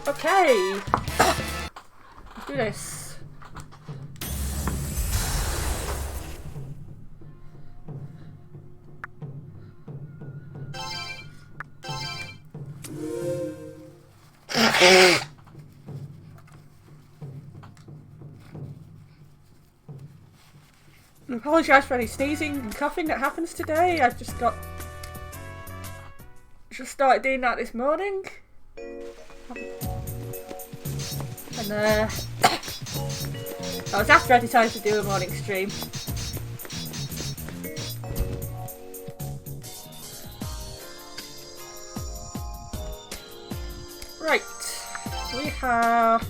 Okay. Let's do this. I apologise for any sneezing and coughing that happens today. I've just started doing that this morning. And I was after I decided to do a morning stream. Right, we are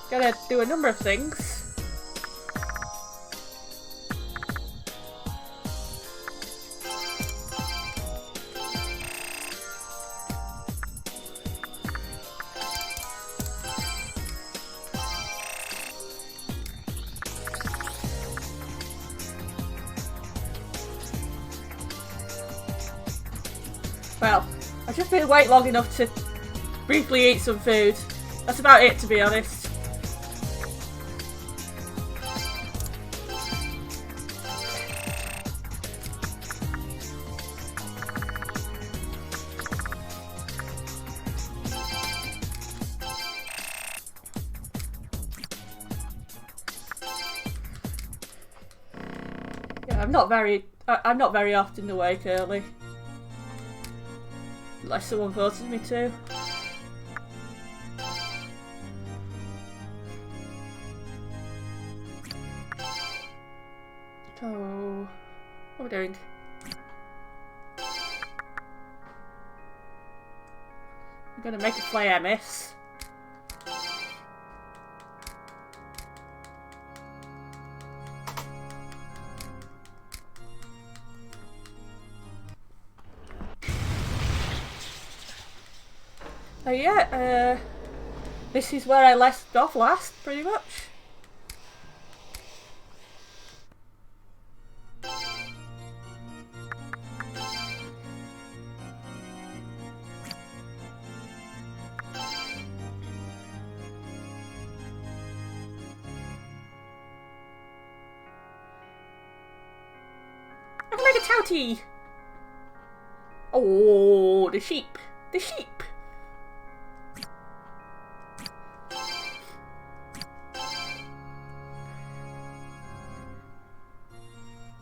gonna do a number of things. Well, I've just been awake long enough to briefly eat some food. That's about it, to be honest. Yeah, I'm not very often awake early. Unless someone forces me to. So, what are we doing? I'm gonna make a play MS. Yeah, this is where I left off last, pretty much. I can make a touty! Oh, the sheep! The sheep!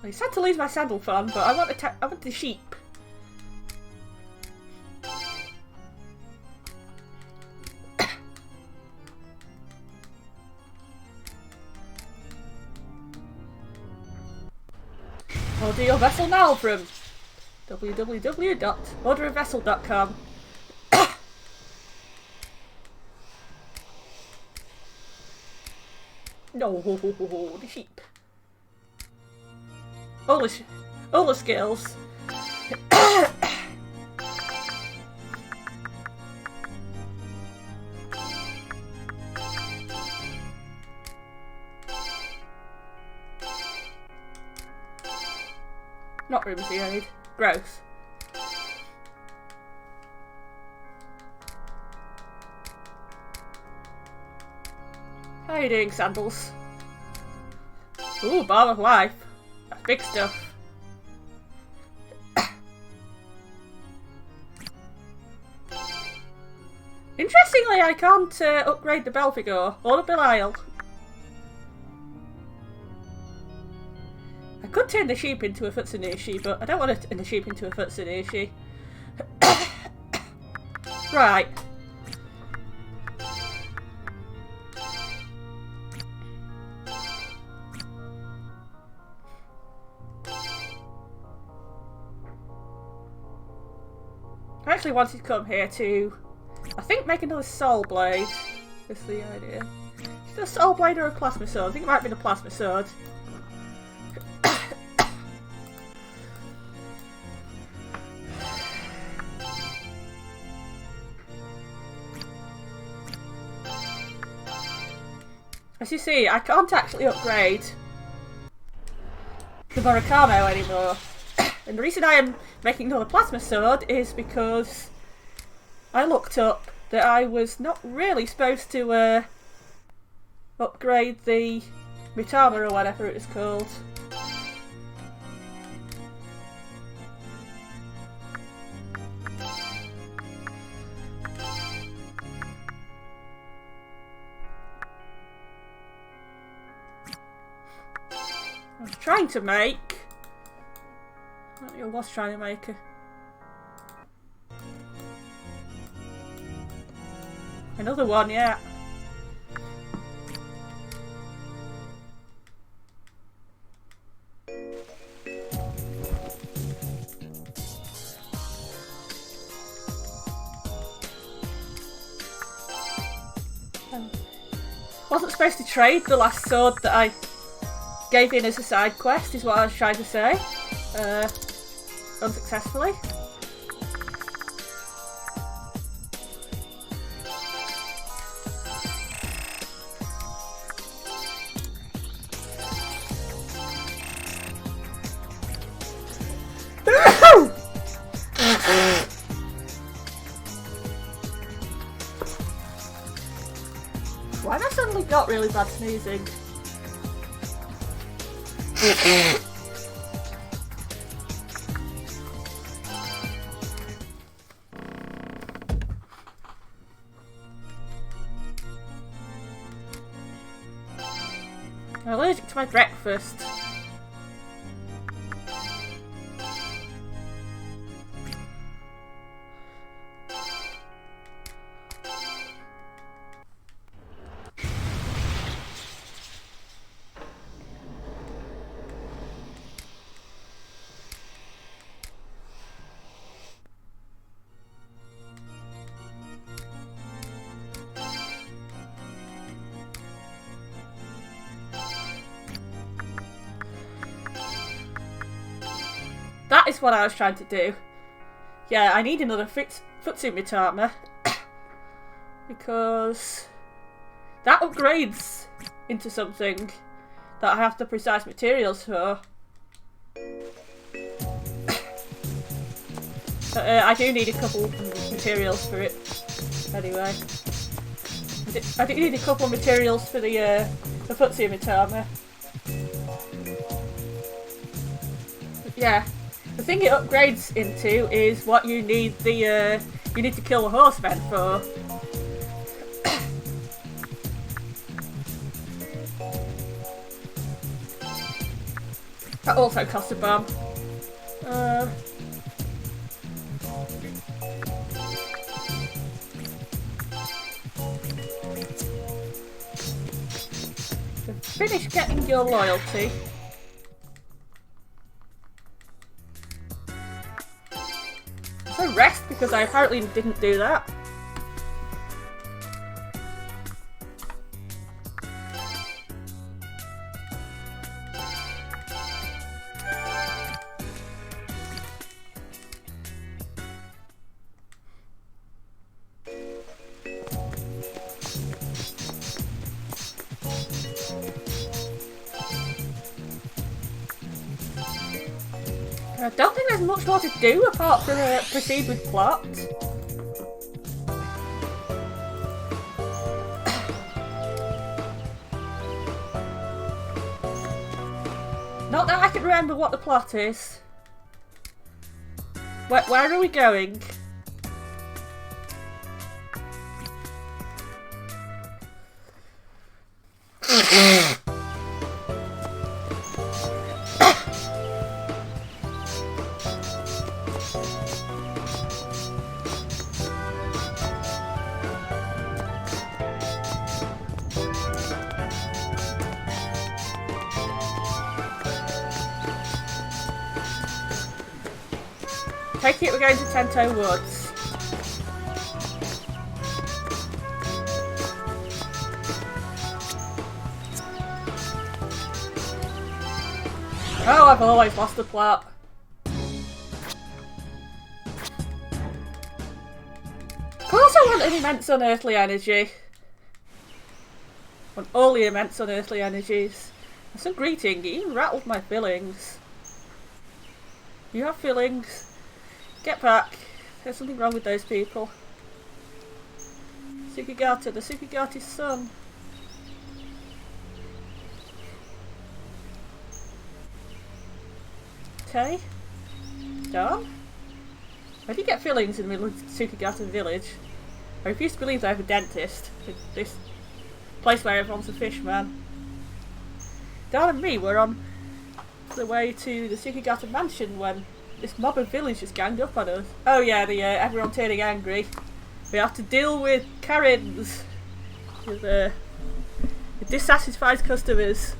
I sad to lose my saddle fan, but I want the sheep. Order your vessel now from www.orderafvessel.com. No, the sheep. All the skills. Not Rimsey aid. Gross. How are you doing, Sandals? Ooh, Bar of Life. That's big stuff. Interestingly, I can't upgrade the Belphegor or the Belial. I could turn the sheep into a Futsunushi, but I don't want to turn the sheep into a Futsunushi. Right. I actually wanted to come here to, I think, make another soul blade. Is the idea. Is it a soul blade or a plasma sword? I think it might be the plasma sword. As you see, I can't actually upgrade the Murakamo anymore. And the reason I am making another plasma sword is because I looked up that I was not really supposed to upgrade the Mitama or whatever it was called. I was trying to make... I was trying to make a... Another one, yeah. Wasn't supposed to trade the last sword that I gave in as a side quest, is what I was trying to say. Unsuccessfully. Why have I suddenly got really bad sneezing? I'm allergic to my breakfast. That is what I was trying to do. Yeah, I need another Futsu Mitama. Because that upgrades into something that I have the precise materials for. But I do need a couple materials for it. Anyway. I do need a couple materials for the Futsu Mitama. Yeah. The thing it upgrades into is what you need the you need to kill the horsemen for. That also costs a bomb. So finish getting your loyalty. So rest, because I apparently didn't do that. I don't think there's much more to do apart from proceed with plot. Not that I can remember what the plot is. Where are we going? Take it, we're going to Tento Woods. Oh, I've always lost the plot. Of course I want an immense unearthly energy. I want all the immense unearthly energies. That's a greeting, it even rattled my feelings. You have feelings? Get back. There's something wrong with those people. Sukigata, the Sukigata's son. Okay. Doan? Where do you get fillings in the middle of Sukigata village? I refuse to believe they have a dentist in this place where everyone's a fish man. Doan and me were on the way to the Sukigata mansion when this mob of villagers ganged up on us. Oh yeah, everyone turning angry. We have to deal with Karens, with dissatisfied customers.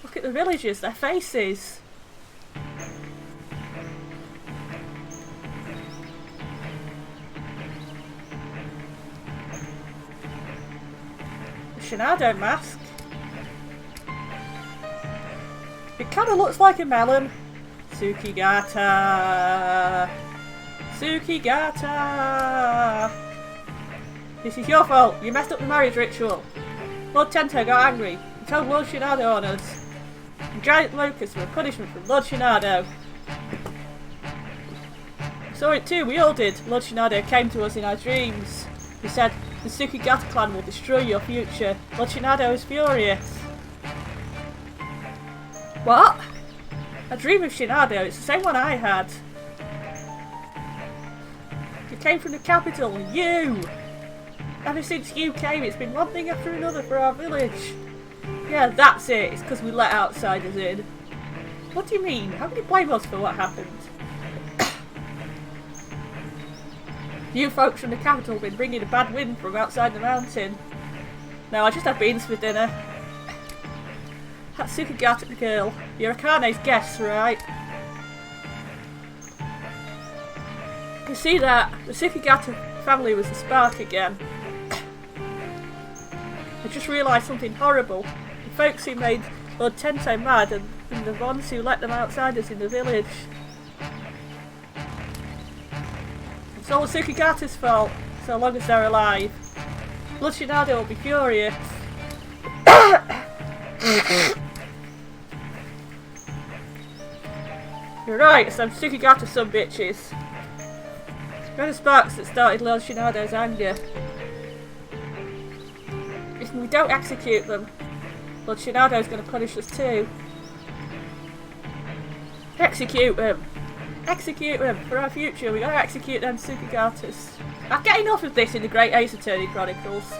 Look at the villagers, their faces. The Shinado mask. It kind of looks like a melon. Sukigata! Sukigata! This is your fault. You messed up the marriage ritual. Lord Tento got angry. He told Lord Shinado on us. The giant locusts were a punishment from Lord Shinado. We saw it too, we all did. Lord Shinado came to us in our dreams. He said, the Sukigata clan will destroy your future. Lord Shinado is furious. What? A dream of Shinado, it's the same one I had. You came from the capital, you! Ever since you came, it's been one thing after another for our village. Yeah, that's it, it's because we let outsiders in. What do you mean? How can you blame us for what happened? You folks from the capital have been bringing a bad wind from outside the mountain. No, I just had beans for dinner. That Sukigata girl, you're Akane's guest, right? You see that? The Sukigata family was the spark again. I just realised something horrible. The folks who made Lord Tento mad and the ones who let them outsiders in the village. It's all the Sukigata's fault, so long as they're alive. Lord Shinado will be furious. You're right, some Sukigata some bitches. They're the sparks that started Lord Shinado's anger. If we don't execute them, Lord Shinado's going to punish us too. Execute them! Execute them! For our future, we gotta execute them Sukigatas. I get enough of this in the Great Ace Attorney Chronicles,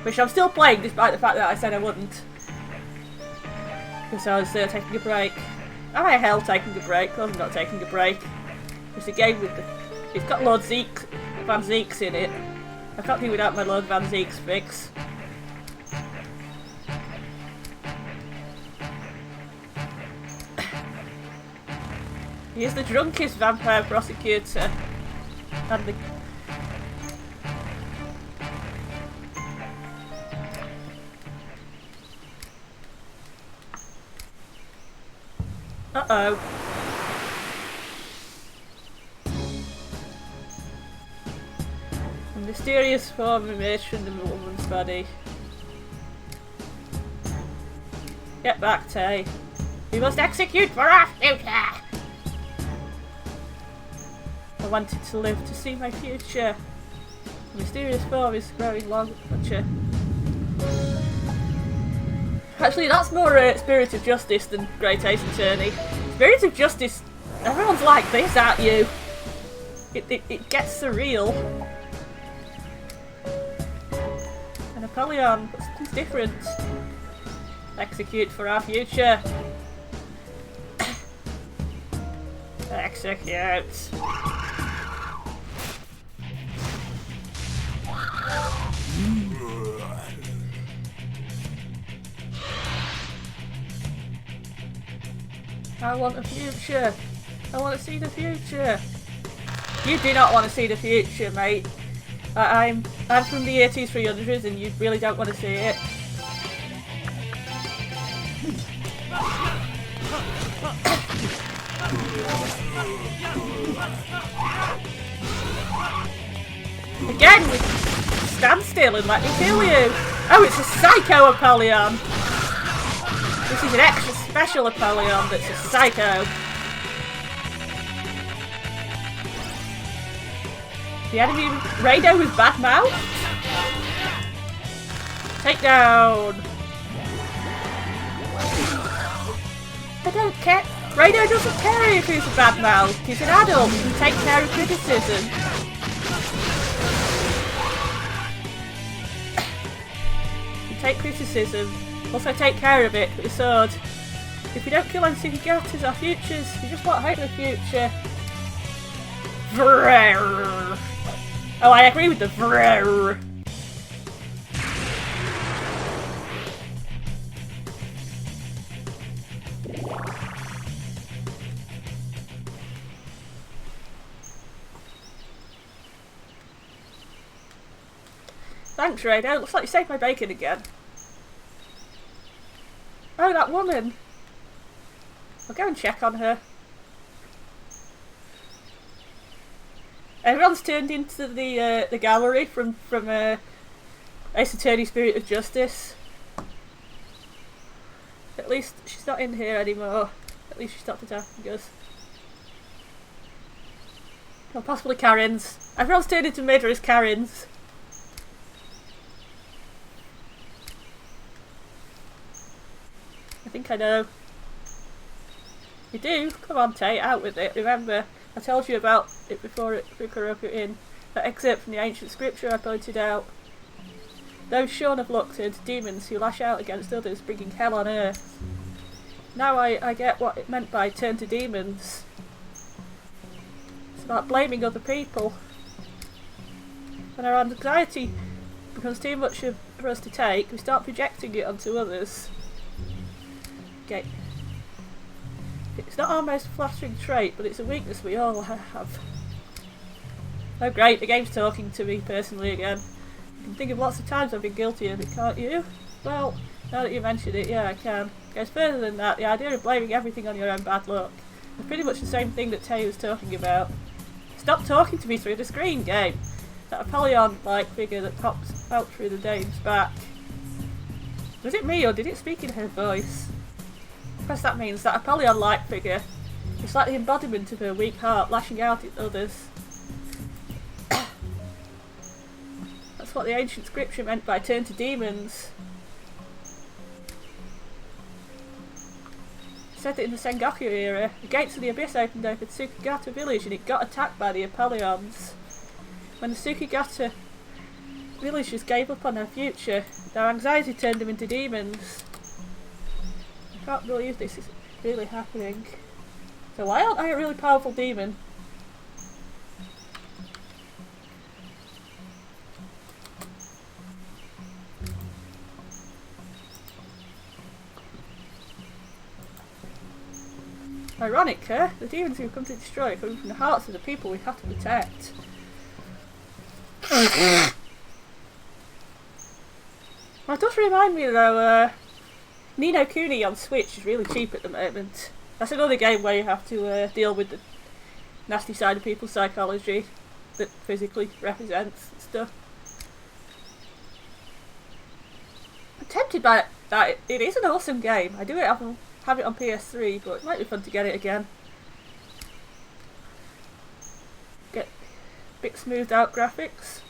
which I'm still playing despite the fact that I said I wouldn't. Because I was taking a break. Am I hell taking a break? I'm not taking a break. It's a game with the... It's got Lord Van Zeeks in it. I can't do without my Lord Van Zeeks fix. He is the drunkest vampire prosecutor. And the... Uh-oh. A mysterious form emerged from the woman's body. Get back, Tay. We must execute for our future! I wanted to live to see my future. The mysterious form is growing larger. Actually, that's more Spirit of Justice than Great Ace Attorney. Spirit of Justice, everyone's like this at you. It gets surreal. And Apollyon, but something's different. Execute for our future. Execute. I want a future. I want to see the future. You do not want to see the future, mate. I'm from the 8300s and you really don't want to see it. Again, stand still and let me kill you. Oh, it's a psycho Apollyon. This is an extra special Apollyon that's a psycho. The enemy Raidou with bad mouth? Take down! I don't care. Raidou doesn't care if he's a bad mouth. He's an adult. He can take care of criticism. You take criticism. Also take care of it with the sword. If we don't kill any Sukigatas, our futures, we just want hope for the future. Vrrr. Oh, I agree with the vrrr. Thanks, Raidou. Looks like you saved my bacon again. Oh, that woman. I'll go and check on her. Everyone's turned into the gallery from Ace Attorney Spirit of Justice. At least she's not in here anymore. At least she stopped attacking us. Or possibly Karens. Everyone's turned into murderous Karens. I think I know. You do? Come on, Tay, out with it. Remember, I told you about it before it broke in. That excerpt from the ancient scripture I pointed out. Those shorn of luck are demons who lash out against others, bringing hell on earth. Now I get what it meant by turn to demons. It's about blaming other people. When our anxiety becomes too much for us to take, we start projecting it onto others. Okay. It's not our most flattering trait, but it's a weakness we all have. Oh great, the game's talking to me personally again. You can think of lots of times I've been guilty of it, can't you? Well, now that you mention it, yeah, I can. It goes further than that. The idea of blaming everything on your own bad luck is pretty much the same thing that Tay was talking about. Stop talking to me through the screen, game! That Apollyon-like figure that pops out through the dame's back. Was it me, or did it speak in her voice? Perhaps that means that Apollyon-like figure is like the embodiment of her weak heart, lashing out at others. That's what the ancient scripture meant by turn to demons. It said that in the Sengoku era, the gates of the abyss opened over Tsukigata village and it got attacked by the Apollons. When the Tsukigata villagers gave up on their future, their anxiety turned them into demons. I can't believe this is really happening. So why aren't I a really powerful demon? Ironic, huh? The demons we've come to destroy are coming from the hearts of the people we have to protect. Well, it does remind me though, Ni no Kuni on Switch is really cheap at the moment. That's another game where you have to deal with the nasty side of people's psychology that physically represents stuff. I'm tempted by that. It is an awesome game. I do have it on PS3, but it might be fun to get it again. Get a bit smoothed out graphics.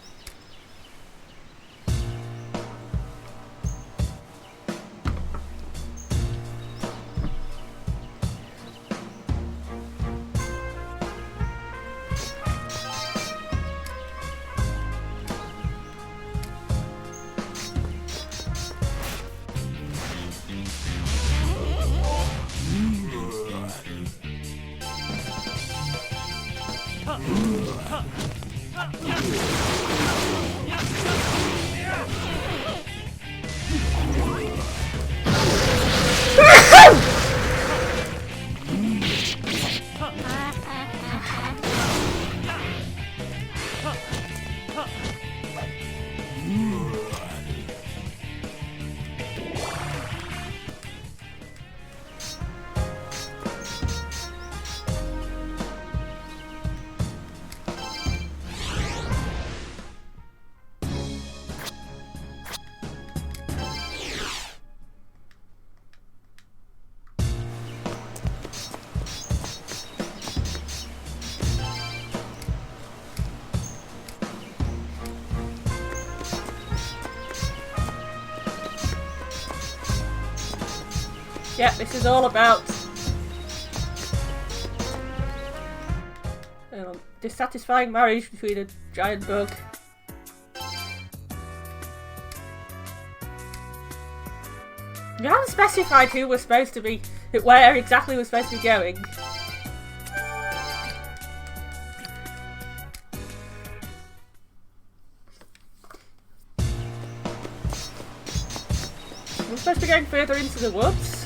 Yep, this is all about dissatisfying marriage between a giant bug. You haven't specified who we're supposed to be, where exactly we're supposed to be going. We're supposed to be going further into the woods.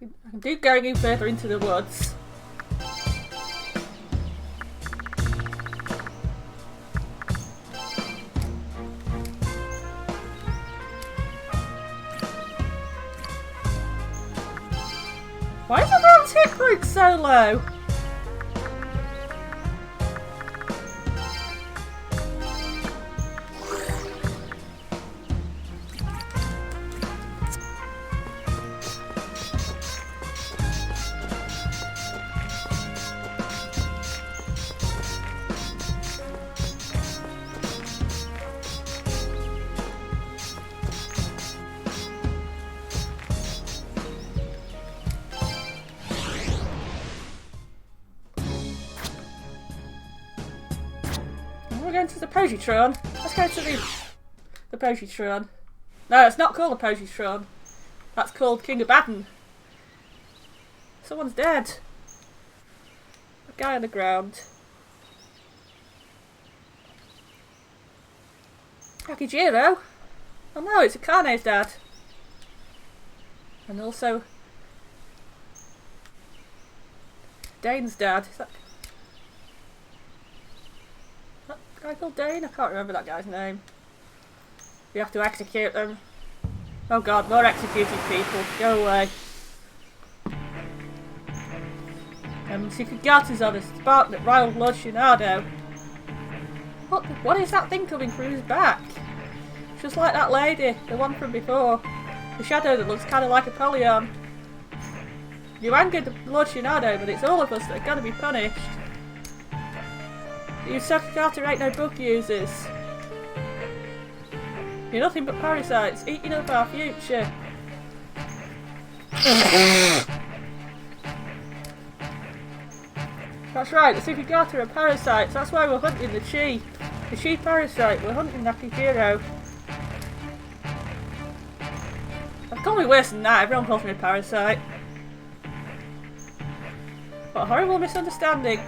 I can do going in further into the woods. Why is everyone's hit point so low? We're going to the Positron. Let's go to the Positron. No, it's not called the Positron. That's called King Abaddon. Someone's dead. A guy on the ground. Akijiro? Oh no, it's Akane's dad. And also Dane's dad. Is that guy called Dane? I can't remember that guy's name. We have to execute them. Oh god, more executing people. Go away. Tsukigata's on a spark that riled Lord Shinado. What is that thing coming through his back? Just like that lady, the one from before. The shadow that looks kind of like a Apollyon. You angered Lord Shinado, but it's all of us that are going to be punished. You Tsukigata ain't no book users. You're nothing but parasites, eating up our future. That's right, the Tsukigata are parasites, that's why we're hunting the Chi. The Chi parasite, we're hunting Akihiro. I've called me worse than that, everyone calls me a parasite. What a horrible misunderstanding.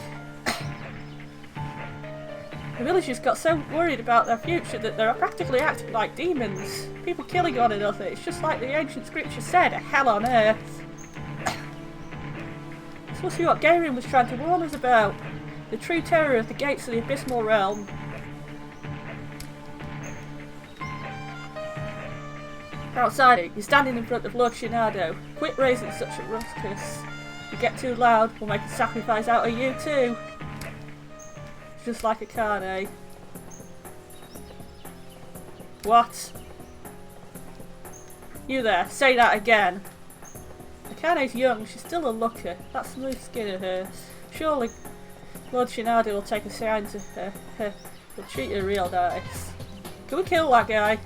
The villagers got so worried about their future that they're practically acting like demons. People killing one another. It's just like the ancient scripture said, a hell on earth. This must be what Gairin was trying to warn us about. The true terror of the gates of the abysmal realm. Outside, you're standing in front of Lord Shinado. Quit raising such a ruckus. If you get too loud, we'll make a sacrifice out of you too. Just like Akane. What? You there, say that again. Akane's young, she's still a looker. That smooth skin of hers. Surely Lord Shinado will take a shine to her. He'll treat her real nice. Can we kill that guy?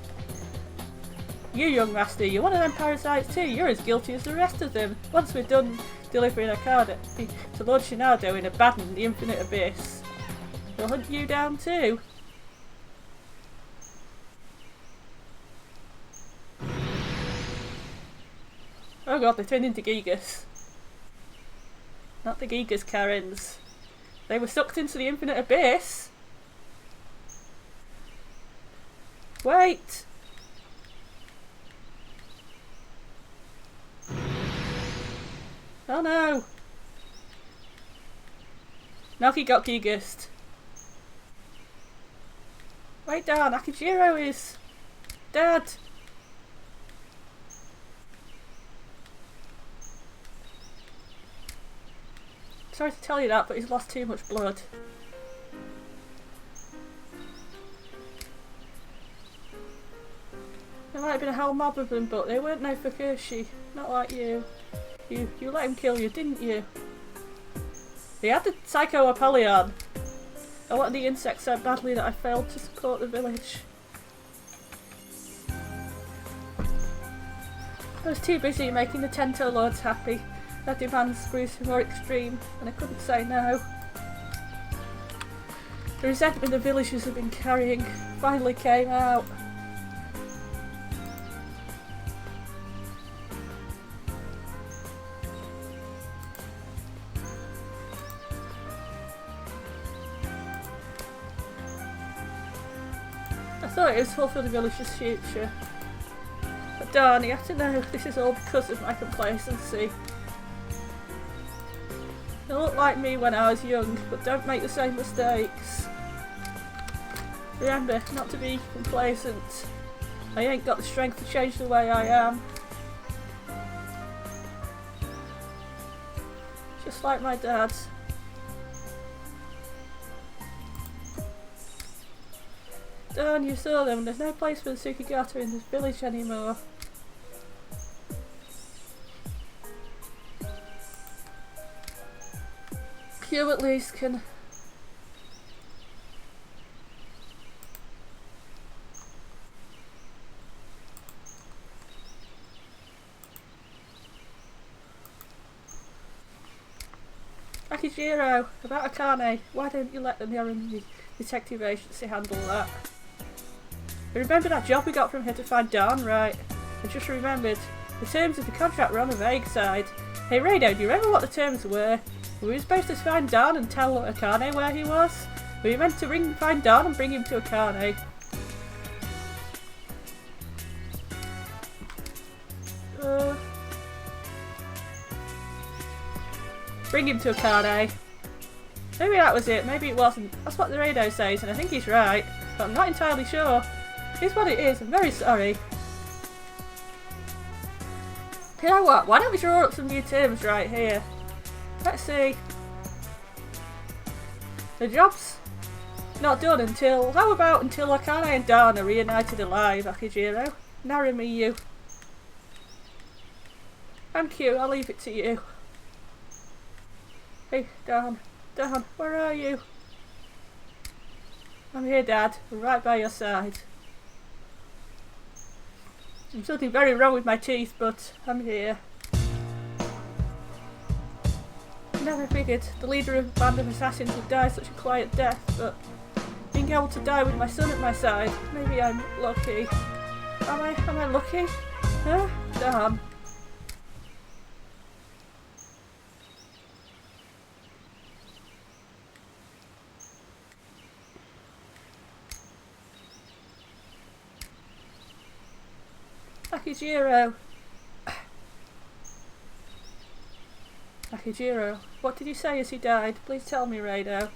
You, young master, you're one of them parasites too. You're as guilty as the rest of them. Once we're done delivering Akane to Lord Shinado in Abaddon, the infinite abyss, we'll hunt you down too. Oh god, they turned into Gigas. Not the Gigas Karens. They were sucked into the infinite abyss. Wait! Oh no! Naoki got Gigased. Wait down, Akijiro is dead. Sorry to tell you that, but he's lost too much blood. There might have been a whole mob of them, but they weren't no Fukushi. Not like you. You let him kill you, didn't you? They had the Psycho Apollyon. I wanted the insect so badly that I failed to support the village. I was too busy making the Tento Lords happy. Their demands grew more extreme, and I couldn't say no. The resentment the villagers had been carrying finally came out. I thought it was all for the villagers' future. But Doan, you have to know this is all because of my complacency. You look like me when I was young, but don't make the same mistakes. Remember not to be complacent. I ain't got the strength to change the way I am. Just like my dad. Doan, you saw them. There's no place for the Tsukigata in this village anymore. You at least can... Akijiro, about Akane, why don't you let the Nihon Detective Agency handle that? You remember that job we got from here to find Doan, right? I just remembered. The terms of the contract were on the vague side. Hey Raidou, do you remember what the terms were? Were we supposed to find Doan and tell Akane where he was? Were we meant to find Doan and bring him to Akane? Bring him to Akane. Maybe that was it, maybe it wasn't. That's what the Raidou says, and I think he's right. But I'm not entirely sure. Here's what it is, I'm very sorry. You know what, why don't we draw up some new terms right here? Let's see. The job's not done until... How about until Akane and Doan are reunited alive, Akijiro? Narumi-you. Thank you, I'll leave it to you. Hey, Doan. Doan, where are you? I'm here, Dad. I'm right by your side. There's something very wrong with my teeth, but I'm here. Never figured the leader of a band of assassins would die such a quiet death, but being able to die with my son at my side, maybe I'm lucky. Am I lucky? Huh? Damn. Akijiro. Akijiro, what did you say as he died? Please tell me, Raidou.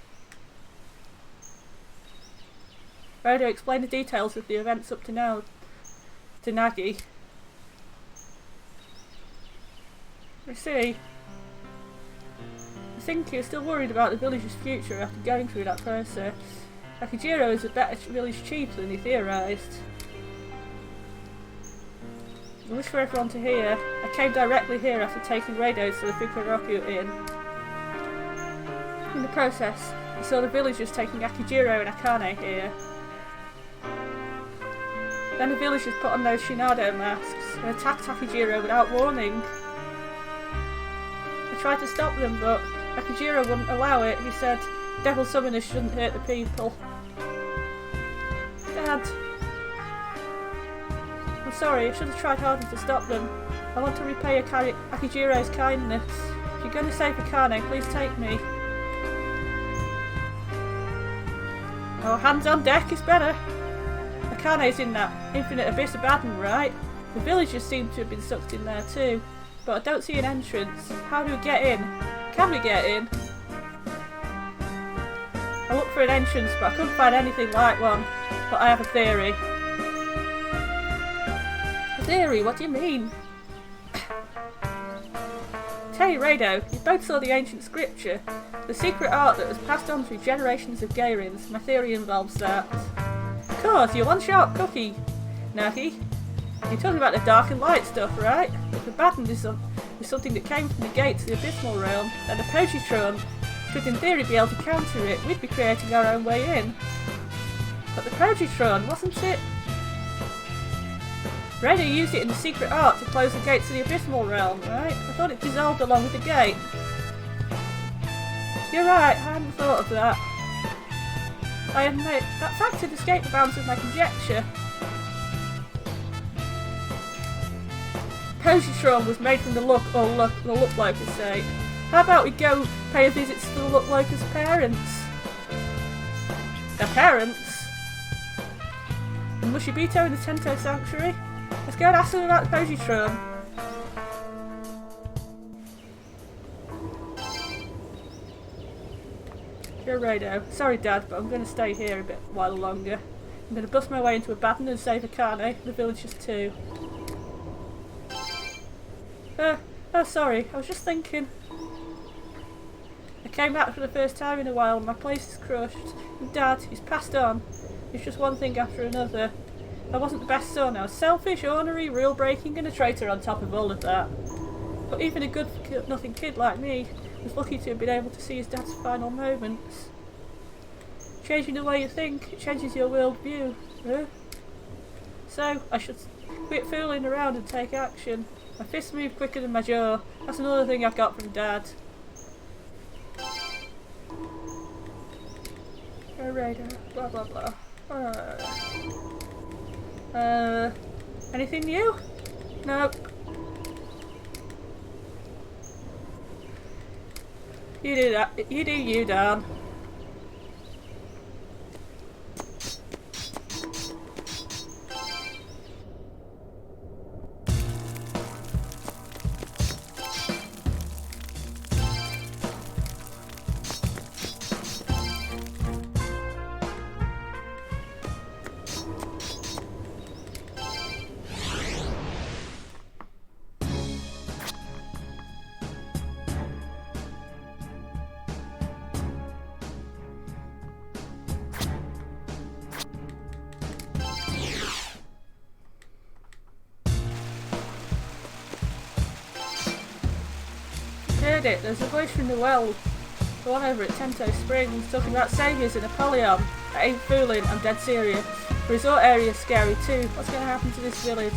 Raidou, explain the details of the events up to now to Nagi. I see. I think you're still worried about the village's future after going through that process. Akijiro is a better village chief than he theorised. I wish for everyone to hear. I came directly here after taking Raidou to the Fukuroku Inn. In the process, I saw the villagers taking Akijiro and Akane here. Then the villagers put on those Shinado masks and attacked Akijiro without warning. I tried to stop them, but Akijiro wouldn't allow it. He said, "Devil summoners shouldn't hurt the people." Dad. I'm sorry, I should have tried harder to stop them. I want to repay Akijiro's kindness. If you're going to save Akane, please take me. Oh, hands on deck is better. Akane's in that infinite abyss of Abaddon, right? The villagers seem to have been sucked in there too. But I don't see an entrance. How do we get in? Can we get in? I looked for an entrance, but I couldn't find anything like one. But I have a theory. Theory? What do you mean? Tell you, Raidou, you both saw the ancient scripture. The secret art that was passed on through generations of Gairins. My theory involves that. Of course, you're one sharp cookie, Nagi. You're talking about the dark and light stuff, right? If Abaddon is something that came from the gates of the abysmal realm, then the Positron Should in theory be able to counter it, we'd be creating our own way in. But the Positron, wasn't it? Raidou used it in the secret art to close the gates to the Abysmal Realm, right? I thought it dissolved along with the gate. You're right, I hadn't thought of that. I admit, that fact had escaped the bounds of my conjecture. Positron was made from the Look Locus say. How about we go pay a visit to the Look Locus parents? Their parents? And Mushibito in the Tento Sanctuary? Let's go and ask them about the Positron. Dear Raidou, sorry Dad, but I'm going to stay here a bit while longer. I'm going to bust my way into Abaddon and save Akane, the villagers too. Oh sorry, I was just thinking. I came back for the first time in a while and my place is crushed. And Dad, he's passed on. It's just one thing after another. I wasn't the best son, I was selfish, ornery, rule-breaking and a traitor on top of all of that. But even a good-for-nothing kid like me was lucky to have been able to see his dad's final moments. Changing the way you think, it changes your world view. So, I should quit fooling around and take action. My fists move quicker than my jaw. That's another thing I've got from Dad. Raidou, blah blah blah. Anything new? Nope. You do that. You do you, Dan. Heard it, there's a voice from the well, the one over at Tento Springs, talking about saviours in Apollyon. I ain't fooling, I'm dead serious. The resort area's scary too. What's going to happen to this village?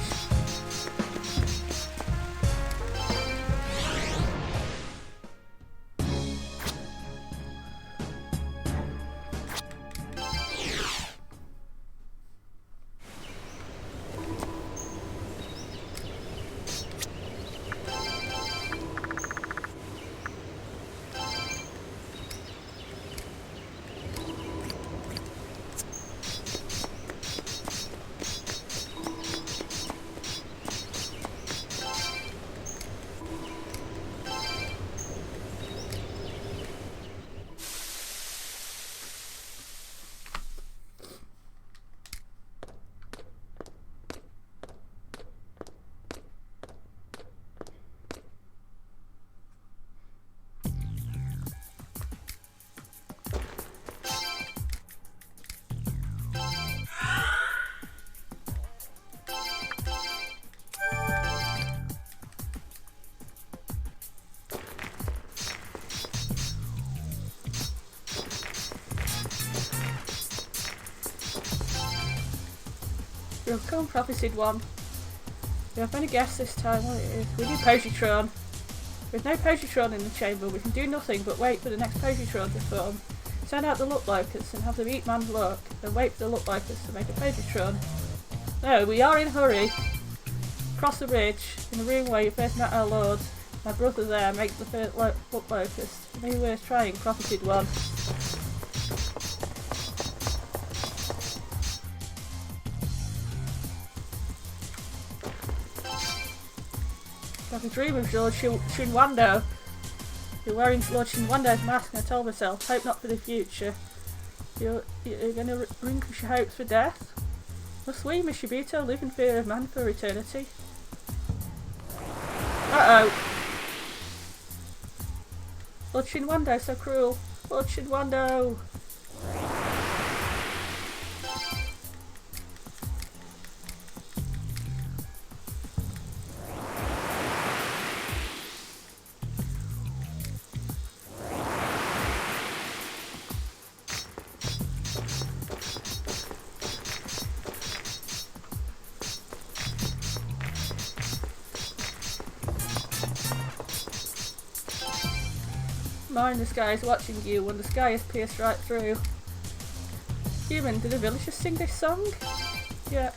You'll come, prophesied one. You have only guessed this time what it is. We need Positron. With no Positron in the chamber, we can do nothing but wait for the next Positron to form. Send out the Look Locus and have them eat man's luck, then wait for the Look Locus to make a Positron. No, we are in a hurry. Cross the ridge, in the room where you first met our lord. My brother there makes the first Look Locus. Maybe worth trying, prophesied one. I have a dream of Lord Shinwando. You're wearing Lord Shinwando's mask and I told myself, hope not for the future. You're going to relinquish your hopes for death? Must we, Mushibito, live in fear of man for eternity? Uh-oh. Lord Shinwando, so cruel. Lord Shinwando! Ma in the sky is watching you when the sky is pierced right through. Human, did the villagers sing this song? Yeah.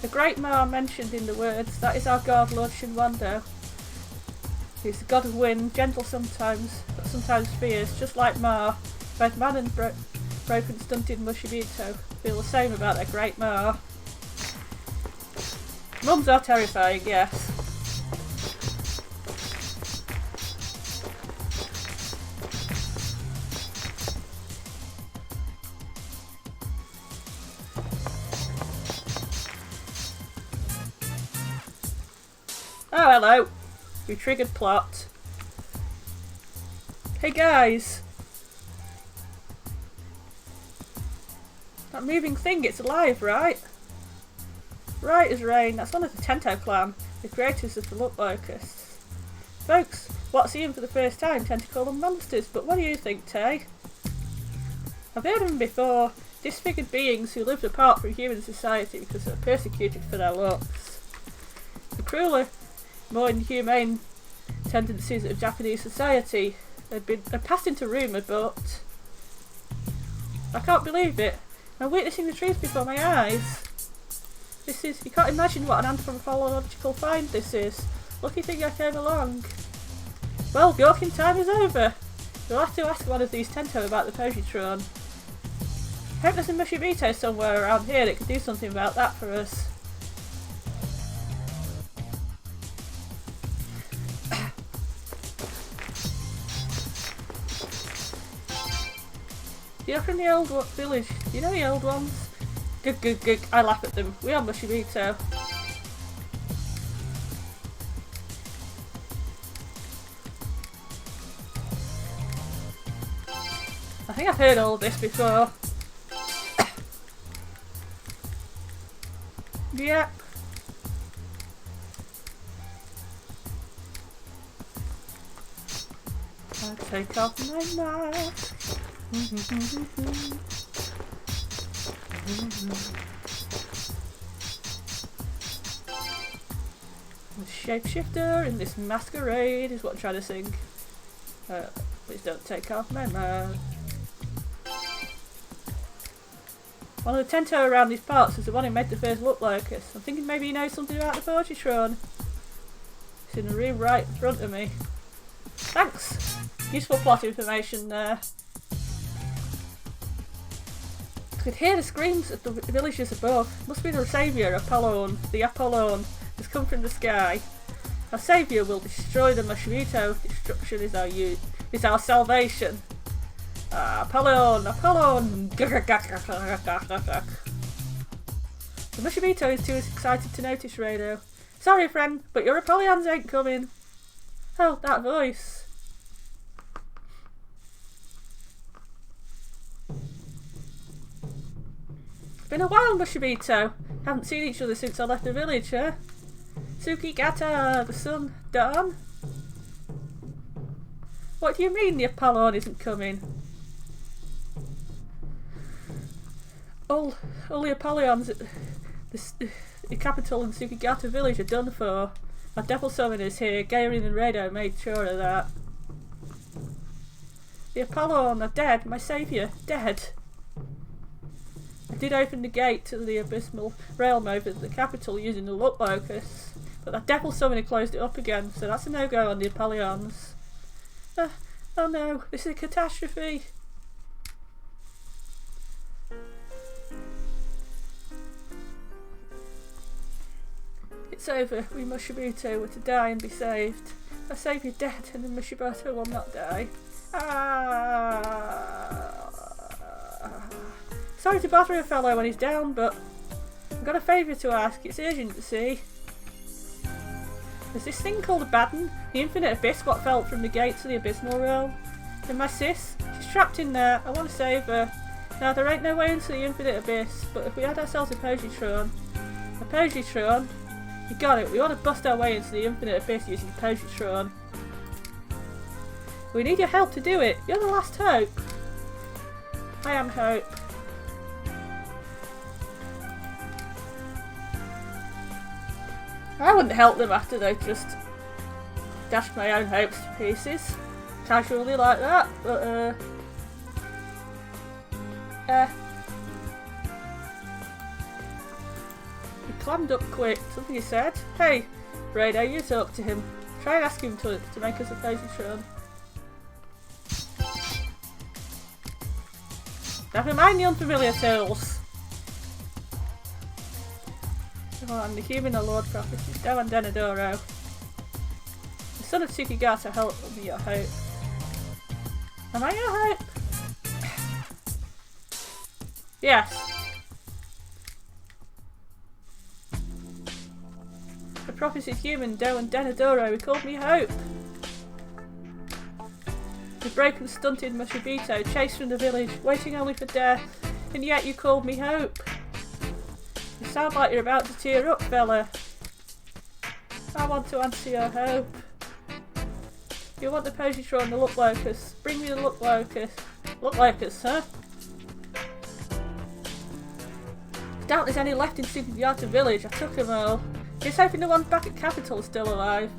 The great Ma mentioned in the words, that is our god, Lord Shinwando. He's the god of wind, gentle sometimes, but sometimes fierce, just like Ma. Both man and broken, stunted Mushibito feel the same about their great Ma. Mums are terrifying, yes. Oh, hello. We triggered plot. Hey guys. That moving thing, it's alive, right? Right as rain, that's one of the Tento clan, the creators of the Luck Locusts. Folks, what see them for the first time tend to call them monsters, but what do you think, Tay? I've heard of them before, disfigured beings who lived apart from human society because they were persecuted for their looks. The crueler, more inhumane tendencies of Japanese society had passed into rumour, but I can't believe it. I'm witnessing the truth before my eyes. You can't imagine what an anthropological find this is. Lucky thing I came along. Well, Bjorkin time is over. We'll have to ask one of these Tento about the positron. I hope there's a Mushibito somewhere around here that can do something about that for us. You're from the old village. You know the old ones? Gug gug gug. I laugh at them. We are Mushibito. I think I've heard all this before. Yep. I take off my mask. The shapeshifter in this masquerade is what I'm trying to sing. Please don't take off my mask. One of the Tento around these parts is the one who made the first Luck Locust. I'm thinking maybe he knows something about the positron. It's in the room right in front of me. Thanks! Useful plot information there. I could hear the screams of the villagers above. Must be the saviour, Apollon. The Apollon has come from the sky. Our saviour will destroy the Mushibito. Destruction is our salvation. Apollon! Apollon! The Mushibito is too excited to notice, Raidou. Sorry, friend, but your Apollons ain't coming. Oh, that voice. Been a while, Mushibito. Haven't seen each other since I left the village, huh? Tsukigata, the son, Doan? What do you mean the Apollon isn't coming? All the Apollons at the capital and Tsukigata village are done for. Our devil summoners here, Gairin and Raidou, made sure of that. The Apollon are dead, my saviour, dead. I did open the gate to the abysmal realm over the capital using the Luck Locusts, but that devil summoner closed it up again, so that's a no-go on the Apollons. Oh no, this is a catastrophe. It's over. We Mushibito were to die and be saved. Our saviour dead, and the Mushibito will not die. Sorry to bother a fellow when he's down, but I've got a favour to ask. It's urgent, to see. There's this thing called Abaddon, the infinite abyss what fell from the gate to the abysmal realm. And my sis, she's trapped in there. I want to save her. Now, there ain't no way into the infinite abyss, but if we had ourselves a positron, you got it. We want to bust our way into the infinite abyss using the positron. We need your help to do it. You're the last hope. I am hope. I wouldn't help them after they just dashed my own hopes to pieces. casually like that, but he clammed up quick. Something he said. Hey, Raidou, you talk to him. Try and ask him to make us a positron. Never mind the unfamiliar tools. Come on, the human or lord prophet is Doan Denadoro. The son of Tsukigata, help me your hope. Am I your hope? Yes. The prophet is human, Doan Denadoro, he called me hope. The broken, stunted Mashibito, chased from the village, waiting only for death, and yet you called me hope. You sound like you're about to tear up, fella. I want to answer your hope. You want the positron, the look locus. Bring me the look locus. Look locus, huh? I doubt there's any left in Tsukigata village. I took them all. Just hoping the one back at Capital is still alive.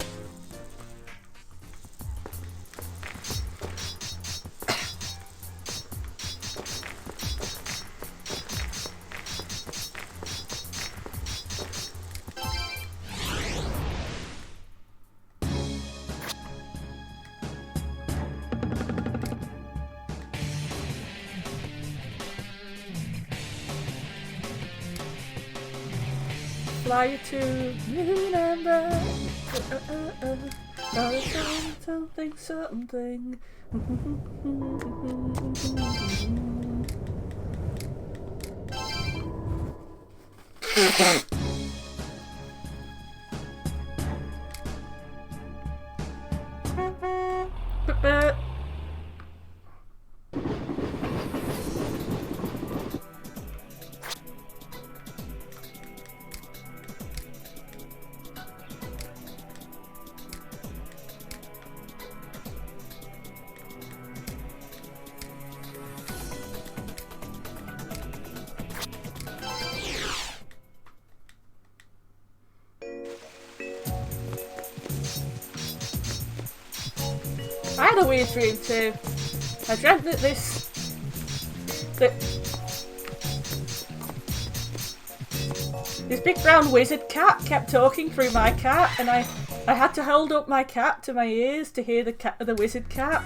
Fly you to moon and back. Something, something. I had a weird dream too. I dreamt that this big brown wizard cat kept talking through my cat, and I had to hold up my cat to my ears to hear the wizard cat.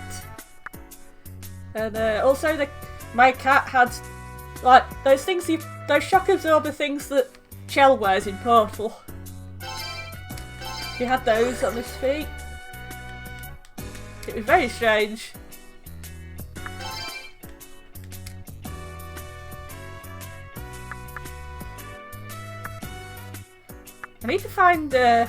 And also my cat had like those shock absorber things that Chell wears in Portal. He had those on his feet. It was very strange. I need to find I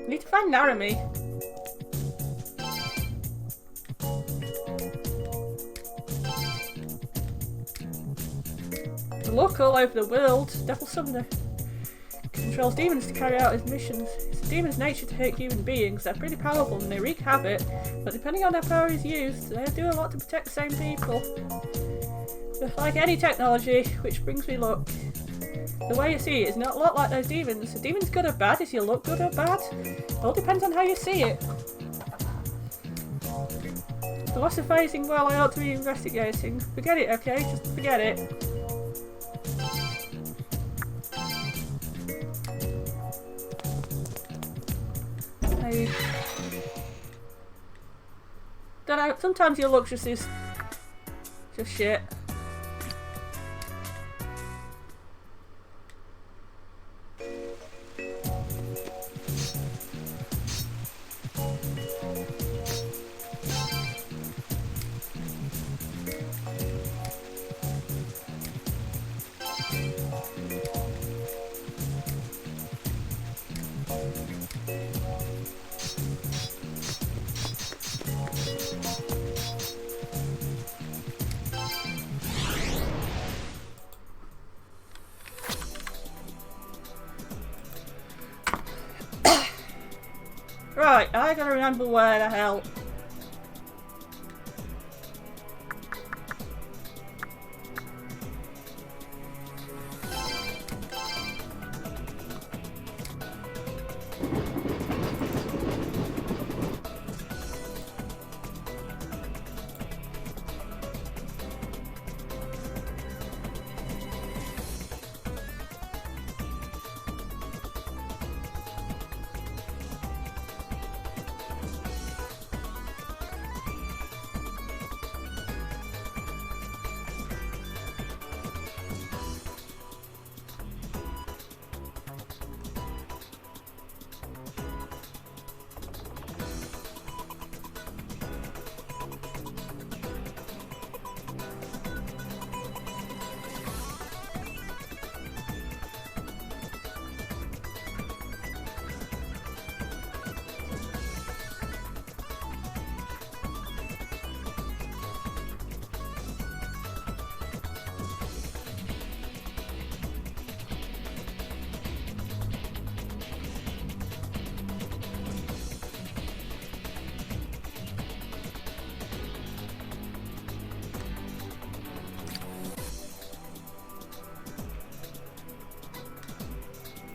need to find Narumi. Look all over the world. Devil Summoner controls demons to carry out his missions. It's a demon's nature to hurt human beings. They're pretty powerful and they wreak havoc, but depending on how power is used, they do a lot to protect the same people. Just like any technology, which brings me luck. The way you see it is not a lot like those demons. A demon's good or bad? Is your luck good or bad? It all depends on how you see it. Philosophizing while I ought to be investigating. Forget it, okay? Just forget it. Don't know, sometimes your luck just is just shit. Right, I gotta remember where the hell.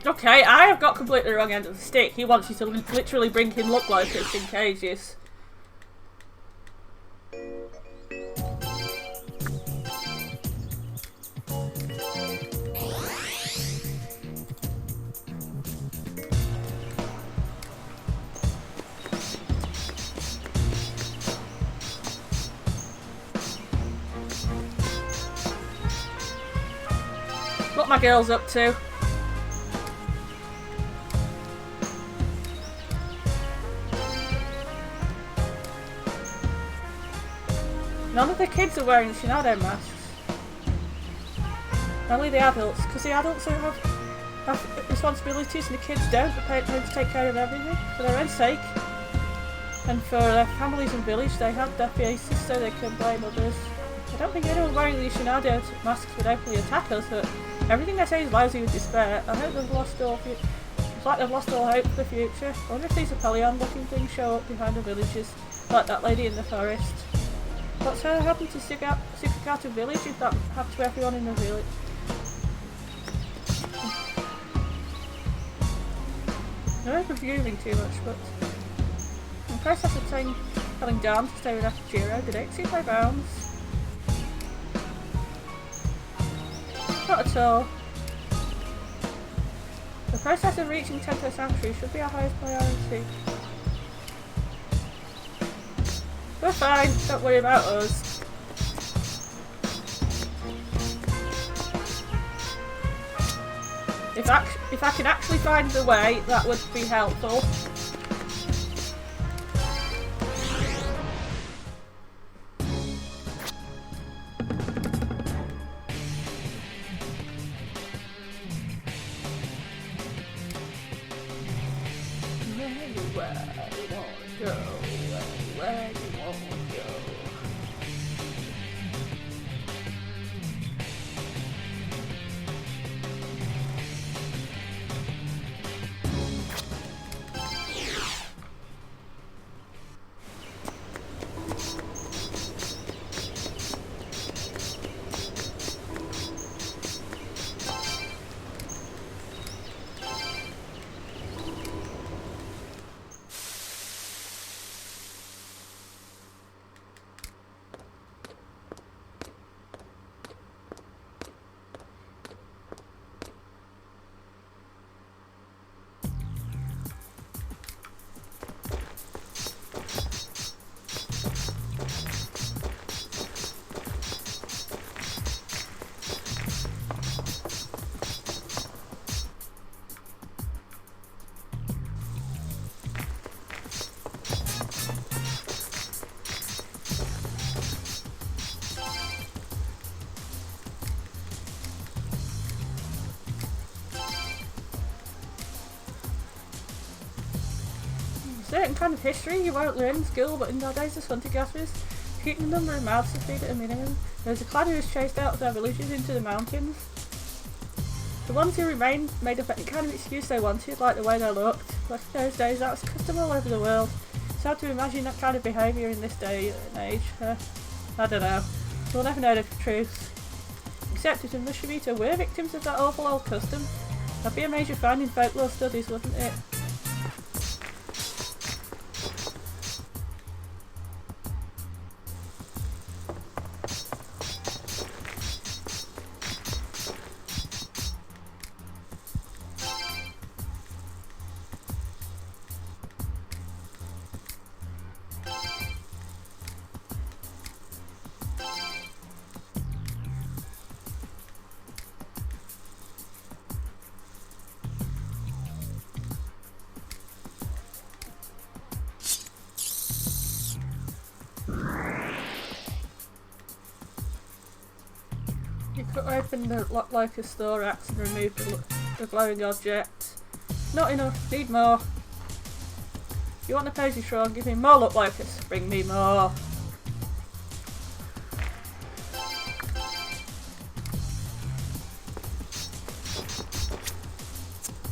Okay, I have got completely the wrong end of the stick. He wants you to literally bring him look like it's in cages. What my girl's up to. None of the kids are wearing Shinado masks. Only the adults, because the adults have responsibilities and the kids don't. The parents have to take care of everything for their own sake. And for their families and village, they have their faces so they can blame others. I don't think anyone wearing these Shinado masks would openly attack us, but everything they say is lousy with despair. I hope they've lost all it's like they've lost all hope for the future. I wonder if these Apollyon-looking things show up behind the villages, like that lady in the forest. What's happened to Sukakata village if that happened to everyone in the village? I'm reviewing too much, but the process of telling Doan to stay with Akijiro, did 85 pounds. Not at all. The process of reaching Tento Sanctuary should be our highest priority. We're fine, don't worry about us. If I can actually find the way, that would be helpful. Certain kind of history you won't learn in school, but in our days as hunter-gatherers, keeping the number of mouths to feed at a minimum. There's a clan who was chased out of their villages into the mountains. The ones who remained made up any kind of excuse they wanted, like the way they looked. But in those days, that was custom all over the world. It's hard to imagine that kind of behaviour in this day and age. I don't know. We'll never know the truth. Except if the Mushimito were victims of that awful old custom. That'd be a major find in folklore studies, wouldn't it? You could open the lock like a thorax and remove the glowing object. Not enough, need more. You want the posy shrine, give me more look like us. Bring me more.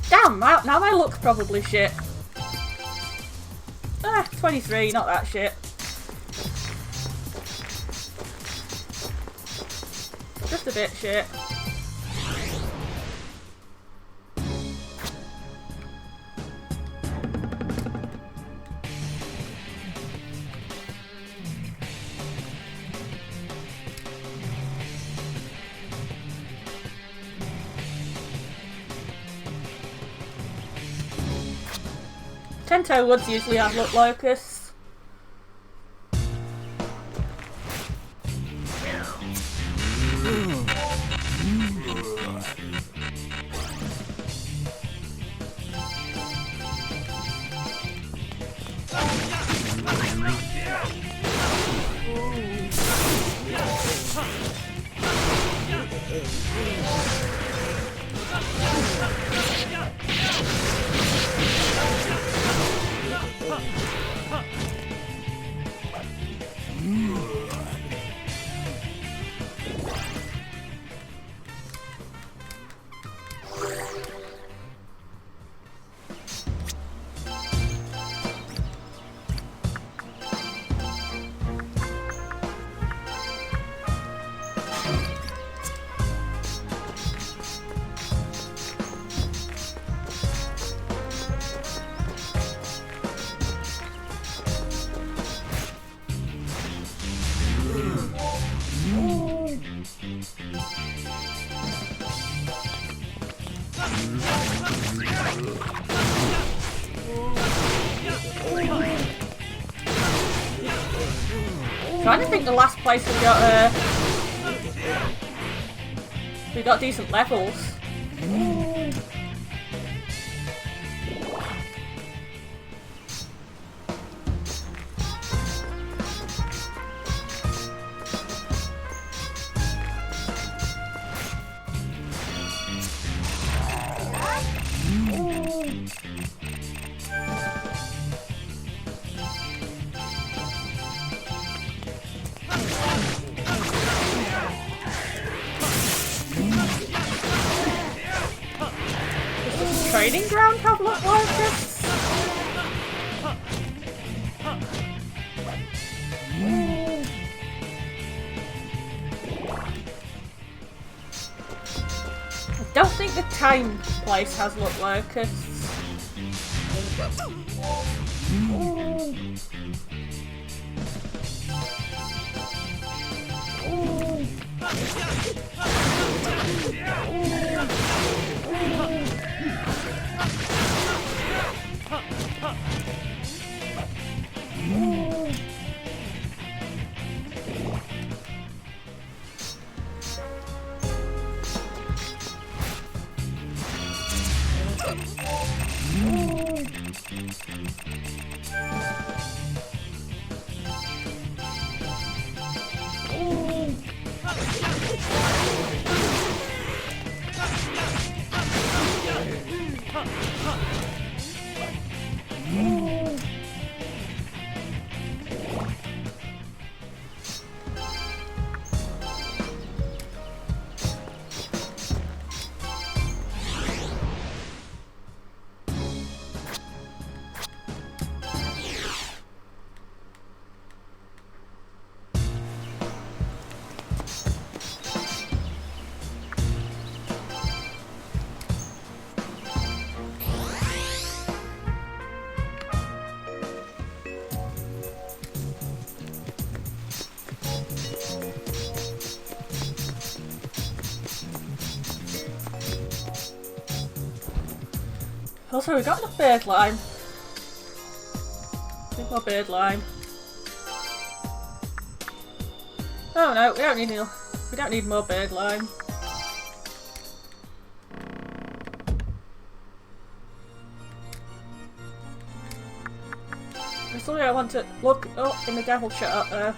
Damn, now my luck's probably shit. 23, not that shit. Just a bit shit. Tento Woods usually have luck locusts. Trying to think the last place we got decent levels. Training ground have looked like this? I don't think the time place has looked locusts. Also, we got the bird lime. Need more bird lime. Oh no, we don't need more bird lime. Sorry, I want to look up in the devil shut up there.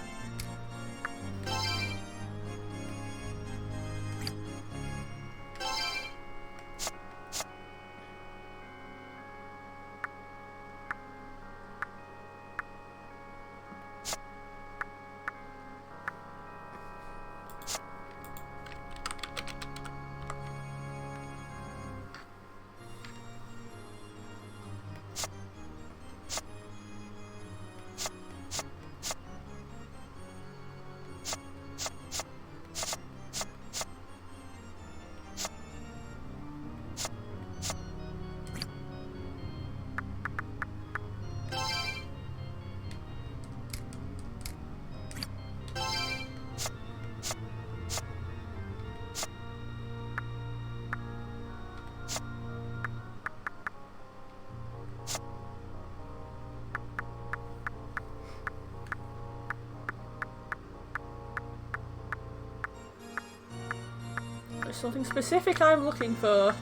something specific I'm looking for.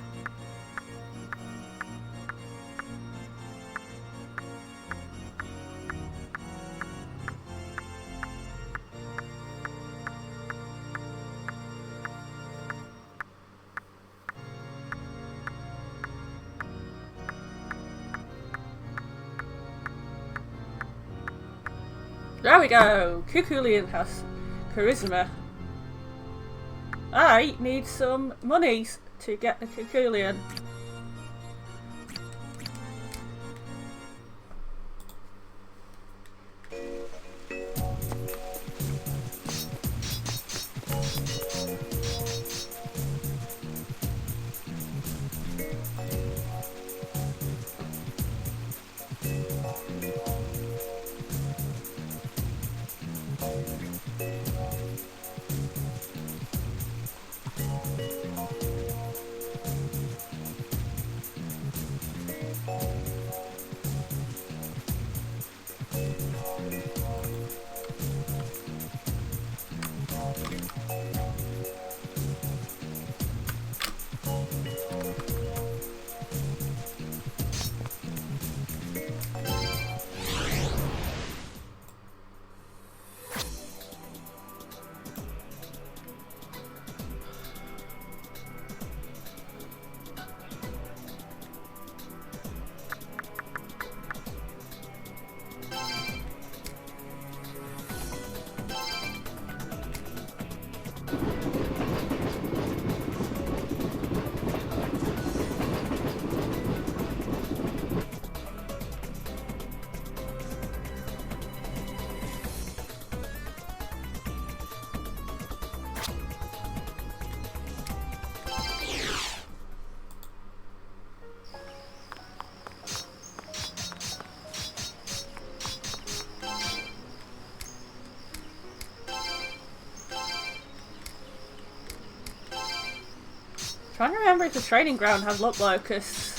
There we go! Kukulian has charisma. I need some monies to get the Kukulian. Trying to remember if the training ground has luck locusts.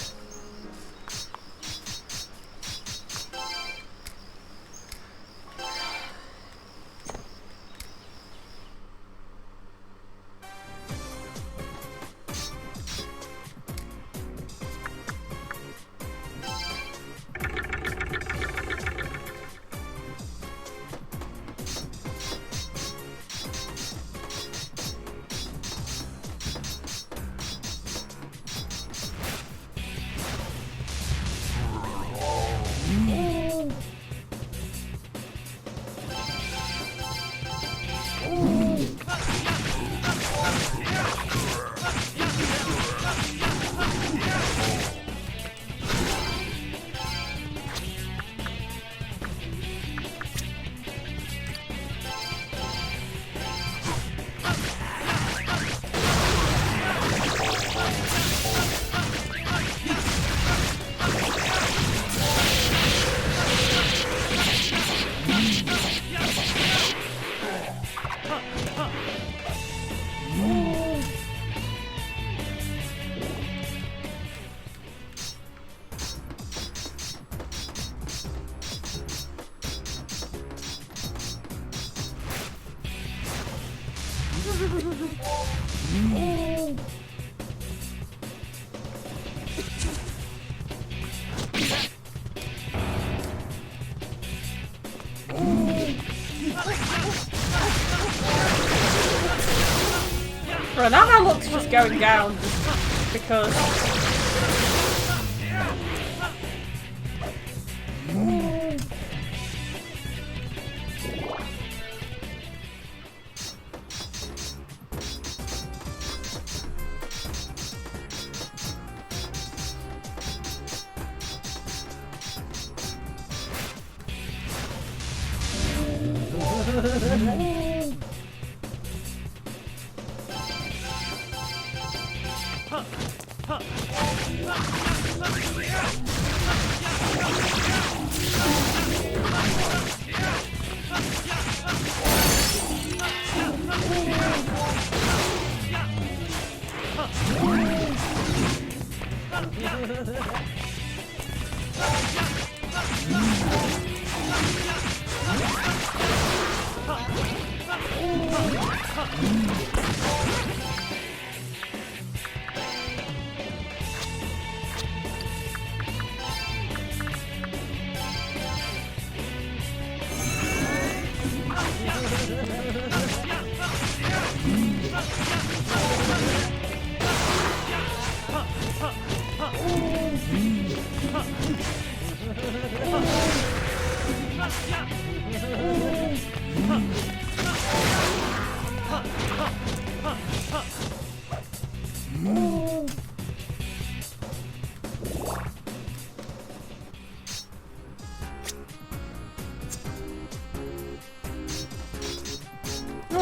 Right, now my luck's just going down just because.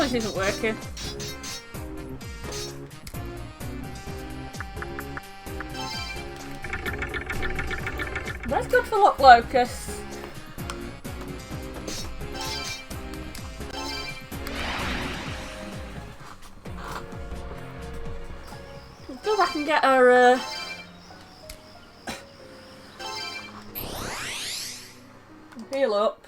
this isn't working. That's good for luck, Locust. Go back and get our heal up.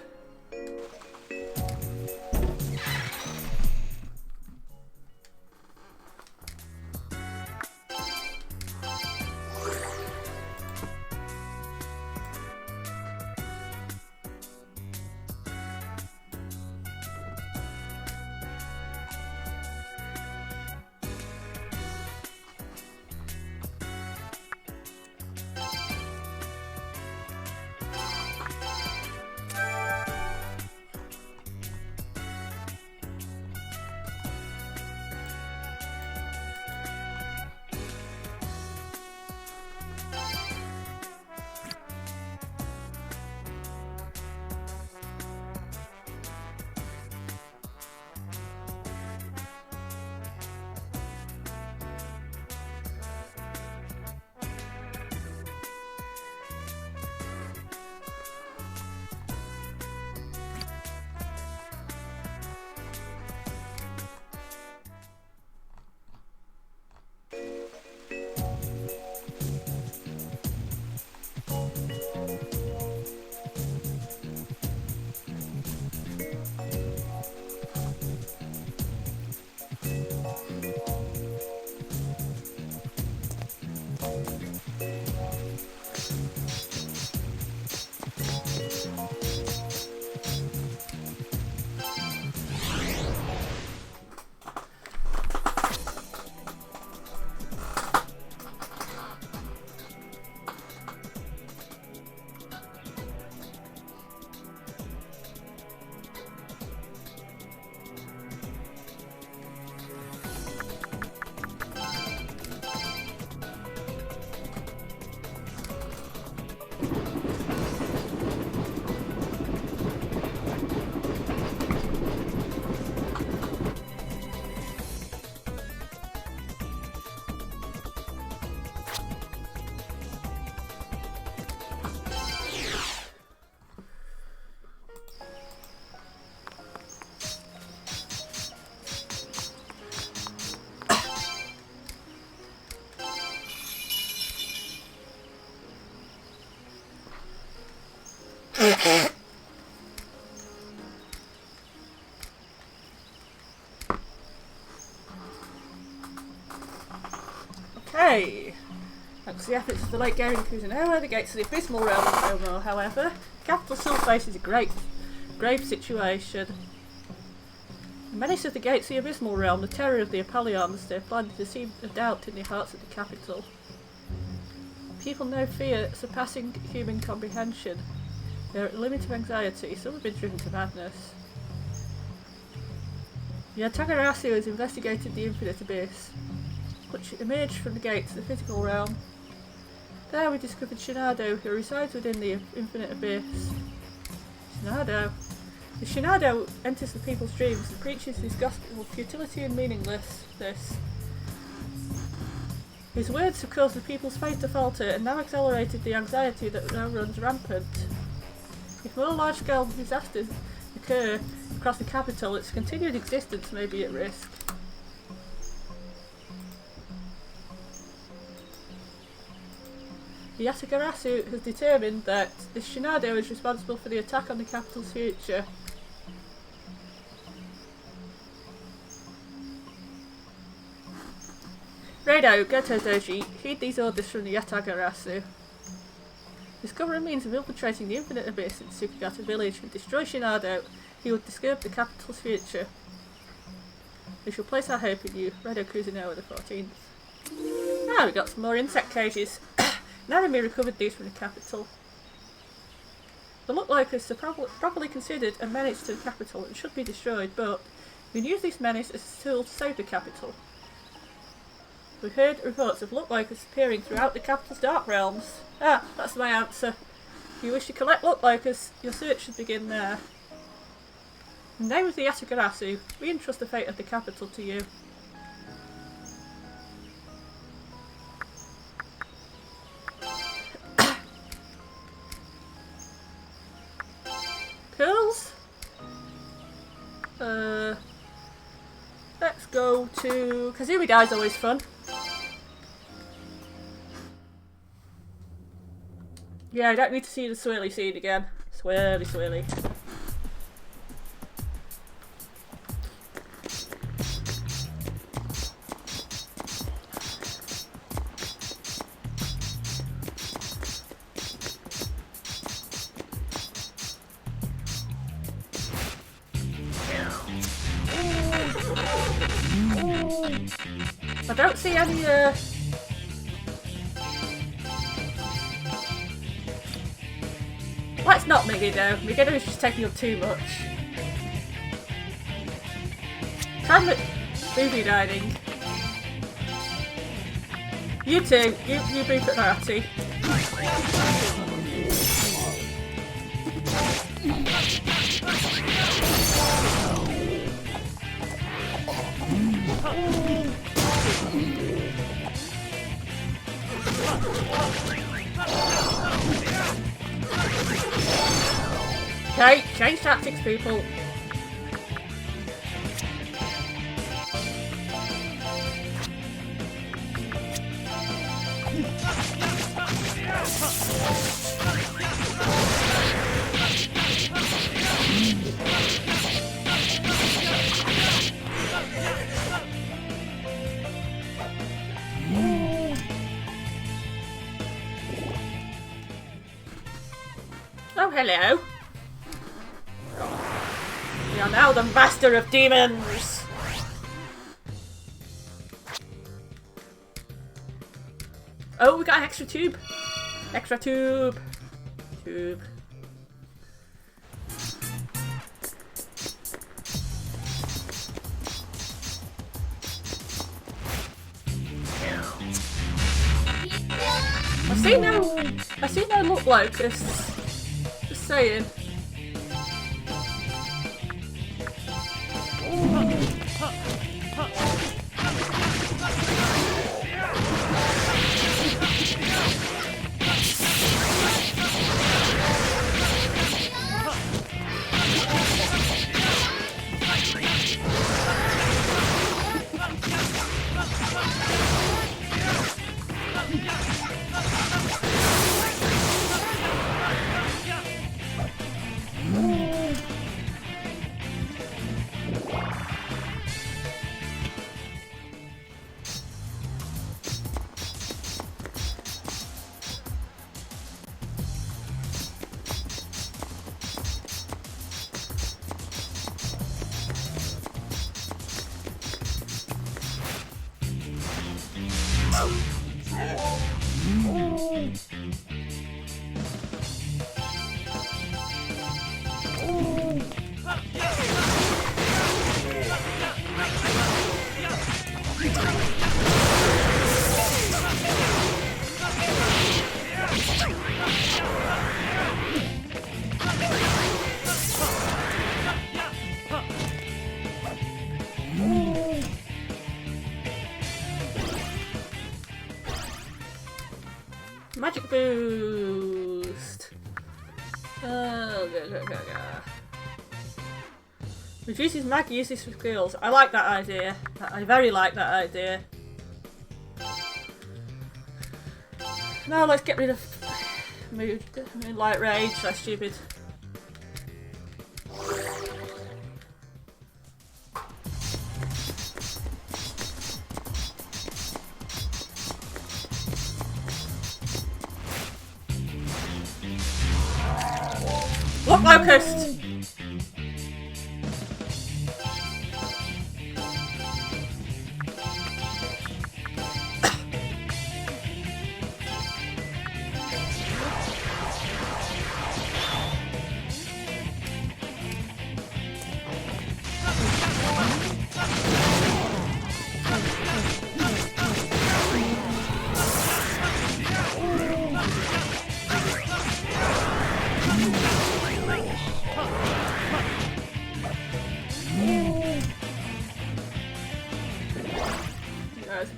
Okay. Thanks to the efforts of the late Gary and Kuzunoha, the gates of the Abysmal Realm are no more, however. The capital still faces a grave situation. The menace of the gates of the Abysmal Realm, the terror of the Apollons, they have planted the seed of doubt in the hearts of the capital. People know fear surpassing human comprehension. They are at the limit of anxiety, some have been driven to madness. The Yatagarasu has investigated the infinite abyss, which emerged from the gates of the physical realm. There we discovered Shinado, who resides within the infinite abyss. Shinado. The Shinado enters the people's dreams and preaches his gospel of futility and meaninglessness. His words have caused the people's faith to falter and now accelerated the anxiety that now runs rampant. If more large-scale disasters occur across the capital, its continued existence may be at risk. The Yatagarasu has determined that the Shinado is responsible for the attack on the capital's future. Raidou, Goto Doji, heed these orders from the Yatagarasu. Discover a means of infiltrating the infinite abyss in Tsukigata village and destroy Shinado. He would disturb the capital's future. We shall place our hope in you. Raidou Kuzunoha the 14th. Now we got some more insect cages. Narumi recovered these from the capital. The look-locusts are properly considered a menace to the capital and should be destroyed, but we can use this menace as a tool to save the capital. We've heard reports of look-locusts appearing throughout the capital's dark realms. Ah, that's my answer. If you wish to collect look-locusts, your search should begin there. In the name of the Yatagarasu, we entrust the fate of the capital to you. Curls? Let's go to... Kazumi Dai's always fun. Yeah, I don't need to see the swirly scene again. Swirly, swirly. I don't see any, Let's not Megiddo. Megiddo is just taking up too much. Try movie dining. You two, you move at party. Okay, change tactics, people. Oh, hello. We are now the master of demons! Oh, we got an extra tube! Extra tube! Tube. I've seen no look locusts. Just saying. Magic boost! Oh, go. Reduces mag usage for skills. I like that idea. I very like that idea. Now let's get rid of Moonlight Rage. That's stupid. Look, Locust!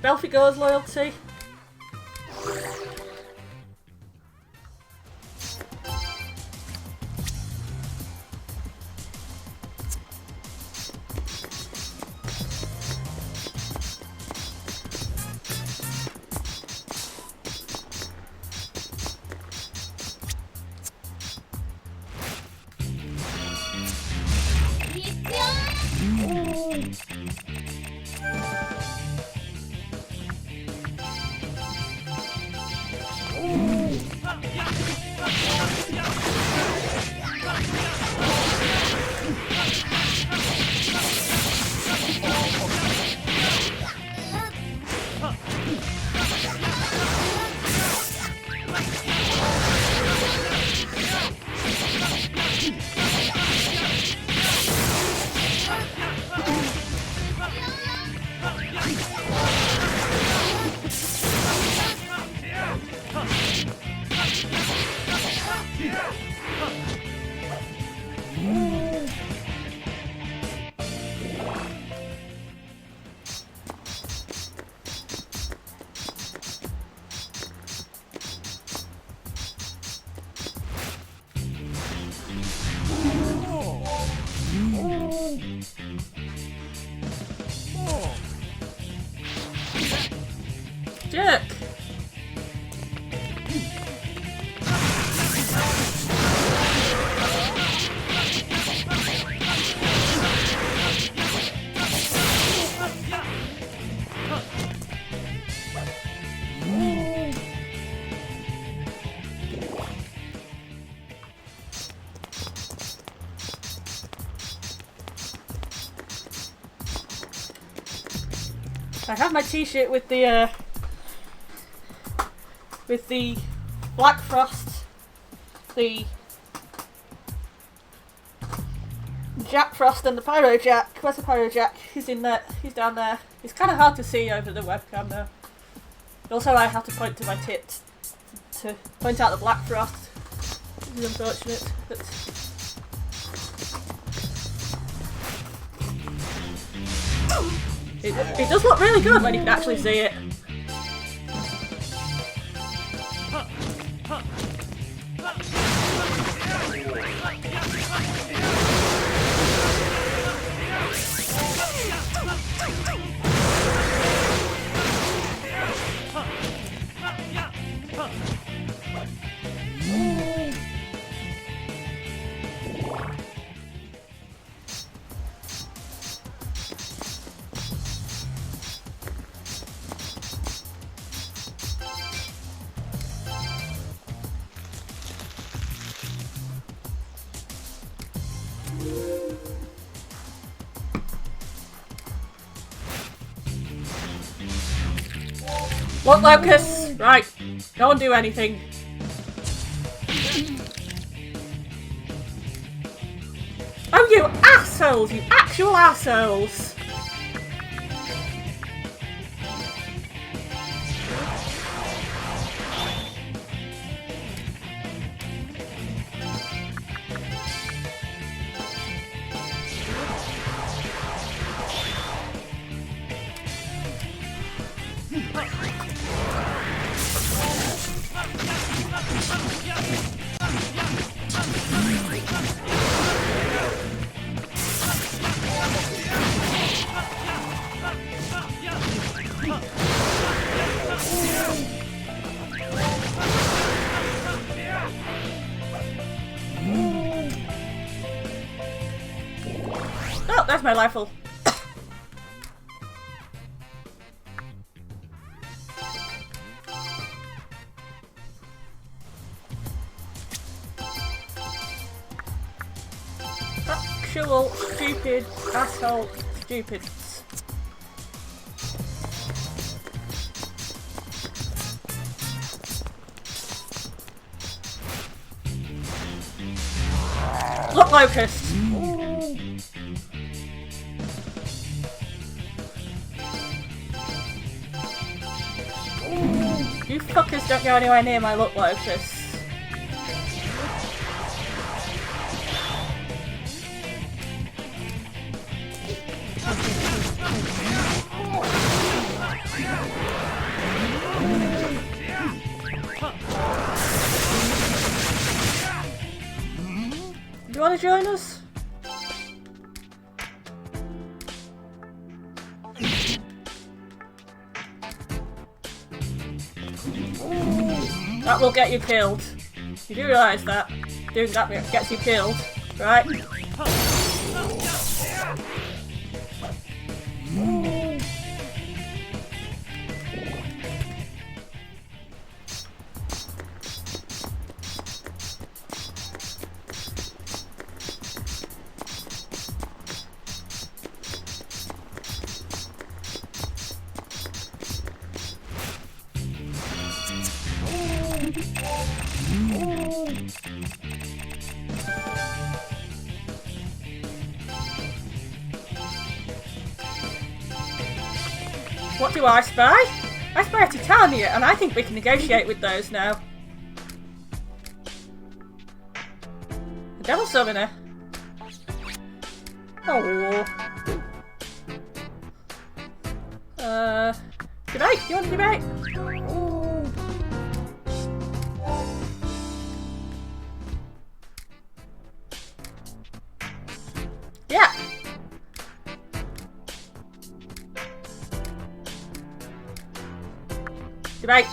Belphegor's loyalty. Jerk! I have my t-shirt with the Black Frost, the Jack Frost and the Pyro Jack. Where's the Pyro Jack? He's in there. He's down there. It's kind of hard to see over the webcam though. Also, I have to point to my tits to point out the Black Frost. This is unfortunate, but it does look really good when you can actually see it. Look, Locust! Right, go and do anything. Oh, you assholes! You actual assholes! Oh, there's my rifle. Actual stupid asshole stupids. Look, Locust! You fuckers don't go anywhere near my Look, Locust. you want to join us? That will get you killed. You do realise that? Doing that gets you killed, right? What do I spy? I spy a Titania, and I think we can negotiate with those now. The Devil Summoner. Oh. Debate? You want to debate? Ooh. Yeah. Debate.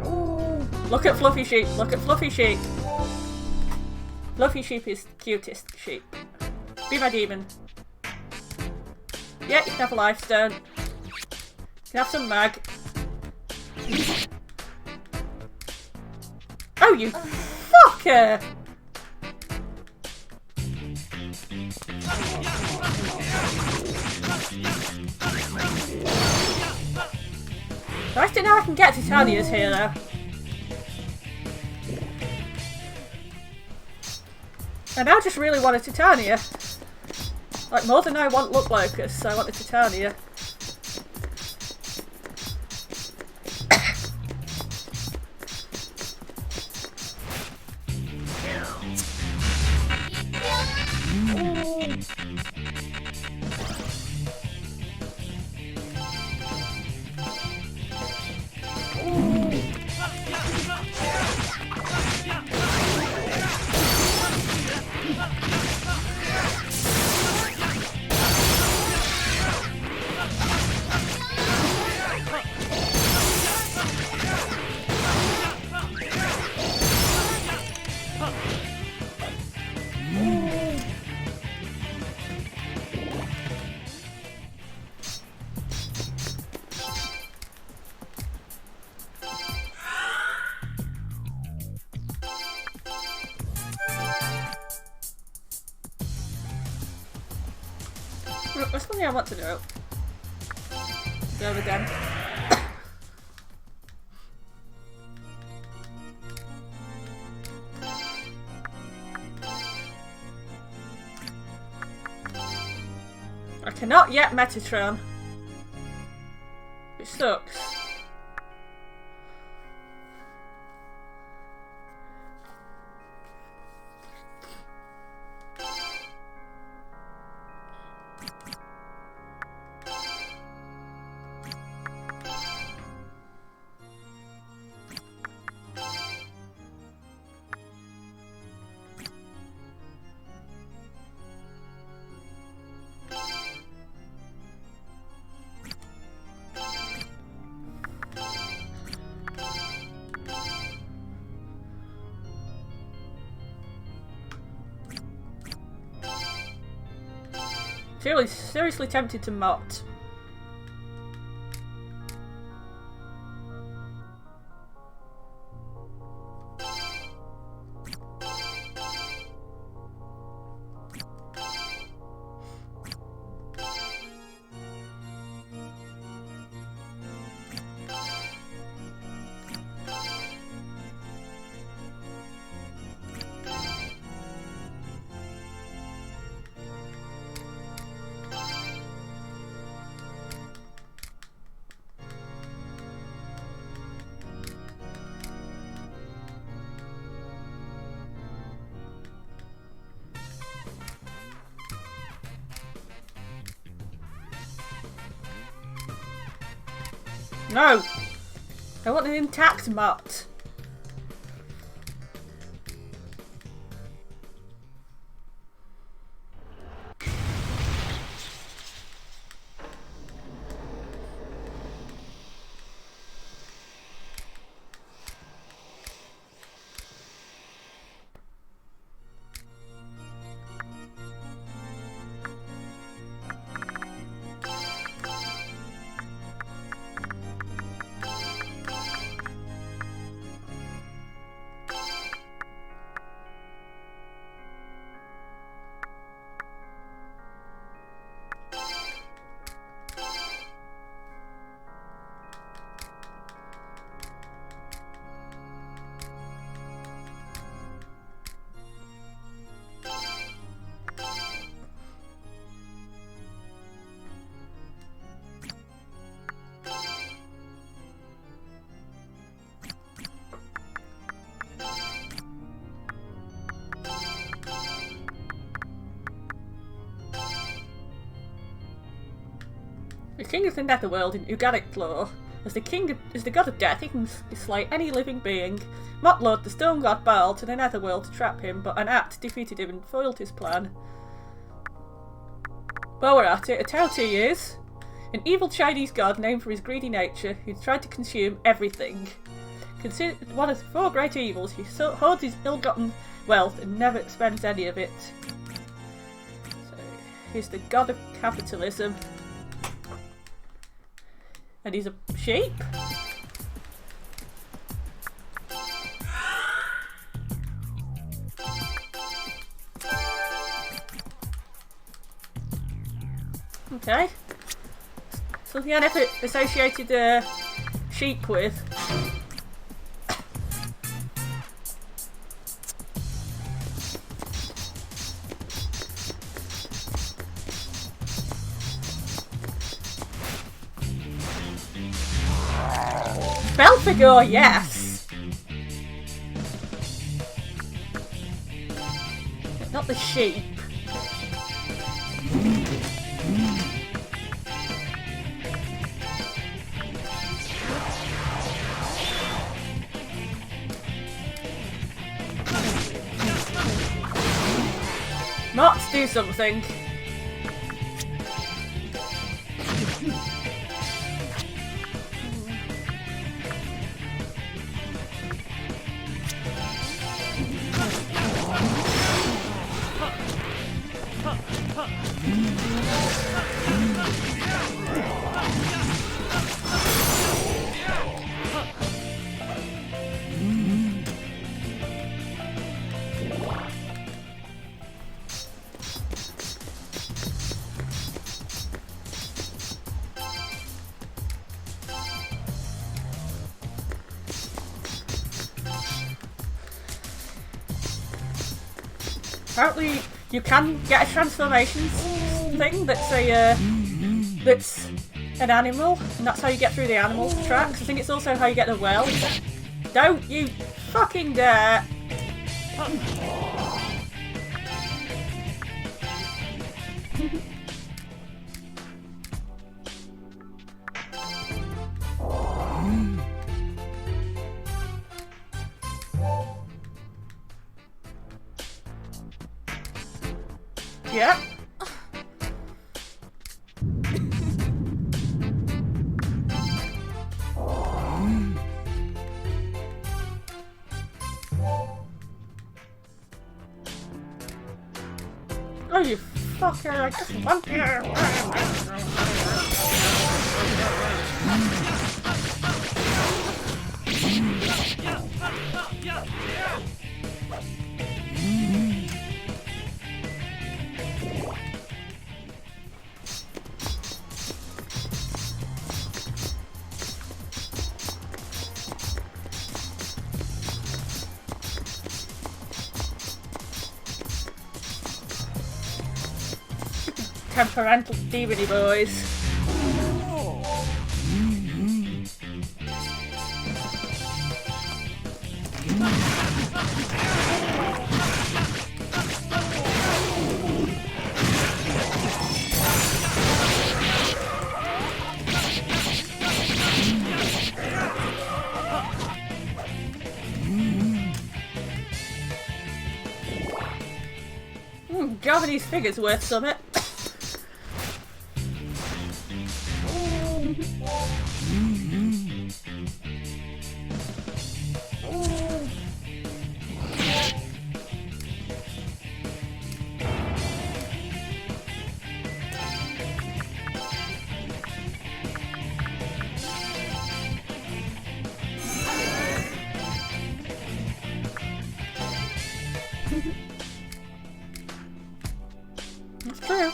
Ooh. Look at Fluffy Sheep. Look at Fluffy Sheep. Fluffy Sheep is the cutest sheep. Be my demon. Yeah, you can have a life stone. You can have some mag. Oh, you fucker! Nice to know I can get Titania's here though. I now just really want a Titania. Like more than I want Look Locust, I want a Titania. That's something I want to do. Go again. I cannot yet Metatron. Which sucks. Seriously tempted to mot. No! I want an intact mot. king of the Netherworld in Ugaric lore. As the god of death, he can slay any living being. Mott lured the stone god Baal to the Netherworld to trap him, but an act defeated him and foiled his plan. While we're at it, a Tao Ti is an evil Chinese god named for his greedy nature, who tried to consume everything. Considered one of the 4 great evils, he hoards his ill-gotten wealth and never spends any of it. So, he's the god of capitalism. And he's a sheep? Okay. Something I never associated sheep with. Belphegor, yes! Not the sheep. Mots, do something. Apparently, you can get a transformations thing that's that's an animal, and that's how you get through the animal tracks. I think it's also how you get the well. Don't you fucking dare! Yeah. Oh, you fucker, I just want temperamental demony boys. Japanese figure's worth something. That's true.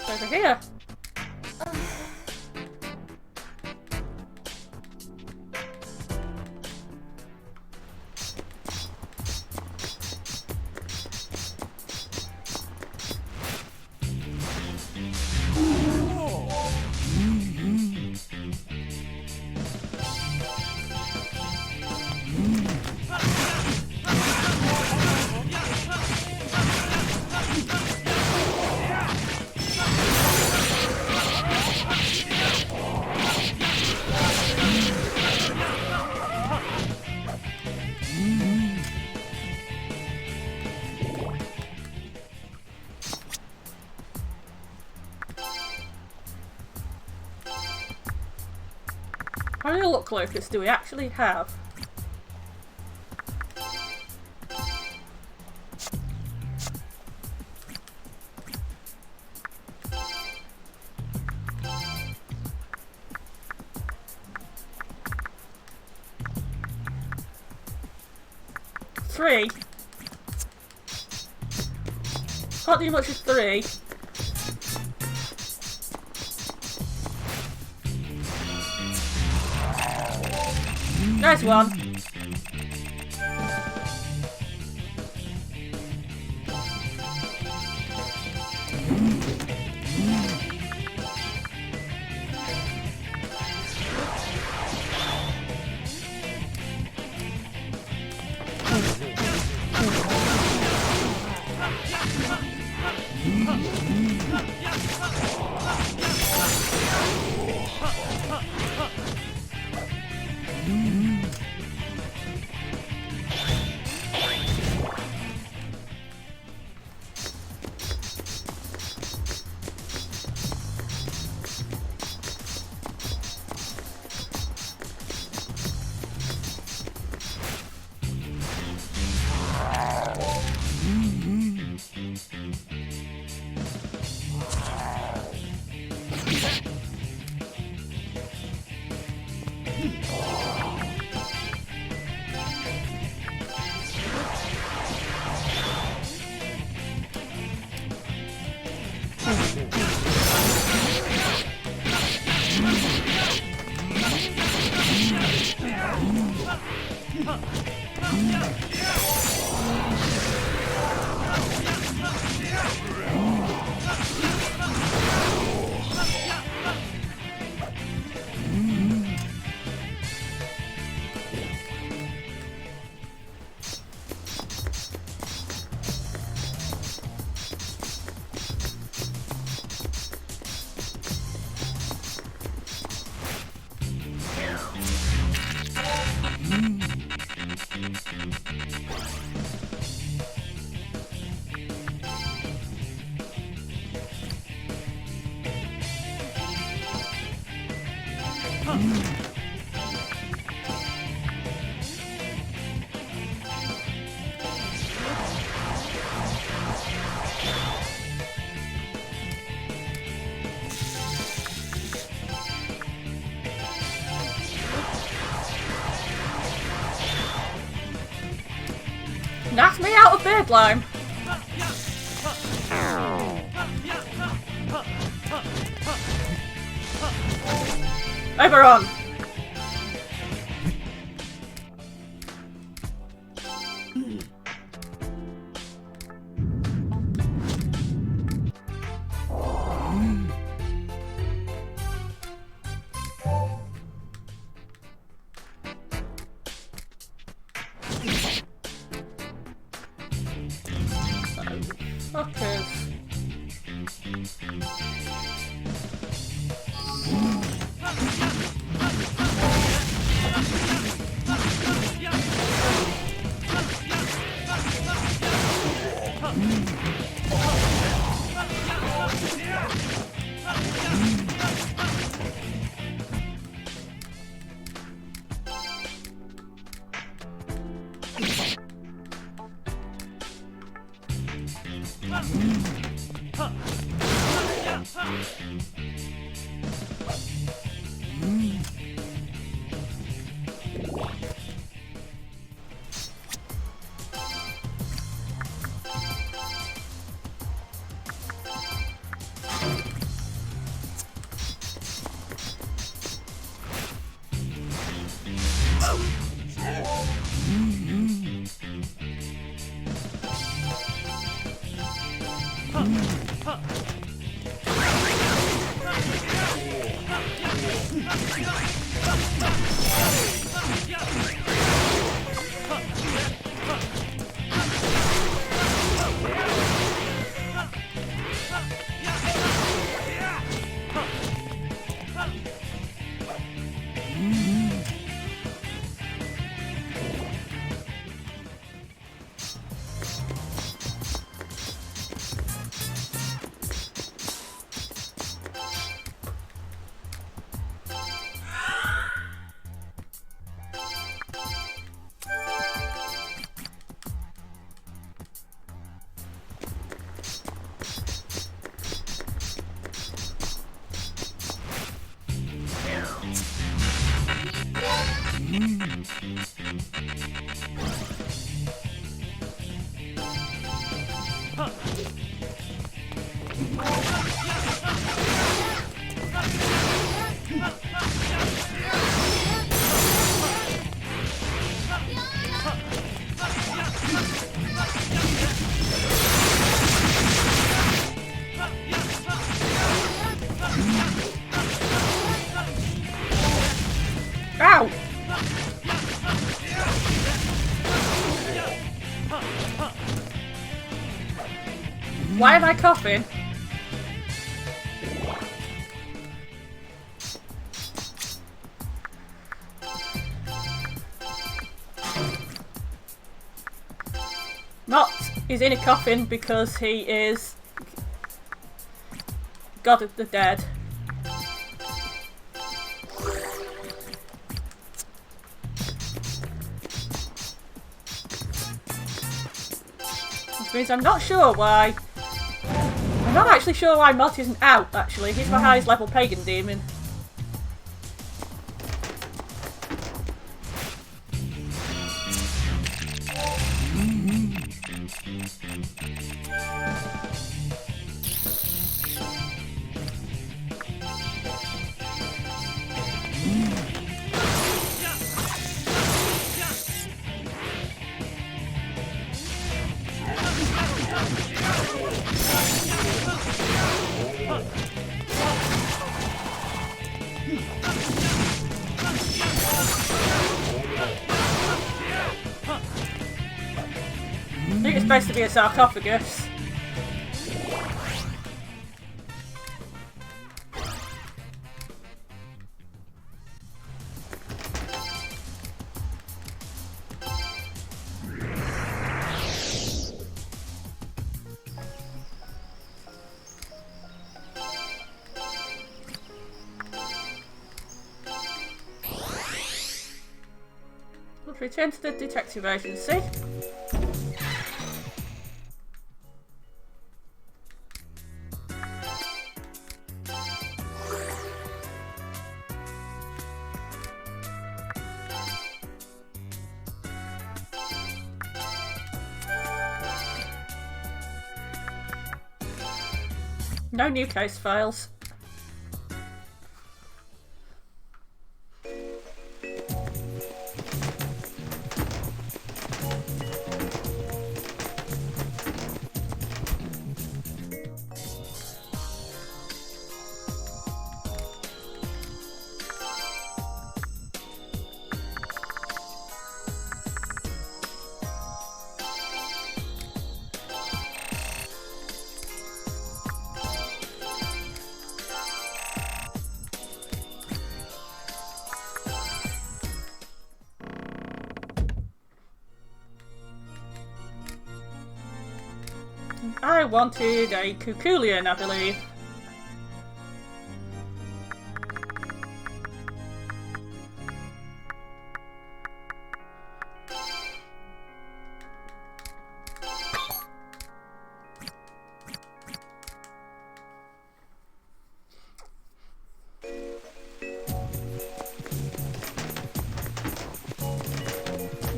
Over here. many look locust do we actually have? Three? Can't do much with three. Nice one. Knocked me out of bed, Lime. Oberon. Fuckers. Why am I coughing? Not he's in a coffin because he is God of the Dead. Which means I'm not sure why. I'm not actually sure why Mott isn't out, actually. He's my highest level pagan demon. I think it's supposed to be a sarcophagus. Let's return to the detective agency. No new case files. I wanted a Cuculian, I believe.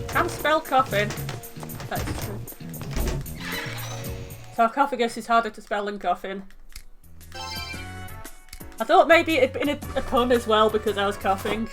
Can spell coffin. That's true. Sarcophagus is harder to spell than coffin. I thought maybe it'd been a pun as well because I was coughing.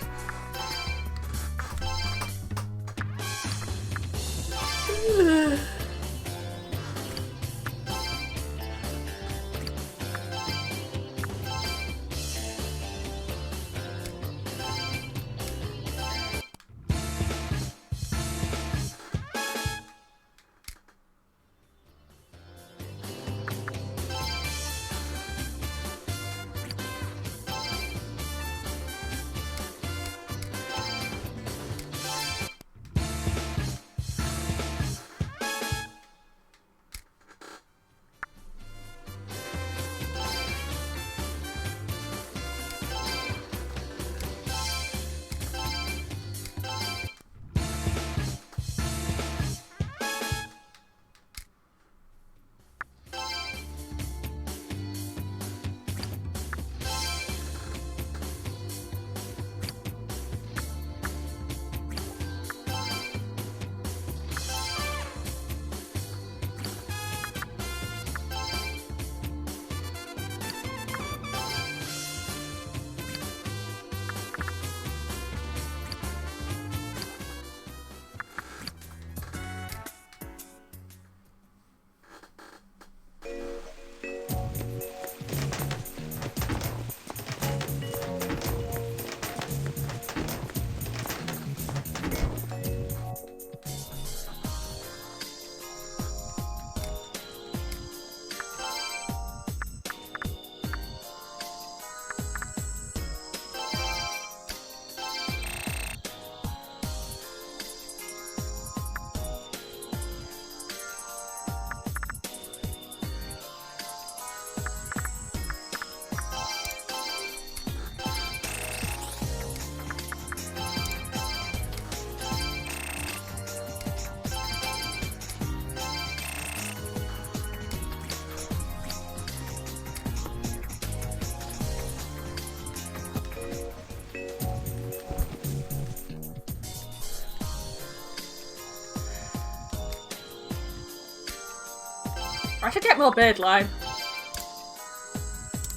I should get more bird line.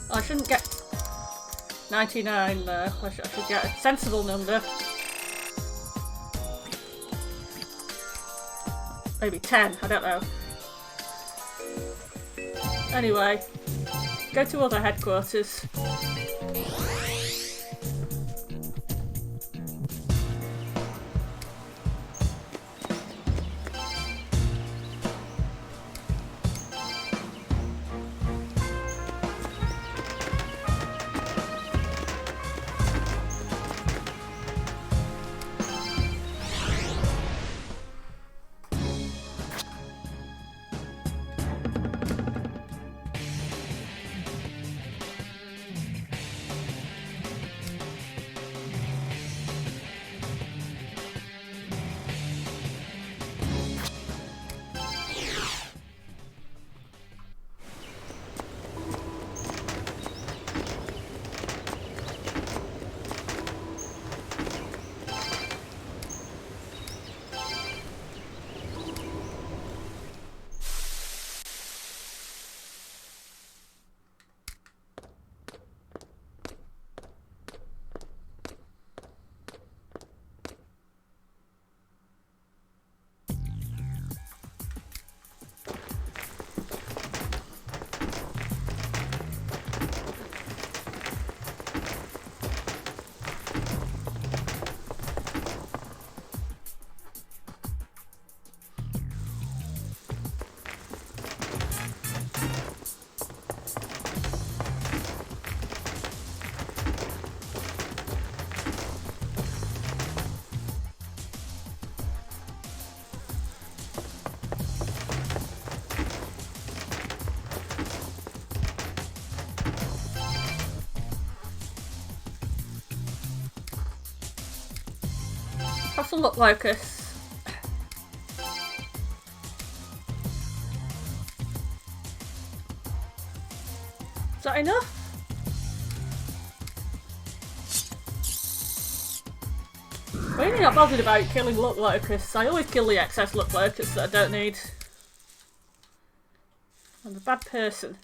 I shouldn't get 99 though. I should get a sensible number. Maybe 10, I don't know. Anyway, go to other headquarters. Have some luck, Locust. Is that enough? I'm really not bothered about killing luck locusts. I always kill the excess luck locusts that I don't need. I'm a bad person.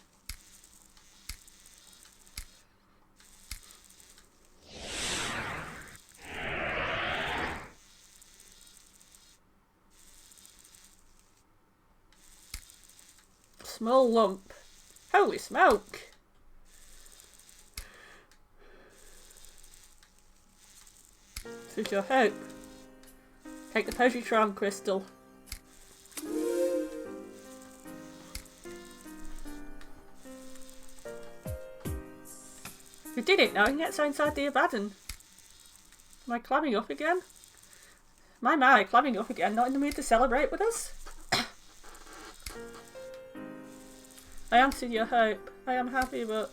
Small lump. Holy smoke! This is your hope. Take the Positron crystal. We did it now, and yet so inside the Abaddon. Am I climbing up again? My, climbing up again, not in the mood to celebrate with us? I answered your hope. I am happy, but...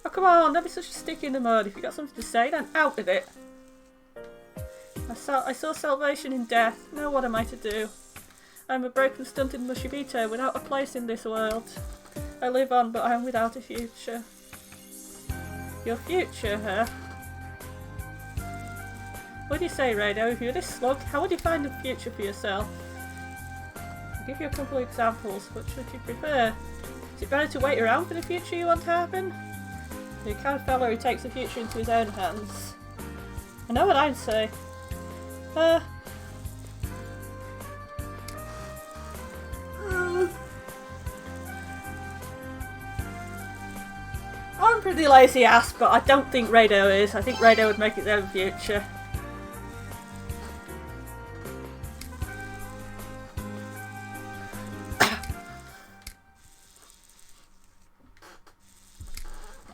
Oh, come on, don't be such a stick in the mud. If you got something to say, then out with it. I saw salvation in death. Now what am I to do? I'm a broken, stunted Mushibito without a place in this world. I live on, but I am without a future. Your future, huh? What do you say, Raidou? If you're this slug, how would you find a future for yourself? I'll give you a couple of examples. Which would you prefer? Is it better to wait around for the future you want to happen? You're the kind of fellow who takes the future into his own hands. I know what I'd say. I'm pretty lazy ass, but I don't think Raidou is. I think Raidou would make his own future.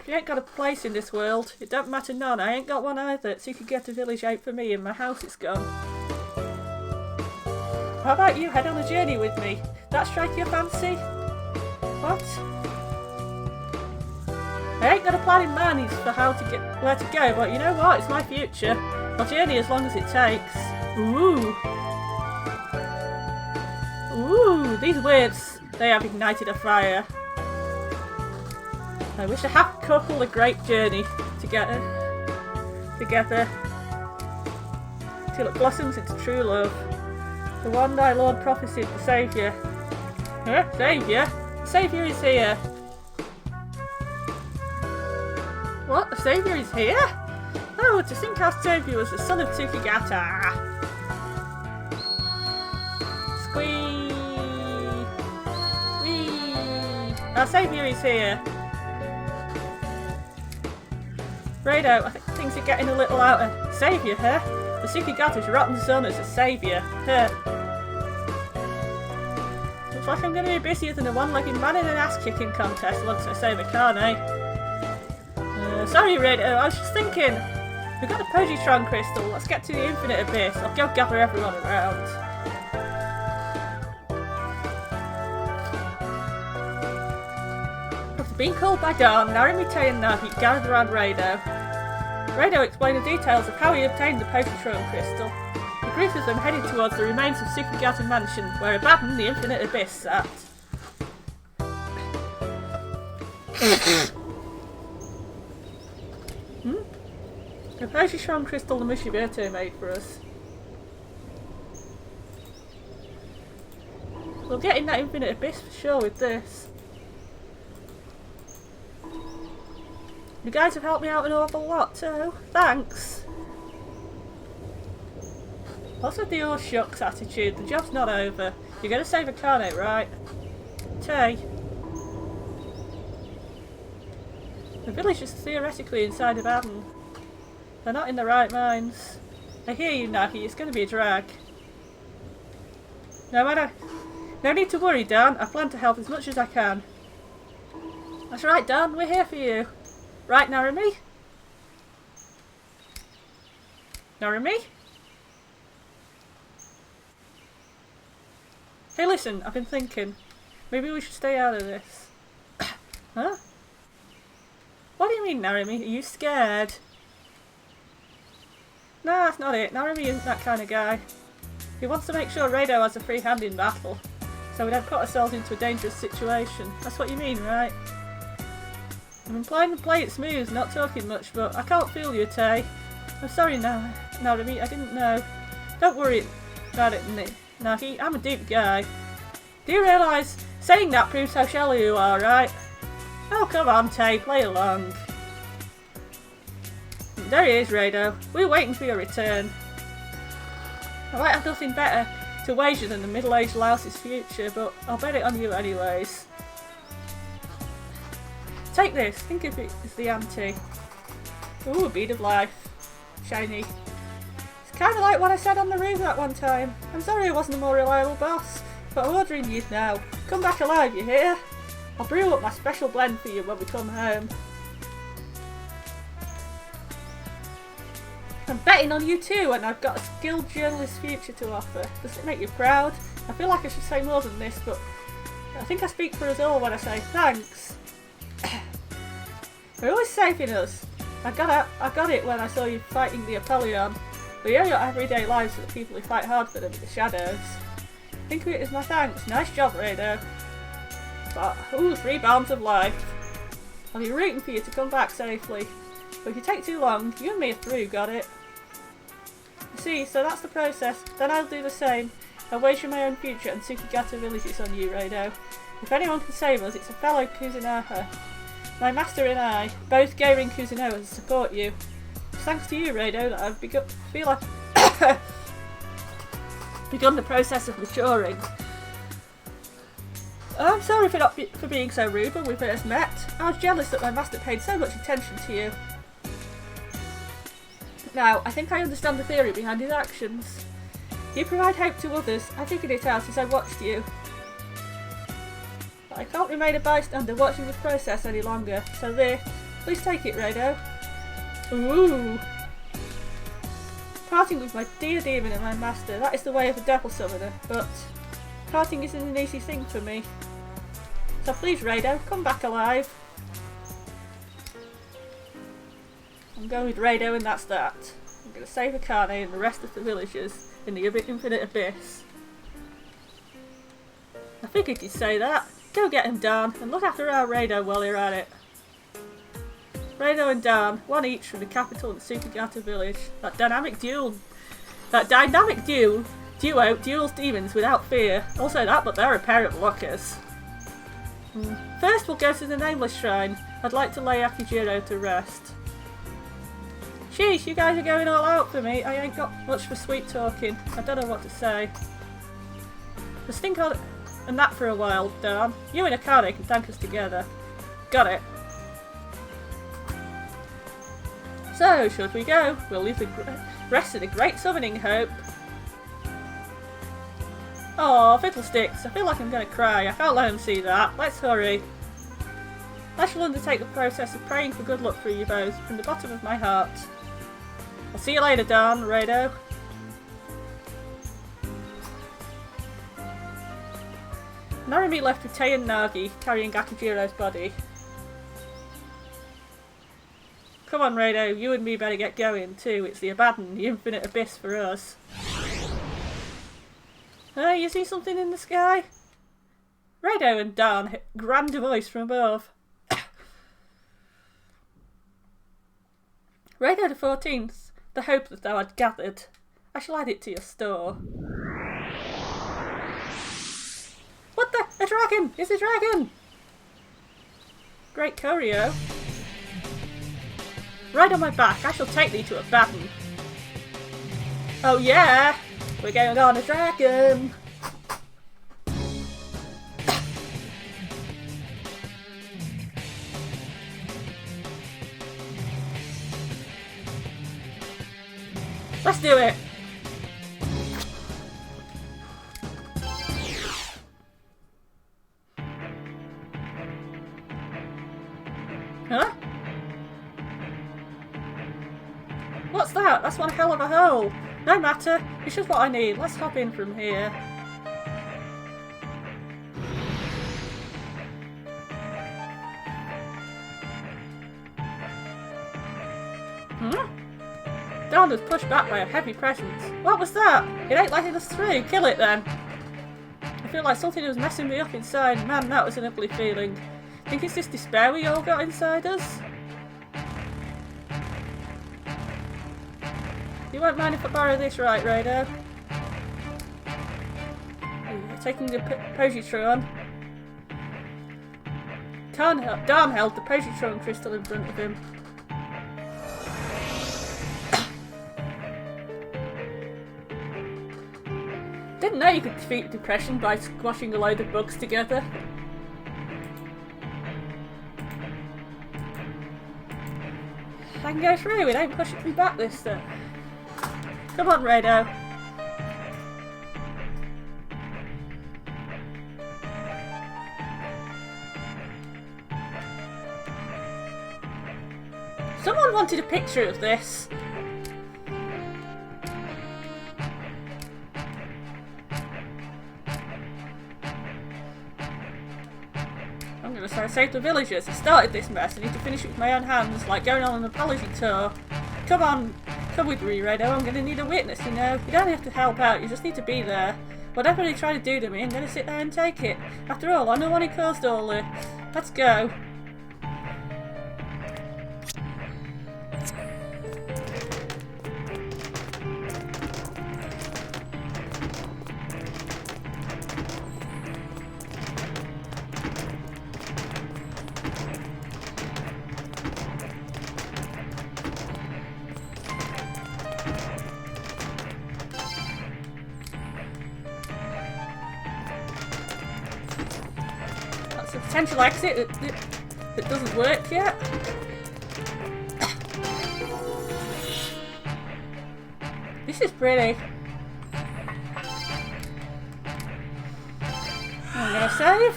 If you ain't got a place in this world, it don't matter none. I ain't got one either, so you could get a village out for me and my house is gone. How about you head on a journey with me? That strike your fancy? What? I ain't got a plan in mind for how to get where to go, but you know what? It's my future. I'll journey as long as it takes. Ooh. Ooh, these words, they have ignited a fire. I wish a happy couple a great journey together till it blossoms into true love. The one thy Lord prophesied, the Saviour. Huh? Saviour? Saviour is here. What? The Saviour is here? Oh, to think our Saviour was the son of Tsukigata. Squee! Whee! Our Saviour is here. Raidou, I think things are getting a little out of Saviour, huh? The Tsukigata's rotten son is a saviour, huh? Looks like I'm going to be busier than a one-legged man in an ass-kicking contest once I save a Akane. Sorry, Raidou, I was just thinking. We've got the Positron crystal, let's get to the infinite abyss. I'll go gather everyone around. After being called by Doan, Narimite and Nagi gathered around Raidou. Raidou explained the details of how he obtained the Positron crystal. The group of them headed towards the remains of Tsukigata Mansion, where Abaddon, the infinite abyss, sat. The Positron crystal the Mushibete made for us. We'll get in that infinite abyss for sure with this. You guys have helped me out an awful lot too. Thanks. What's with the all shucks attitude? The job's not over. You're going to save Akane, right? Tay. The village is theoretically inside of Abaddon. They're not in their right minds. I hear you, Nagi. It's going to be a drag. No need to worry, Dan. I plan to help as much as I can. That's right, Dan. We're here for you. Right, Narumi? Narumi? Hey, listen. I've been thinking. Maybe we should stay out of this. Huh? What do you mean, Narumi? Are you scared? Nah, that's not it. Narumi isn't that kind of guy. He wants to make sure Raidou has a free hand in battle, so we don't put ourselves into a dangerous situation. That's what you mean, right? I'm implying to play it smooth, not talking much, but I can't feel you, Tay. I'm sorry, Narumi, I didn't know. Don't worry about it, Nagi. I'm a deep guy. Do you realise saying that proves how shallow you are, right? Oh, come on, Tay, play along. There he is, Raidou. We're waiting for your return. I might have nothing better to wager than the middle-aged louse's future, but I'll bet it on you anyways. Take this. Think of it as the ante. Ooh, a bead of life. Shiny. It's kind of like what I said on the roof that one time. I'm sorry I wasn't a more reliable boss, but I'm ordering you now. Come back alive, you hear? I'll brew up my special blend for you when we come home. I'm betting on you too, and I've got a skilled journalist's future to offer. Does it make you proud? I feel like I should say more than this, but I think I speak for us all when I say thanks. You're always safe in us. I got it when I saw you fighting the Apollyon. We owe your everyday lives to the people who fight hard for them in the shadows. Think of it as my thanks. Nice job, Raidou. But, ooh, 3 bombs of life. I'll be rooting for you to come back safely. But if you take too long, you and me are through, got it? See, so that's the process. Then I'll do the same. I'll wager my own future and Tsukigata villages on you, Raidou. If anyone can save us, it's a fellow Kuzunoha. My master and I, both Geirin Kuzunoha, support you. It's thanks to you, Raidou, that I've feel like begun the process of maturing. I'm sorry for being so rude when we first met. I was jealous that my master paid so much attention to you. Now, I think I understand the theory behind his actions. You provide hope to others. I figured it out as I watched you. But I can't remain a bystander watching this process any longer, so there. Please take it, Raidou. Ooh! Parting with my dear demon and my master, that is the way of a devil summoner, but parting isn't an easy thing for me. So please, Raidou, come back alive. I'm going with Raidou and that's that. I'm going to save Akane and the rest of the villagers in the infinite abyss. I figured you'd say that. Go get him, Dan, and look after our Raidou while you're at it. Raidou and Dan, one each from the capital of the Tsukigata village. That dynamic duo duo duels demons without fear. Also that, but they're a pair of lockers. First we'll go to the Nameless Shrine. I'd like to lay Akijiro to rest. Sheesh, you guys are going all out for me. I ain't got much for sweet talking. I don't know what to say. Just think on that for a while, Doan. You and Akane can thank us together. Got it. So, should we go? We'll leave the rest of the Great Summoning Hope. Oh, fiddlesticks. I feel like I'm going to cry. I can't let him see that. Let's hurry. I shall undertake the process of praying for good luck for you both from the bottom of my heart. I'll see you later, Doan, Raidou. Narumi left with Tei and Nagi, carrying Akijiro's body. Come on, Raidou, you and me better get going too. It's the Abaddon, the infinite abyss for us. Hey, you see something in the sky? Raidou and Doan grand voice from above. Raidou the 14th, the hope that thou had gathered. I shall add it to your store. What the? A dragon! It's a dragon! Great choreo. Ride on my back, I shall take thee to Abaddon. Oh yeah! We're going on a dragon! Let's do it! Huh? What's that? That's one hell of a hole! No matter, it's just what I need. Let's hop in from here. Doan was pushed back by a heavy presence. What was that? It ain't letting us through. Kill it then. I feel like something was messing me up inside. Man, that was an ugly feeling. Think it's this despair we all got inside us? You won't mind if I borrow this, right, Raidou? Taking the positron. Doan held the positron crystal in front of him. Didn't know you could defeat depression by squashing a load of bugs together. I can go through, it ain't pushing me back this time. Come on, Raidou. Someone wanted a picture of this. I'm gonna try to save the villagers. I started this mess. I need to finish it with my own hands, like going on an apology tour. Come on, come with me, Raidou. I'm gonna need a witness, you know. You don't have to help out, you just need to be there. Whatever they try to do to me, I'm gonna sit there and take it. After all, I'm the one who caused all this. Let's go. Potential exit that doesn't work yet. This is pretty. I'm gonna save.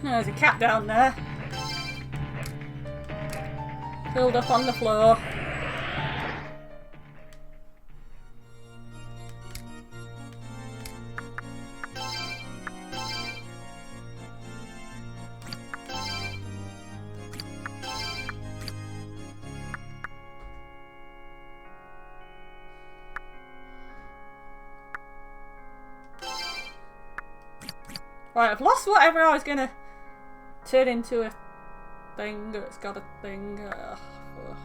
There's a cat down there. Filled up on the floor. Right, I've lost whatever I was gonna turn into a thing, or it's got a thing. Fuck.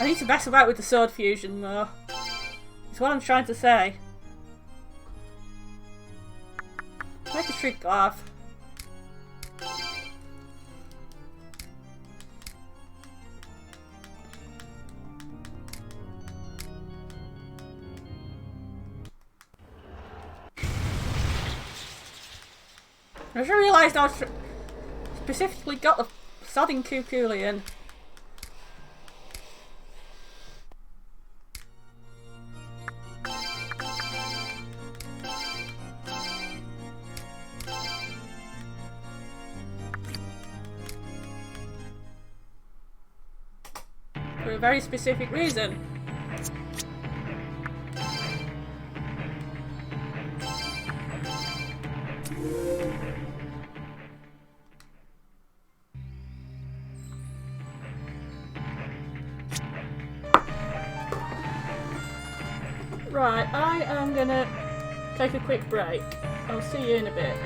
I need to mess about with the sword fusion though. That's what I'm trying to say. Make a shrink glove. I just realised I specifically got the sodding Kukulian. For a very specific reason. Right, I am gonna take a quick break. I'll see you in a bit.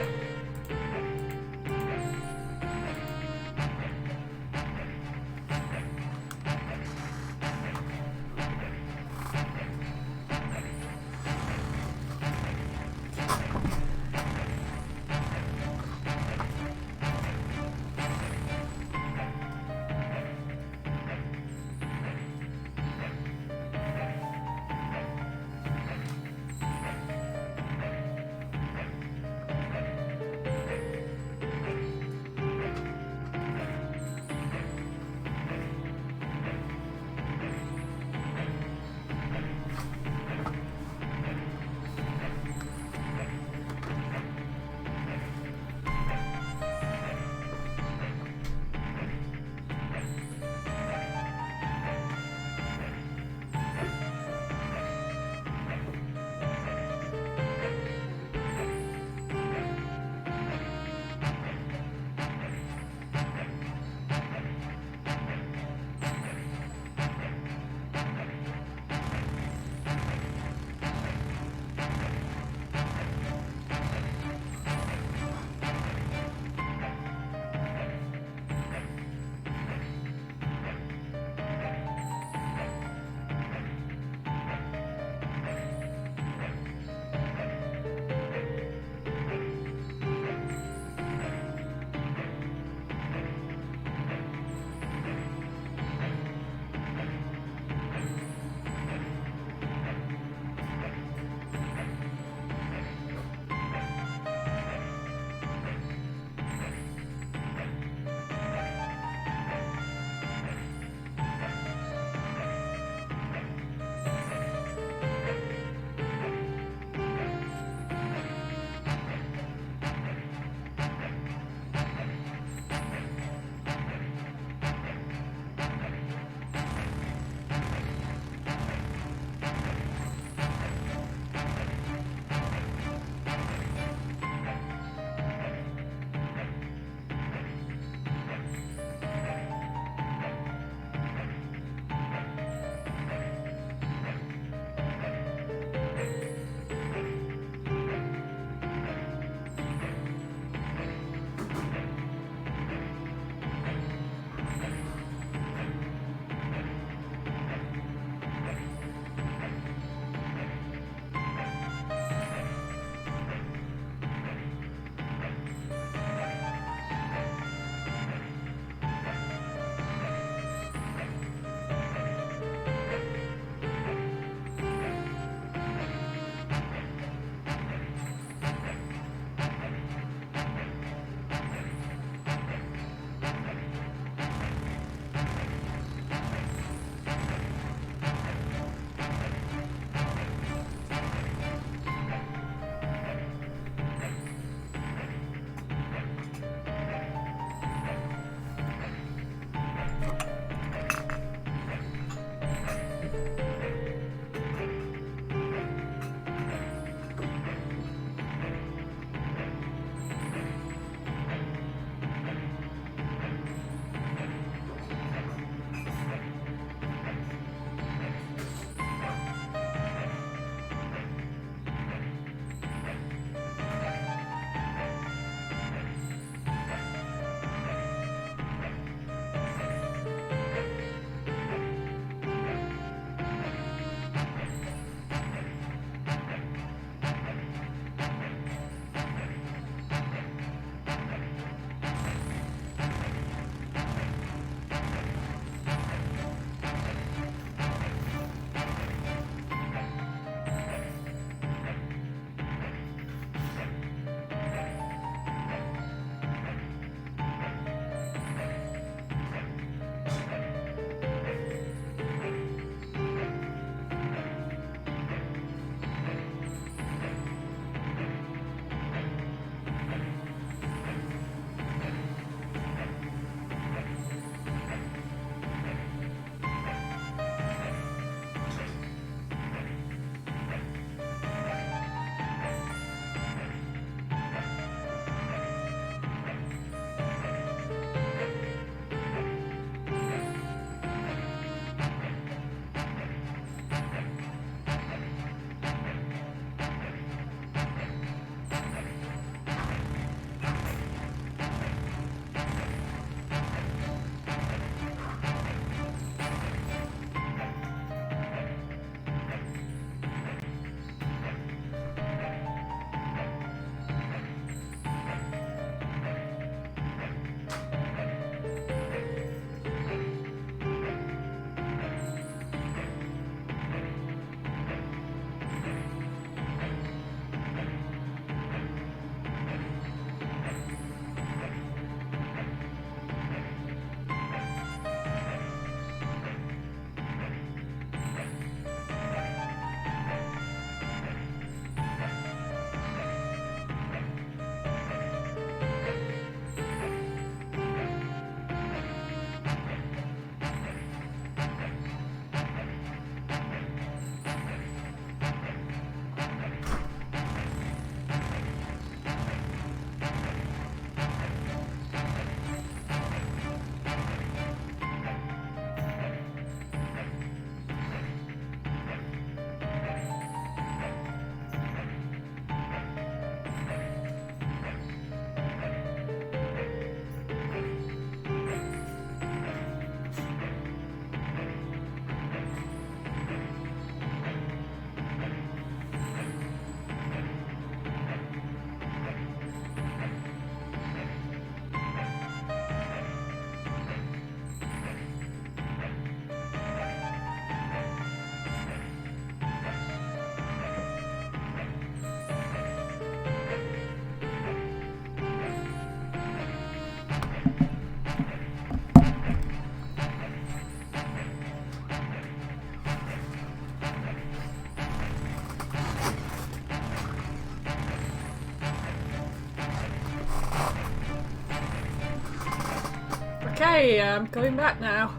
I'm going back now.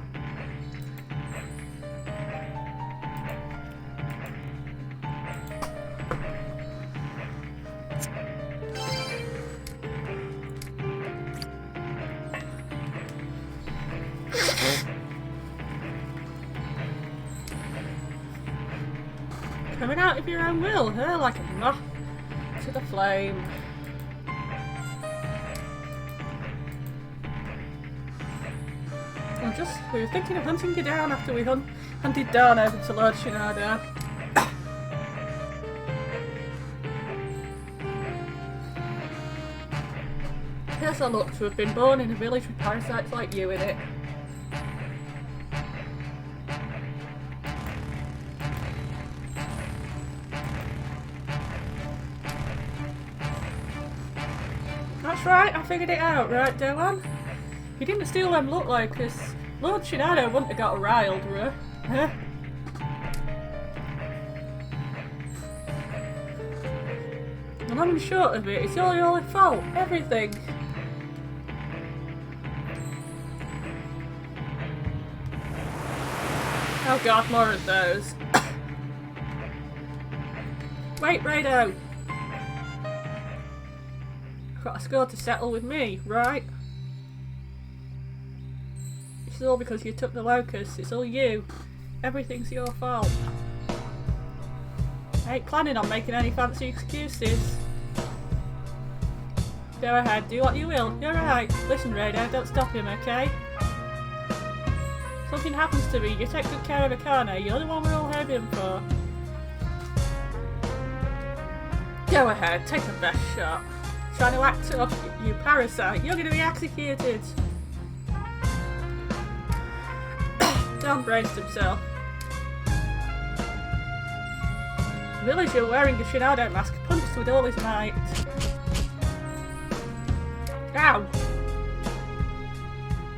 Coming out of your own will, huh? Like a moth to the flame. We were thinking of hunting you down after we hunted Doan over to Lord Shinado. Here's our luck to have been born in a village with parasites like you in it. That's right, I figured it out, right, Doan? You didn't steal them look like us. Lord Shinado wouldn't have got riled, huh? The long and short of it, it's all your fault. Everything. Oh god, more of those. Wait, Raidou! I've got a score to settle with me, right? It's all because you took the locust. It's all you. Everything's your fault. I ain't planning on making any fancy excuses. Go ahead, do what you will. You're right. Listen, Raidou, don't stop him, okay? Something happens to me, you take good care of Akane. You're the one we're all hoping for. Go ahead, take the best shot. Trying to act up, you parasite. You're going to be executed. Doan braced himself. The villager wearing a Shinado mask punched with all his might. Ow!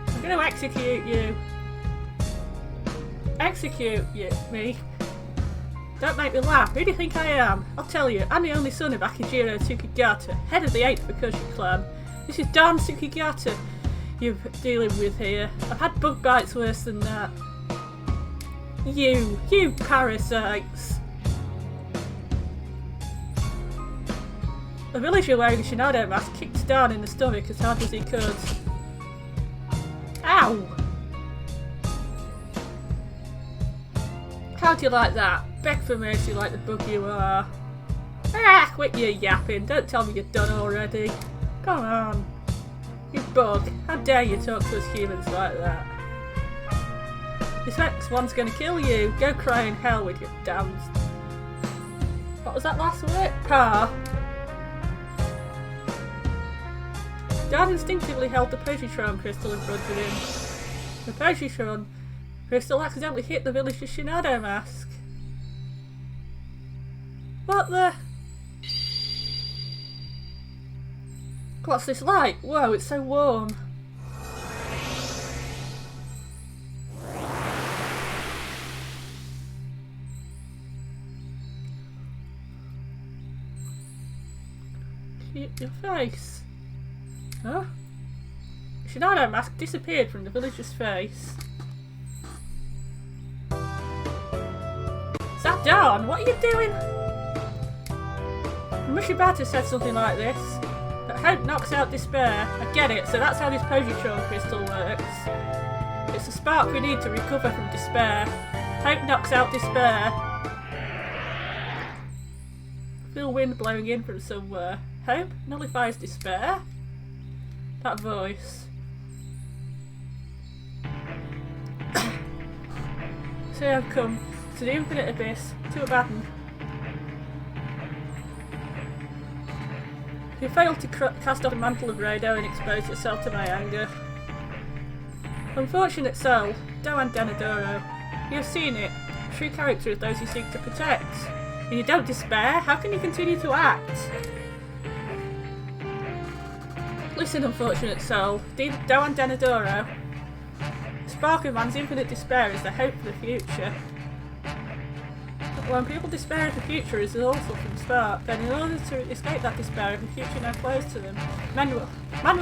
I'm going to execute you. Execute you, me? Don't make me laugh. Who do you think I am? I'll tell you. I'm the only son of Akijiro Tsukigata, head of the 8th Fukushi clan. This is Doan Tsukigata you're dealing with here. I've had bug bites worse than that. You parasites. The villager wearing a Shinado mask kicked Doan in the stomach as hard as he could. Ow! How do you like that? Beg for mercy like the bug you are. Ah, quit your yapping. Don't tell me you're done already. Come on. You bug. How dare you talk to us humans like that? This next one's gonna kill you. Go cry in hell with your damned... What was that last word? Pa. Doan instinctively held the positron crystal in front of him. The positron crystal accidentally hit the villager's Shinado mask. What the... What's this like? Whoa, it's so warm. Your face. Huh? The Shinado mask disappeared from the villager's face. Is that Doan? What are you doing? Mushibata said something like this. That hope knocks out despair. I get it, so that's how this positron crystal works. It's a spark we need to recover from despair. Hope knocks out despair. Feel wind blowing in from somewhere. Hope nullifies despair? That voice. So I've come to the infinite abyss, to Abaddon. You failed to cast off the mantle of Raidou and expose yourself to my anger. Unfortunate soul, Doan Denadoro. You have seen it. True character of those you seek to protect. And you don't despair? How can you continue to act? Listen, unfortunate soul. Doan Denadoro. The spark of man's infinite despair is the hope for the future. When people despair of the future is also from spark, then in order to escape that despair of the future now flows to them, man will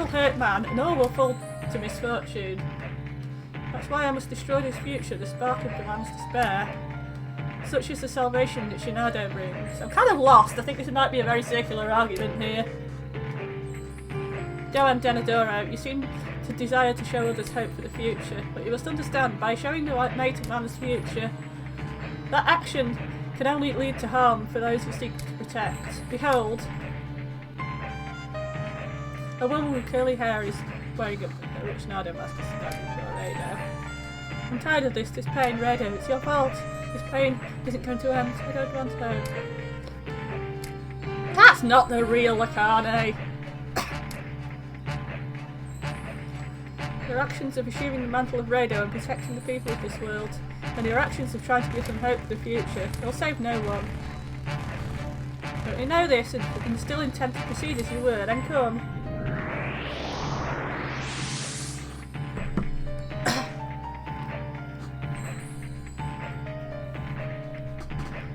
hurt man and all will fall to misfortune. That's why I must destroy this future, the spark of Doan's despair. Such is the salvation that Raidou brings. I'm kind of lost. I think this might be a very circular argument here. Doan Denadoro, you seem to desire to show others hope for the future, but you must understand, by showing the mate of man's future, that action can only lead to harm for those who seek to protect. Behold, a woman with curly hair is wearing a rich Nardo mask standing for Raidou. I'm tired of this pain, Raidou. It's your fault. This pain isn't going to end. I don't want hope. That's not the real Akane. Your actions of assuming the mantle of Raidou and protecting the people of this world, and your actions of trying to give them hope for the future, will save no one. But you know this and still intend to proceed as you were, then come.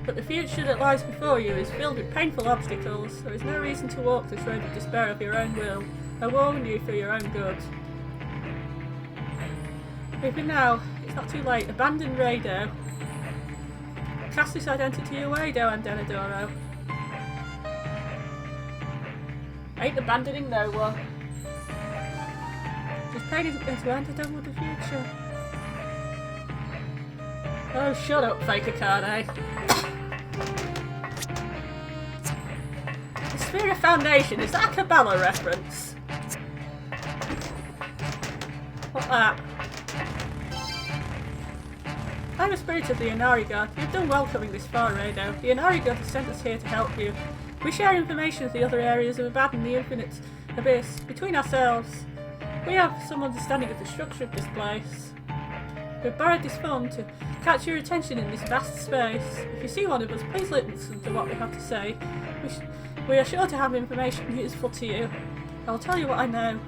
But the future that lies before you is filled with painful obstacles. There is no reason to walk this road of despair of your own will. I warn you for your own good. Even now, it's not too late. Abandon Raidou. Cast this identity away, Doan Denadoro. Ain't abandoning no one. This pain isn't going to end. I don't want the future. Oh, shut up, fake Akane. The Sphere of Foundation, is that a Kabbalah reference? What's that? I'm a spirit of the Inari God. You've done well coming this far, Raidou. The Inari God has sent us here to help you. We share information with the other areas of Abaddon, the Infinite Abyss. Between ourselves, we have some understanding of the structure of this place. We've borrowed this phone to catch your attention in this vast space. If you see one of us, please listen to what we have to say. We are sure to have information useful to you. I will tell you what I know.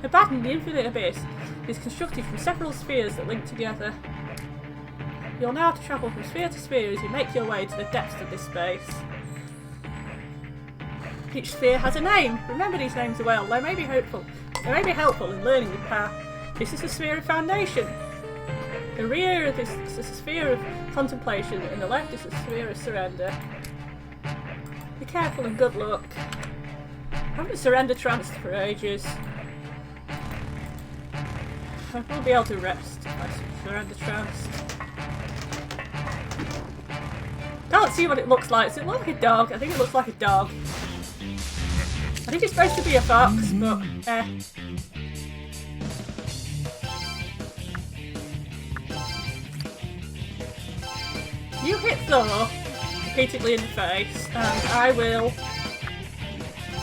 Abaddon, the Infinite Abyss, is constructed from several spheres that link together. You'll now have to travel from sphere to sphere as you make your way to the depths of this space. Each sphere has a name. Remember these names well. They may be helpful in learning the path. This is the Sphere of Foundation. The rear is a sphere of contemplation, and the left is a sphere of surrender. Be careful and good luck. I haven't surrender tranced for ages. I won't be able to rest if I surrender tranced. Can't see what it looks like. Does it look like a dog? I think it looks like a dog. I think it's supposed to be a fox, but You hit Thor repeatedly in the face, and I will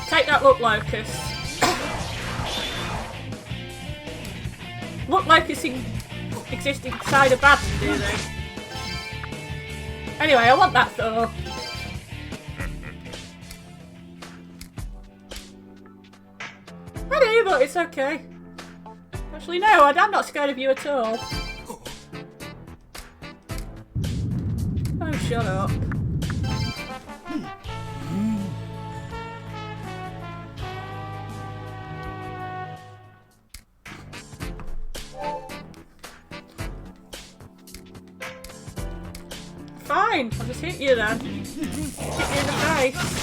take that Look Locust. Look Locusts exist inside Abaddon, do they? Anyway, I want that Thor. I do, but it's okay. Actually, no, I'm not scared of you at all. Oh, shut up. Fine, I'll just hit you then. Hit you in the face.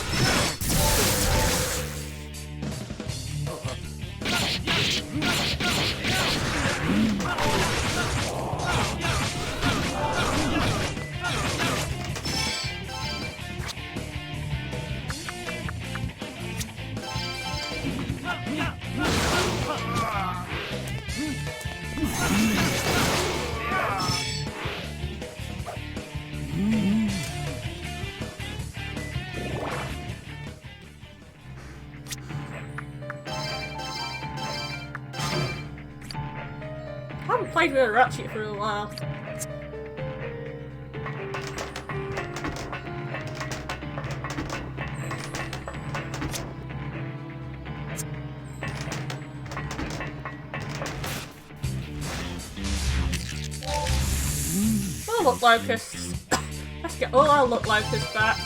I haven't played with a Ratchet for a while. Oh, Look Locusts. Let's get all our Look Locusts back.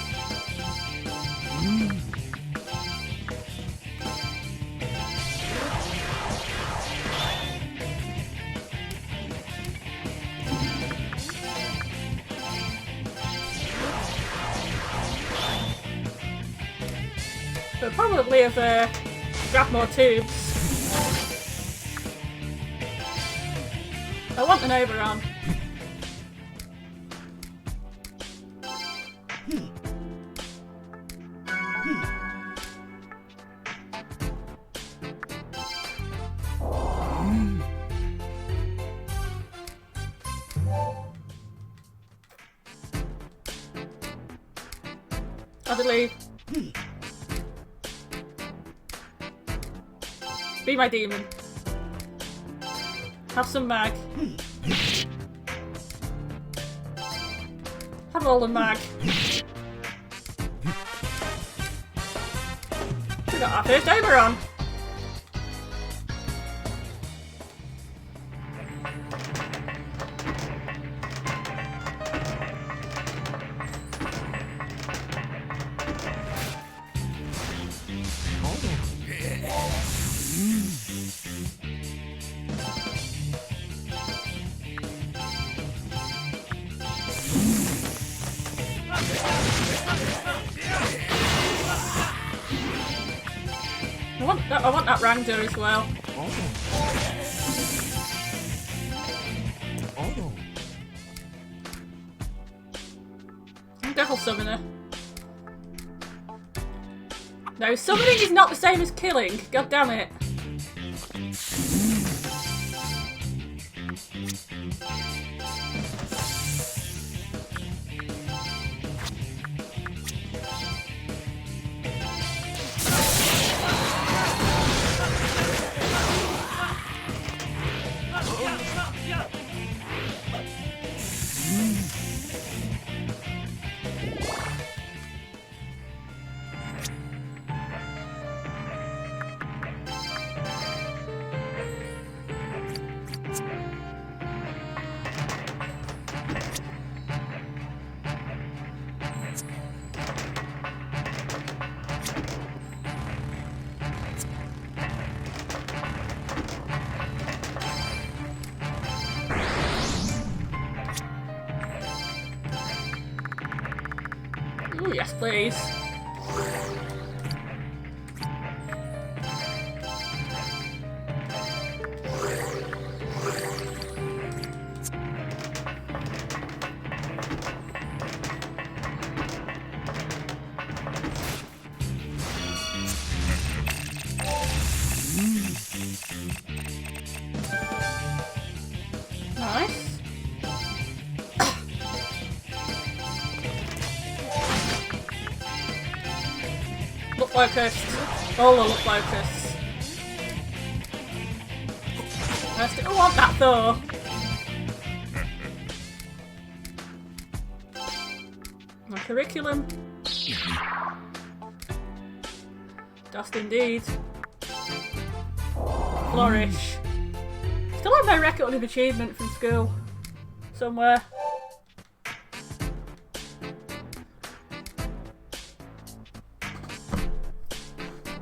But probably have grabbed more tubes. I want an Oberon. I believe. Be my demon. Have some mag. Have all the mag. We got our first Oberon. I want that Raidou as well. Devil Summoner. No, summoning is not the same as killing. God damn it. Ooh, yes, please. Nice. Look locusts. All the look locusts. I still want that though. My curriculum. Dust indeed. Flourish. Still have my record of achievement from school. Somewhere.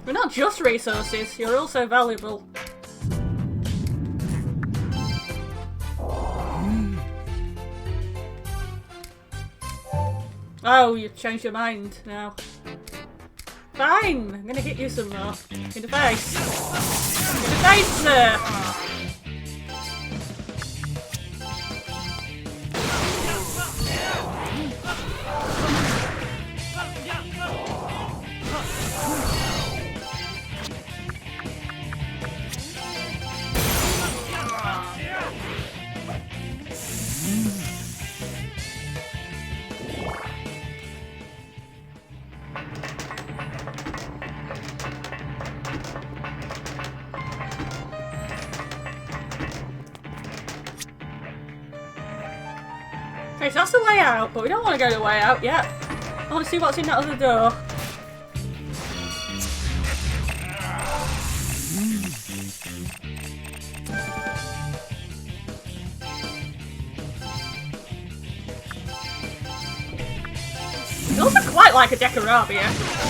We're not just resources, you're also valuable. Oh, you've changed your mind now. Fine, I'm gonna hit you some more. In the face. In the face, sir! Okay, so that's the way out, but we don't want to go the way out yet. I want to see what's in that other door. It looks quite like a Decorabia.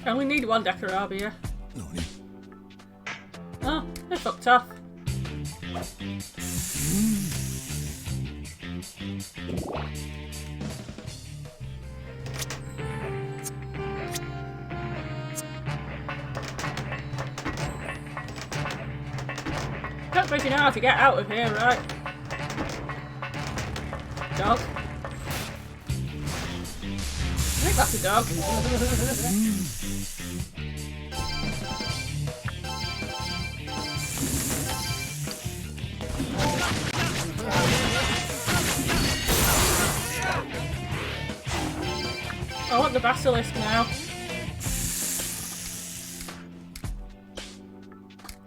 I only need one Dekarabia. Oh, they fucked off. Don't suppose you know how to get out of here, right? Dog. I think that's a dog. I want the basilisk now.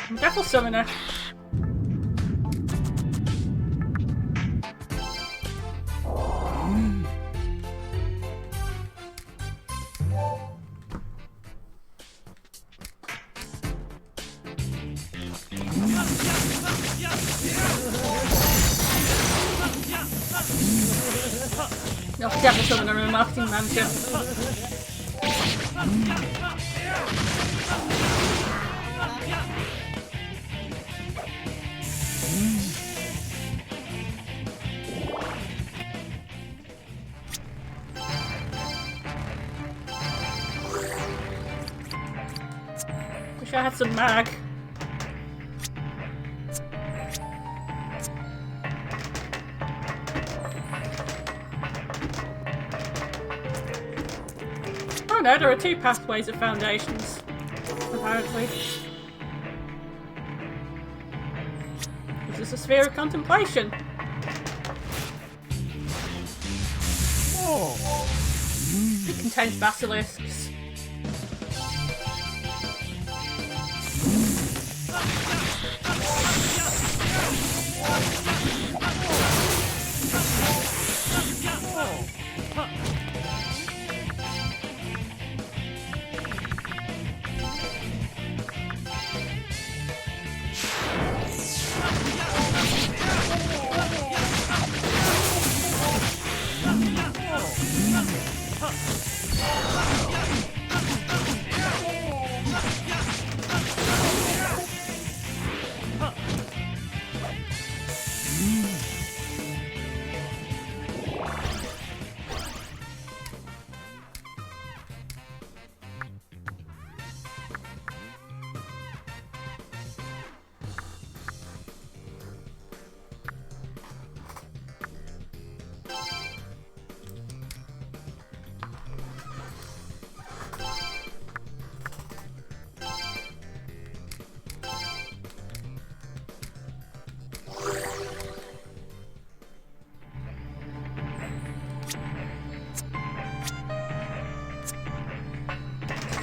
I'm Devil Summoner. No, Devil Summoner in a marketing mansion. Wish I had some mag. Oh no, there are two pathways of foundations, apparently. This is a sphere of contemplation. Oh. It contains basilisks.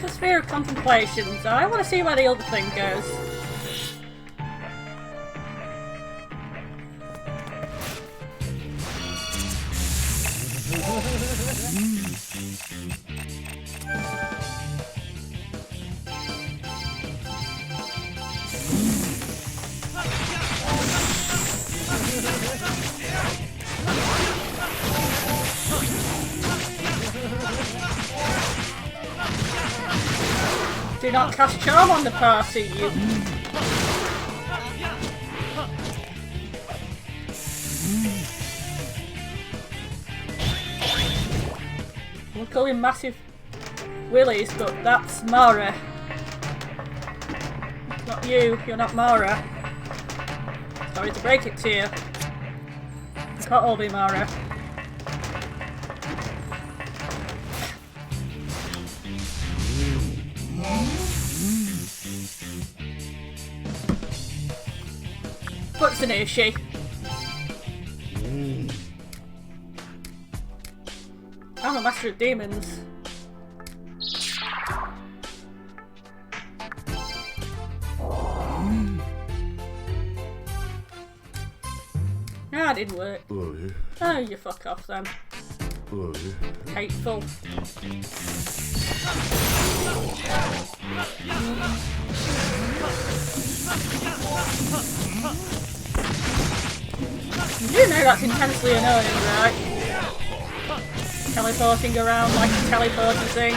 The sphere of contemplation, so I want to see where the other thing goes. Do not cast charm on the party, you. We'll call him Massive Willies, but that's Mara. It's not you, you're not Mara. Sorry to break it to you. You can't all be Mara. What's an issue? I'm a master of demons. Ah, it didn't work. Oh, you fuck off then. Hateful. You do know that's intensely annoying, right? Teleporting around like a teleporter thing.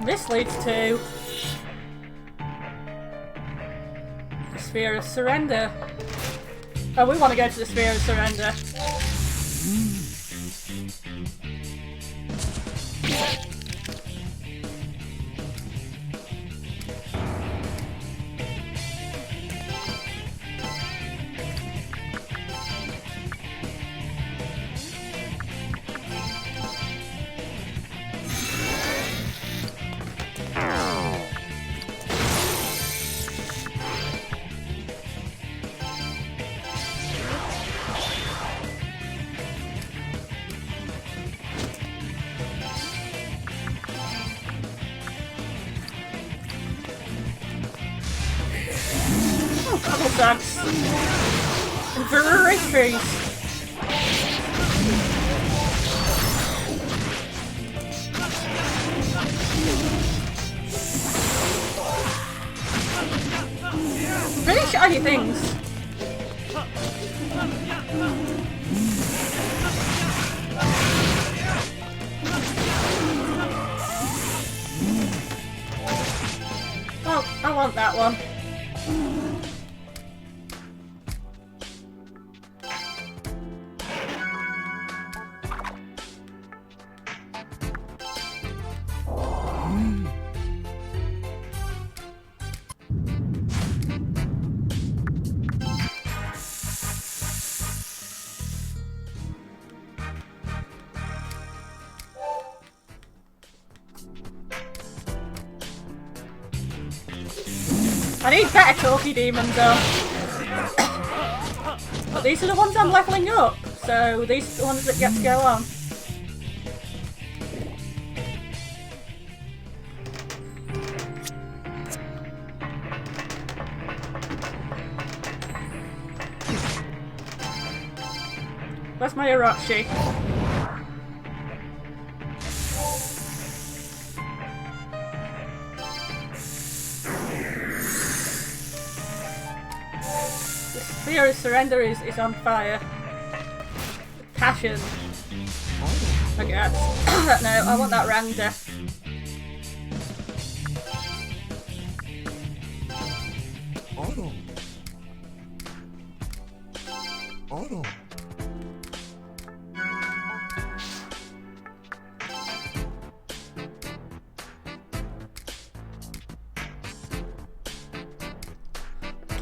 This leads to the Sphere of Surrender. Oh, we want to go to the Sphere of Surrender. Couple ducks. And Verifies. Really shiny things. Oh, I want that one. I need better talky demons though. But these are the ones I'm levelling up, so these are the ones that get to go on. Where's my Orochi? Sphere of Surrender is on fire. Passion. I guess. No, I want that Randa. Auto.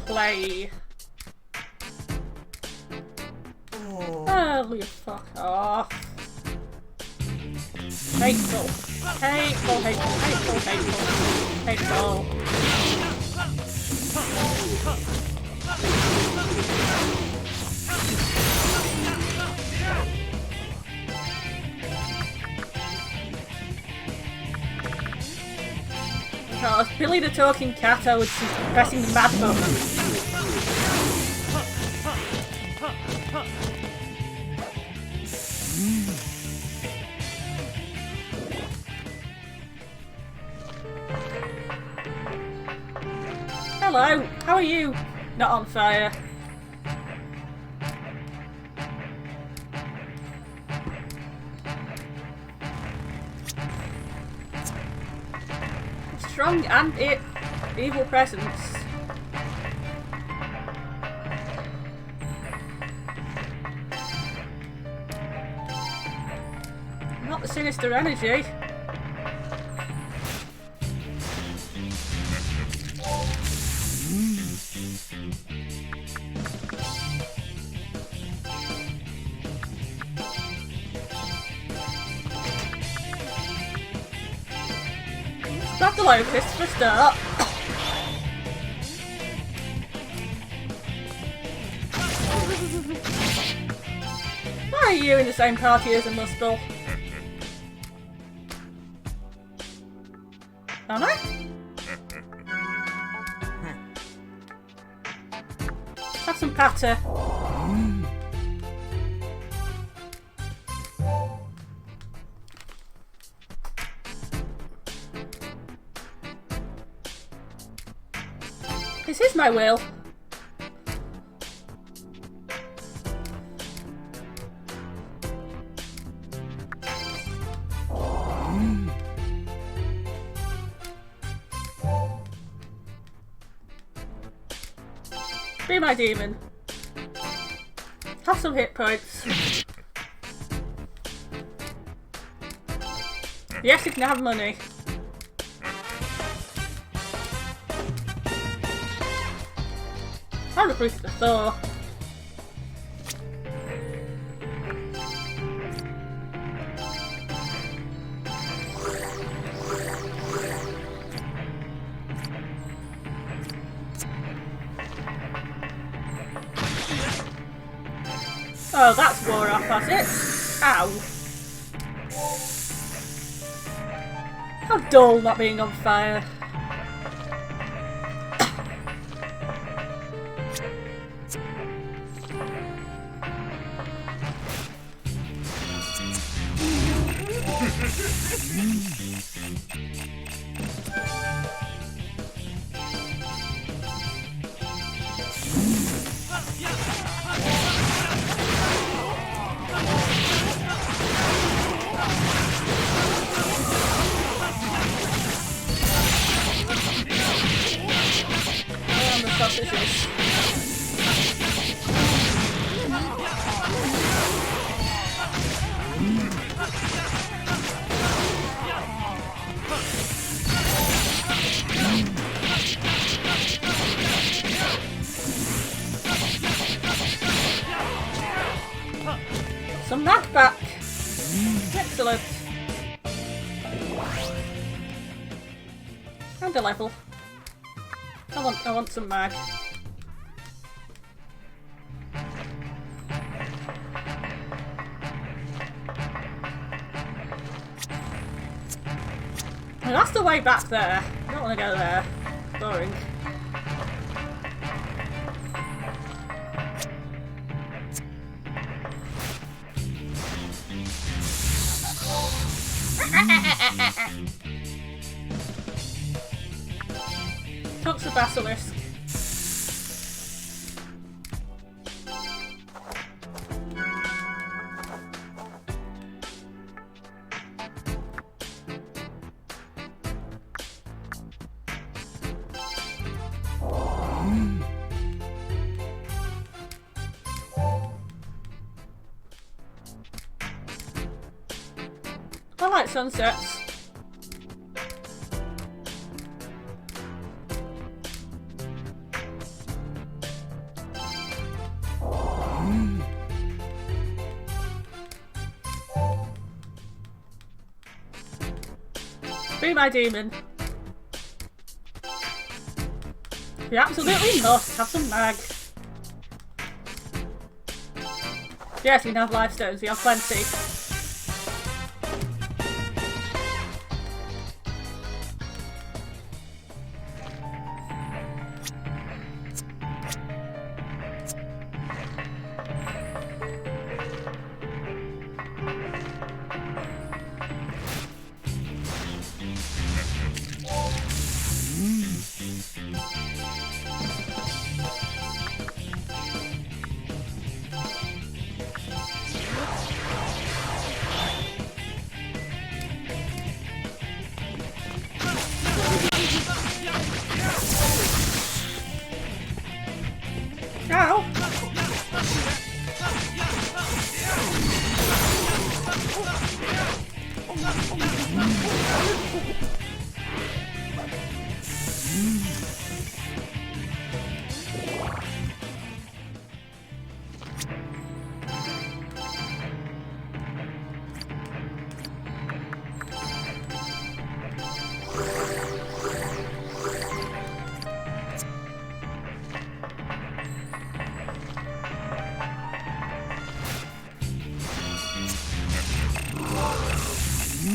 Play. Oh, you fuck off. Hateful. Hateful, hateful, hateful, hateful. Hateful. If I was Billy the Talking Cat, I would be pressing the mad button. Hello, how are you? Not on fire. Strong and evil presence. Not the sinister energy. Grab the locust for a start. see you in the same party as a Muspel. Am I? Have some patter. This is my will. Be my demon. Have some hit points. Yes, you can have money. I'm a priest of Thor. Oh, that's wore off, has it? Ow. How dull not being on fire. Sausages. Some mag back. Excellent. And a level. I want some mag. Well, that's the way back there. I don't want to go there. Boring. Touch the basilisk. I like sunsets. Be my demon. You absolutely must have some mag. Yes, you can have life stones, you have plenty. Ow! Join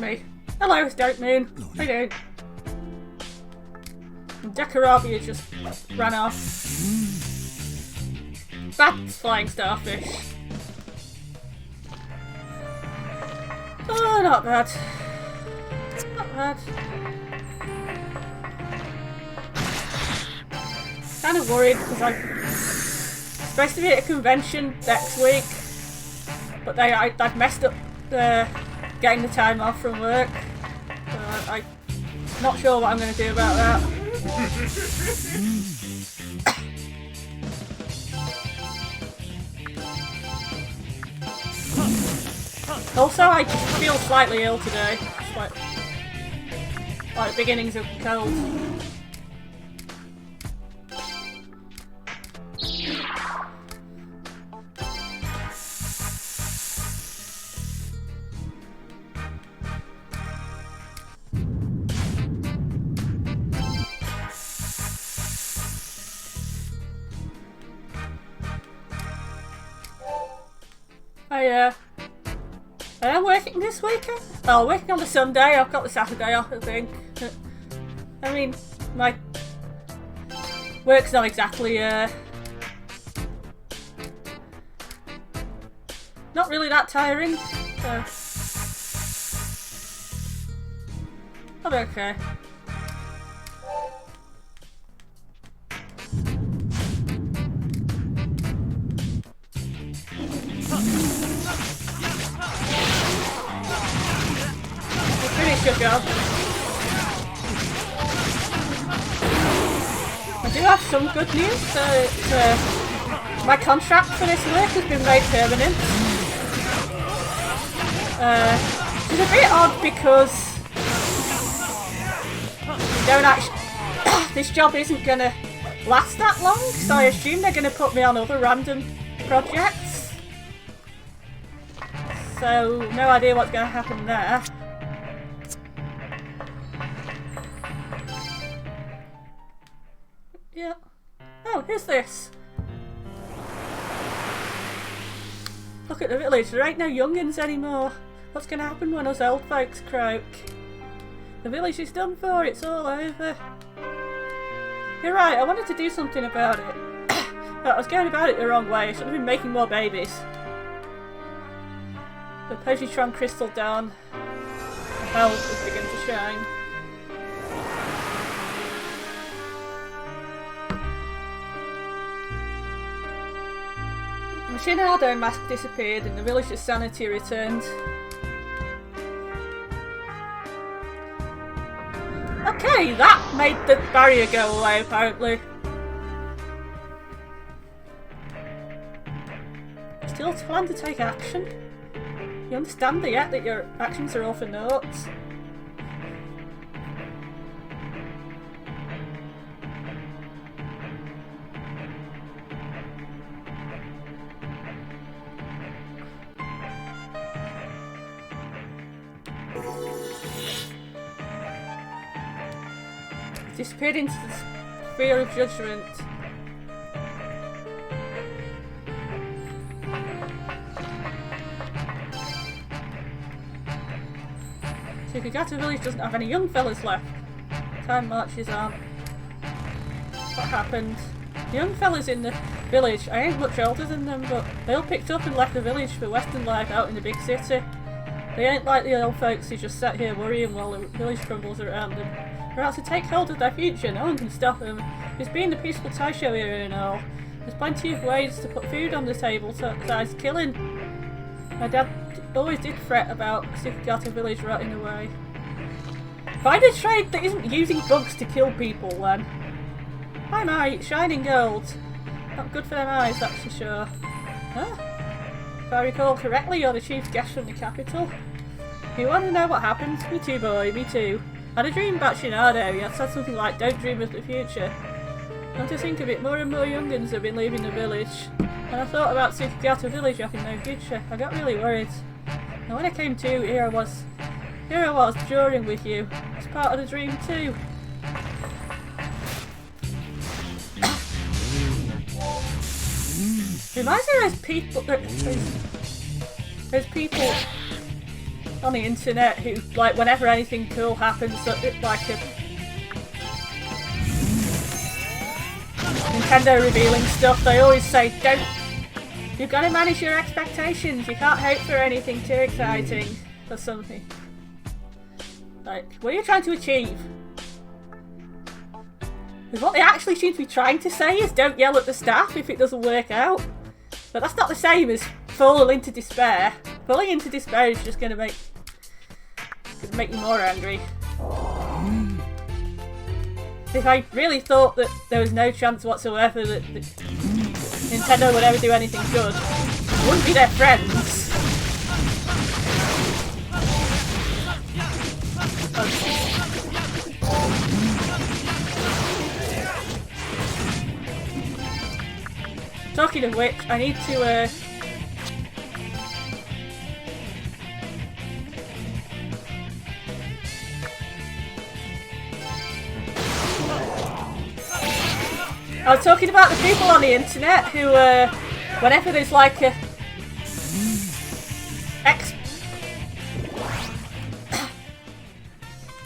me. Hello, it's Doan. How you doing? Dekarabia just ran off. That's flying starfish. Oh, not bad. Not bad. Kind of worried because I'm supposed to be at a convention next week, but I've messed up getting the time off from work. I'm not sure what I'm going to do about that. Also, I feel slightly ill today. It's like beginnings of the cold. I am working this weekend. Oh, working on the Sunday. I've got the Saturday off, I think. I mean, my work's not exactly, not really that tiring, so I'll be okay. Good job. I do have some good news. My contract for this work has been made permanent. Which is a bit odd because you don't actually, this job isn't going to last that long, so I assume they're going to put me on other random projects. So no idea what's going to happen there. Yeah. Oh, here's this. Look at the village. There ain't no youngins anymore. What's going to happen when us old folks croak? The village is done for. It's all over. You're right. I wanted to do something about it. I was going about it the wrong way. I should have been making more babies. The positron crystal down. The hell is beginning to shine. The Shinado mask disappeared and the village's sanity returned. Okay, that made the barrier go away apparently. Still plan to take action? You understand yet that your actions are all for naught? Disappeared into the sphere of judgment. Tsukigata village doesn't have any young fellas left. Time marches on. What happened? The young fellas in the village, I ain't much older than them, but they all picked up and left the village for western life out in the big city. They ain't like the old folks who just sat here worrying while the village crumbles around them. They're out to take hold of their future, no one can stop them. It's been the peaceful Taisho era and all. There's plenty of ways to put food on the table besides killing. My dad always did fret about Tsukigata village rotting away. Find a trade that isn't using bugs to kill people then. My, shining gold. Not good for them eyes, that's for sure. Huh? If I recall correctly, you're the chief guest from the capital. You want to know what happened? Me too, boy, me too. I had a dream about Shinado. He had said something like, don't dream of the future. And to think of it, more and more young'uns have been leaving the village. And I thought about Tsukigata village having no future. I got really worried. And when I came to, here I was drawing with you. It's part of the dream too. Reminds me of those people, those people on the internet who, like, whenever anything cool happens, that like a Nintendo revealing stuff, they always say, you've got to manage your expectations, you can't hope for anything too exciting, or something. Like, what are you trying to achieve? Because what they actually seem to be trying to say is don't yell at the staff if it doesn't work out. But that's not the same as falling into despair. Falling into despair is just going to make you more angry. If I really thought that there was no chance whatsoever that Nintendo would ever do anything good, I wouldn't be their friends. Talking of which, I need to I was talking about the people on the internet who, whenever there's like a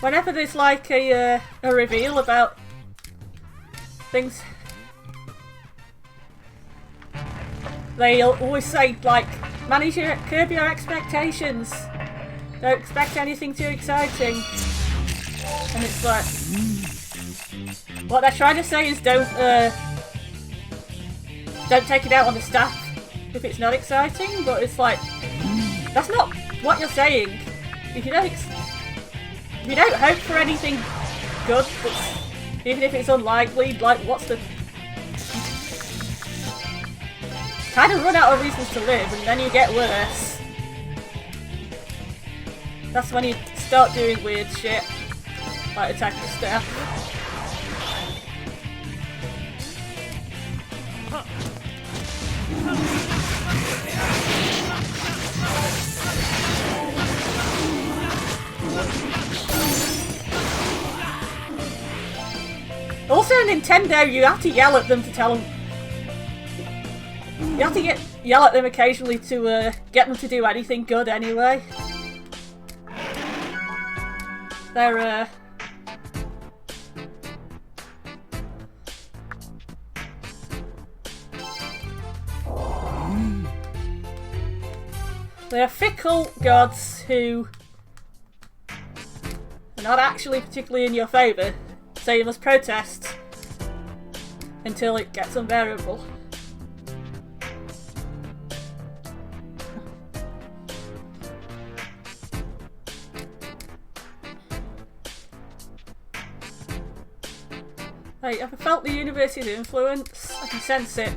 whenever there's like a reveal about things, they always say like, curb your expectations. Don't expect anything too exciting. And it's like, what they're trying to say is don't take it out on the staff if it's not exciting, but it's like, that's not what you're saying. If you don't hope for anything good, even if it's unlikely, like what's the... Kind of run out of reasons to live and then you get worse. That's when you start doing weird shit, like attacking staff. Also, Nintendo, you have to yell at them to tell them. You have to yell at them occasionally to get them to do anything good anyway. They're they're fickle gods who are not actually particularly in your favour, so you must protest until it gets unbearable. Hey, have I felt the universe's influence? I can sense it.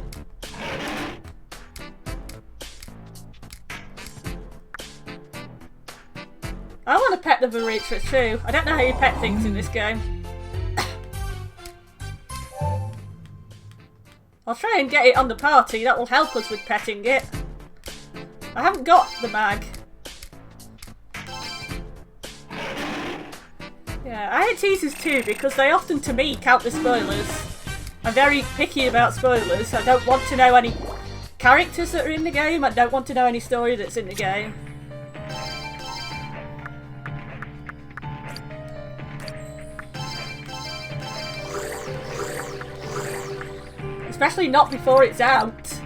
I want to pet the Varitra too. I don't know how you pet things in this game. I'll try and get it on the party, that will help us with petting it. I haven't got the mag. Yeah, I hate teasers too because they often, to me, count the spoilers. I'm very picky about spoilers. I don't want to know any characters that are in the game. I don't want to know any story that's in the game. Especially not before it's out.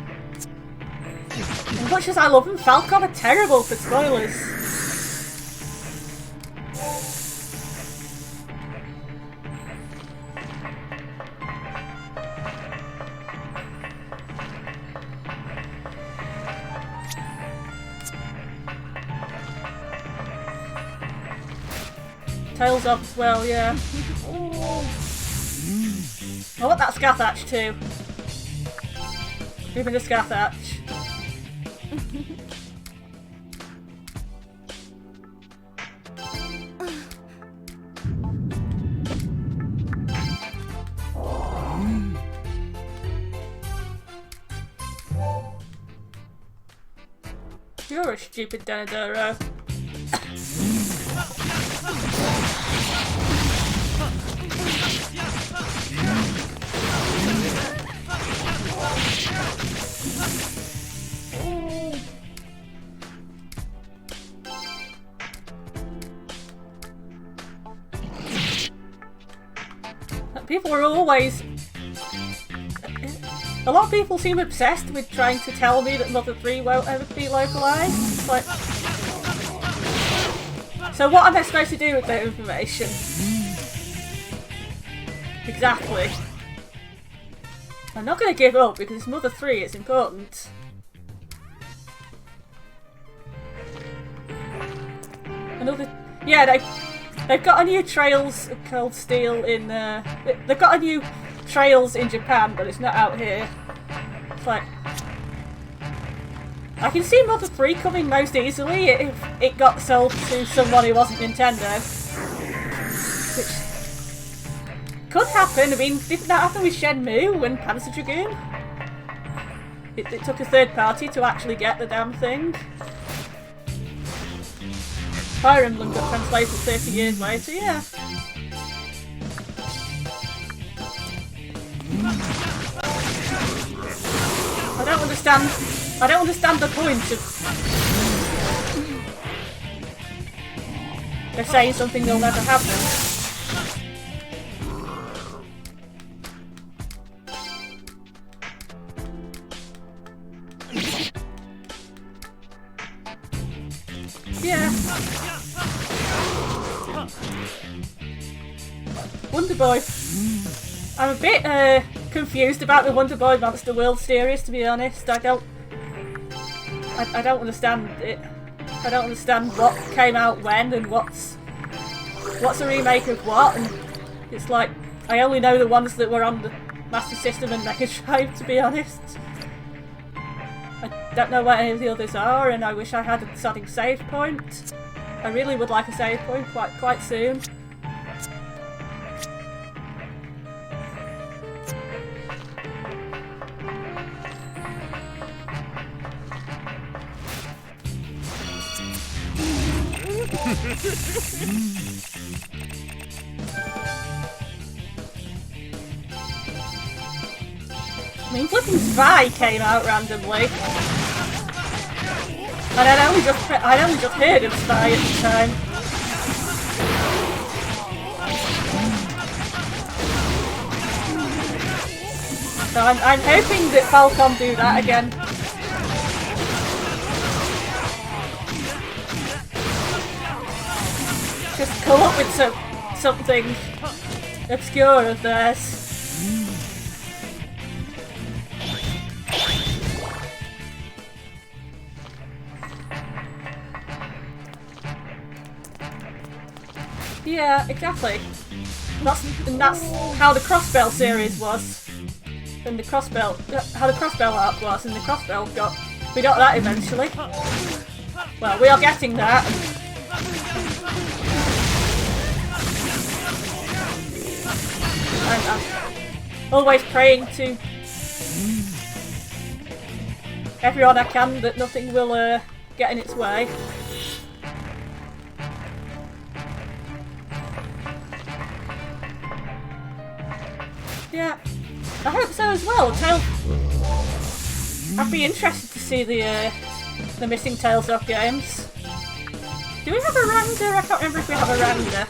As much as I love them, Falcon are terrible for spoilers. Tails off as well, yeah. I want that Scathach too. Give me the Scathach. You're a stupid Denadoro. People are always... A lot of people seem obsessed with trying to tell me that Mother 3 won't ever be localised. Like, so what am I supposed to do with that information? Exactly. I'm not going to give up because it's Mother 3, it's important. Another... Yeah, they've got a new Trails of Cold Steel in... they've got a new Trails in Japan, but it's not out here. It's like... I can see Mother 3 coming most easily if it got sold to someone who wasn't Nintendo. Which... could happen. I mean, didn't that happen with Shenmue and Panzer Dragoon? It took a third party to actually get the damn thing. Fire Emblem got translated 30 years later, yeah. I don't understand the point of... They're saying something will never happen. Yeah. Wonder Boy. I'm a bit confused about the Wonder Boy Monster World series, to be honest. I don't understand it. I don't understand what came out when and what's a remake of what, and it's like I only know the ones that were on the Master System and Mega Drive, to be honest. I don't know what any of the others are, and I wish I had a sodding save point. I really would like a save point quite soon. I mean, flipping Spy came out randomly, and I'd only just heard of Spy at the time. So I'm hoping that Falcom do that again. Just come up with something obscure of theirs. Yeah, exactly. That's how the Crossbell series was, and how the Crossbell arc was, and the Crossbell we got that eventually. Well, we are getting that. I'm always praying to everyone I can that nothing will get in its way. Yeah, I hope so as well. I'd be interested to see the missing Tales of games. Do we have a Randa? I can't remember if we have a Randa.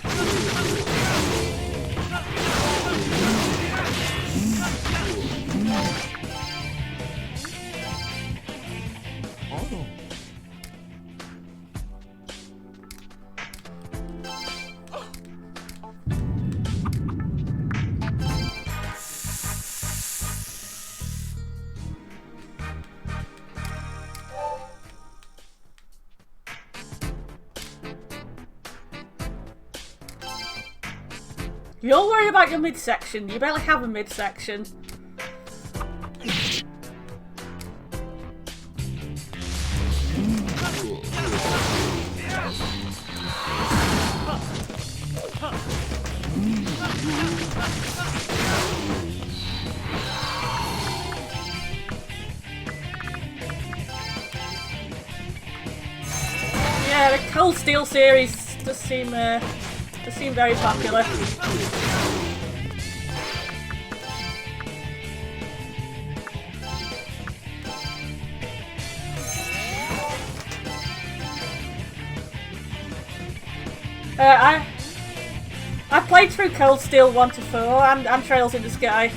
You'll worry about your midsection. You barely have a midsection. Cold Steel series does seem very popular. I played through Cold Steel 1 to 4 and Trails in the Sky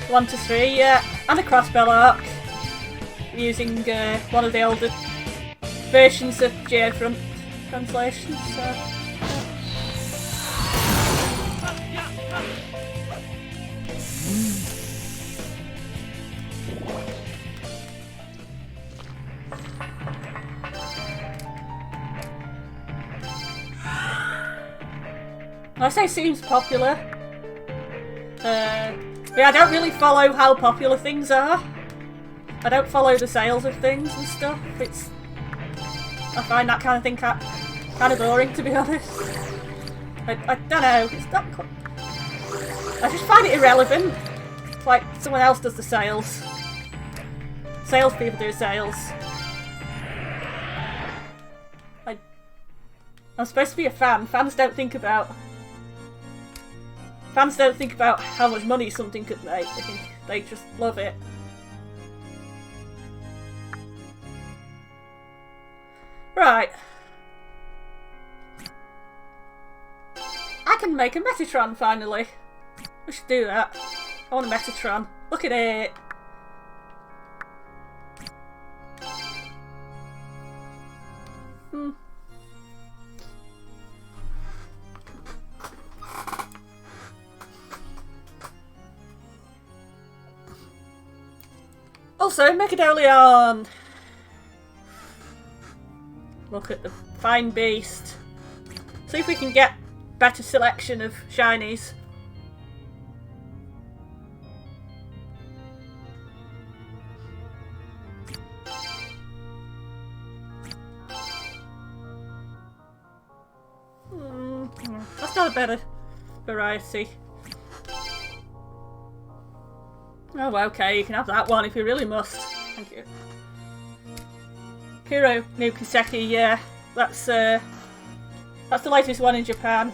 1 to 3, yeah, and a Crossbell arc using one of the older versions of Geofront translations. So. I say seems popular. But I don't really follow how popular things are. I don't follow the sales of things and stuff. I find that kind of thing kind of boring, to be honest. I don't know. It's not. I just find it irrelevant. It's like someone else does the sales. Salespeople do sales. I'm supposed to be a fan. Fans don't think about how much money something could make. They just love it. Right. I can make a Metatron finally. We should do that. I want a Metatron. Look at it. Also, Megadolion! Look at the fine beast. See if we can get better selection of shinies. That's not a better variety. Oh, okay, you can have that one if you really must. Thank you. Kuro no Kiseki, yeah. That's the latest one in Japan.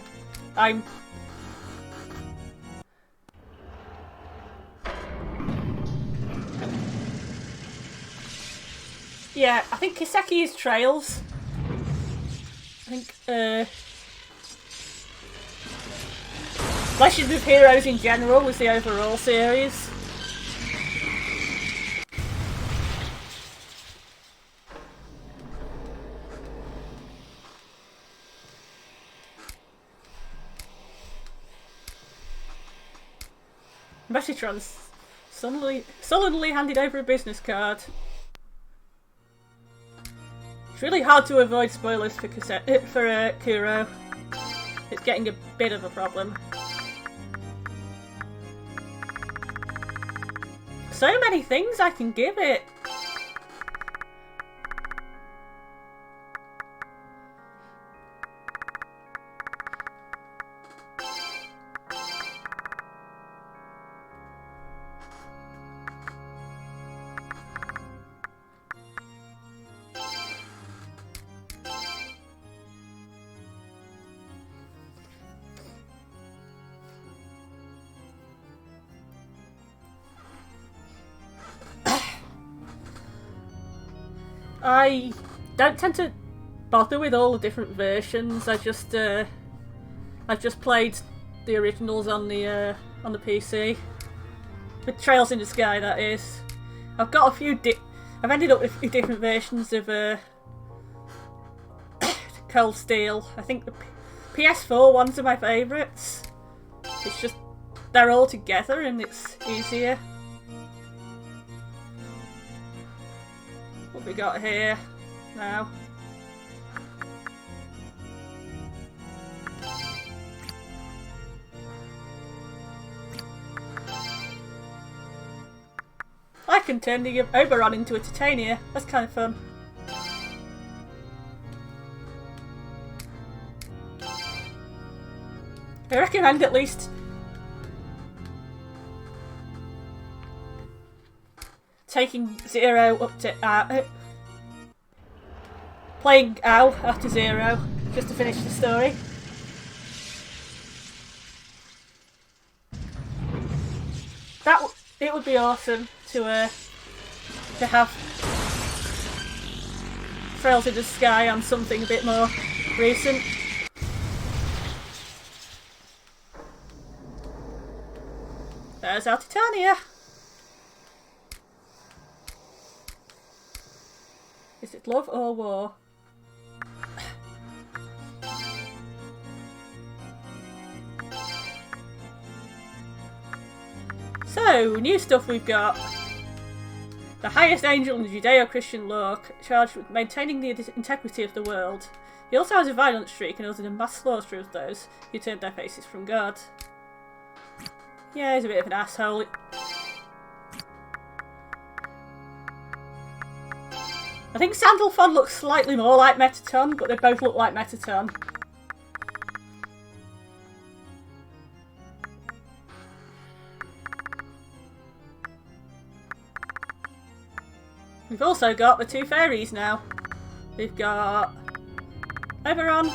Yeah, I think Kiseki is Trails. I think, Legend of Heroes in general was the overall series. Metatron's sullenly handed over a business card. It's really hard to avoid spoilers for Kuro. It's getting a bit of a problem. So many things I can give it. I don't tend to bother with all the different versions. I just played the originals on the PC with Trails in the Sky. That is, I've got a few. I've ended up with a few different versions of Cold Steel. I think the PS4 ones are my favourites. It's just they're all together and it's easier. What we got here now? I can turn the Oberon into a Titania. That's kind of fun. I recommend at least taking Zero up to playing Ow after 0 just to finish the story. It would be awesome to have Trails in the Sky on something a bit more recent. There's our Titania. Is it love or war? So, new stuff we've got. The highest angel in the Judeo-Christian law, charged with maintaining the integrity of the world. He also has a violent streak and ordered a mass slaughter of those who turned their faces from God. Yeah, he's a bit of an asshole. I think Sandalphon looks slightly more like Metaton, but they both look like Metaton. We've also got the two fairies now. We've got Oberon,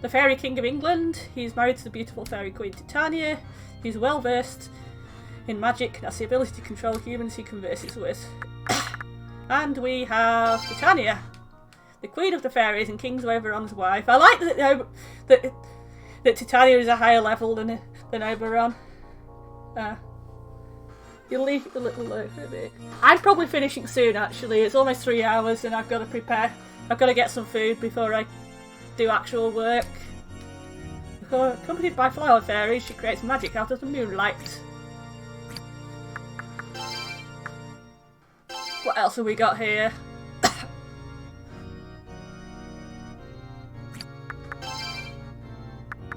the Fairy King of England. He's married to the beautiful Fairy Queen Titania. He's well versed in magic and has the ability to control humans he converses with. And we have Titania, the Queen of the Fairies and King Oberon's wife. I like that Titania is a higher level than Oberon. You'll leave it a little low for a bit. I'm probably finishing soon actually. It's almost 3 hours and I've got to prepare. I've got to get some food before I do actual work. Accompanied by flower fairies, she creates magic out of the moonlight. What else have we got here?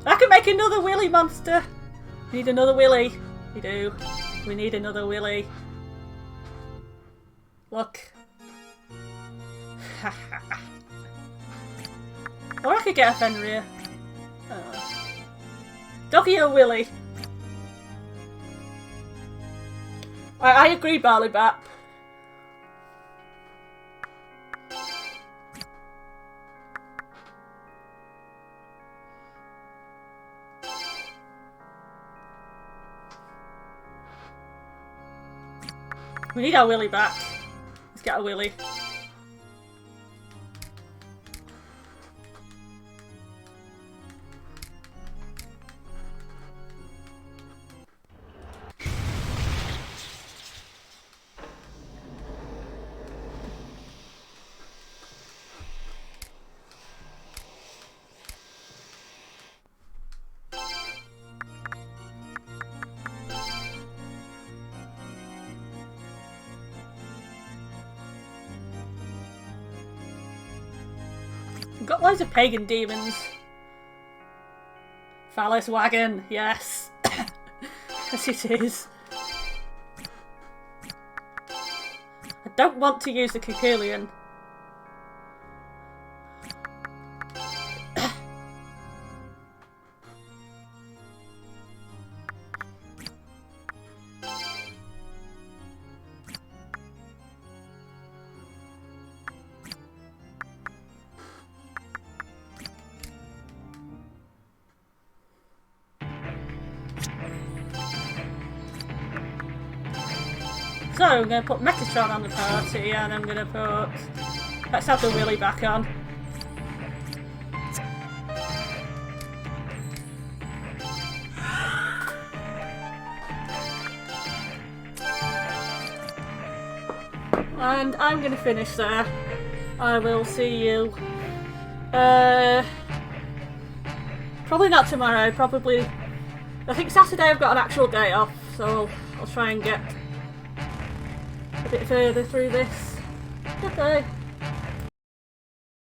I can make another willy monster! Need another willy. We do. We need another willy. Look. Or I could get a Fenrir. Doggy or Willy? I agree, Barley Bap. We need our Willy back. Let's get a Willy. Got loads of pagan demons. Phallus wagon, yes. Yes it is. I don't want to use the Kikulian. So I'm going to put Metatron on the party and I'm going to put... Let's have the Willy back on. And I'm going to finish there. I will see you... probably not tomorrow, probably... I think Saturday I've got an actual day off, so I'll try and get a bit further through this. Okay.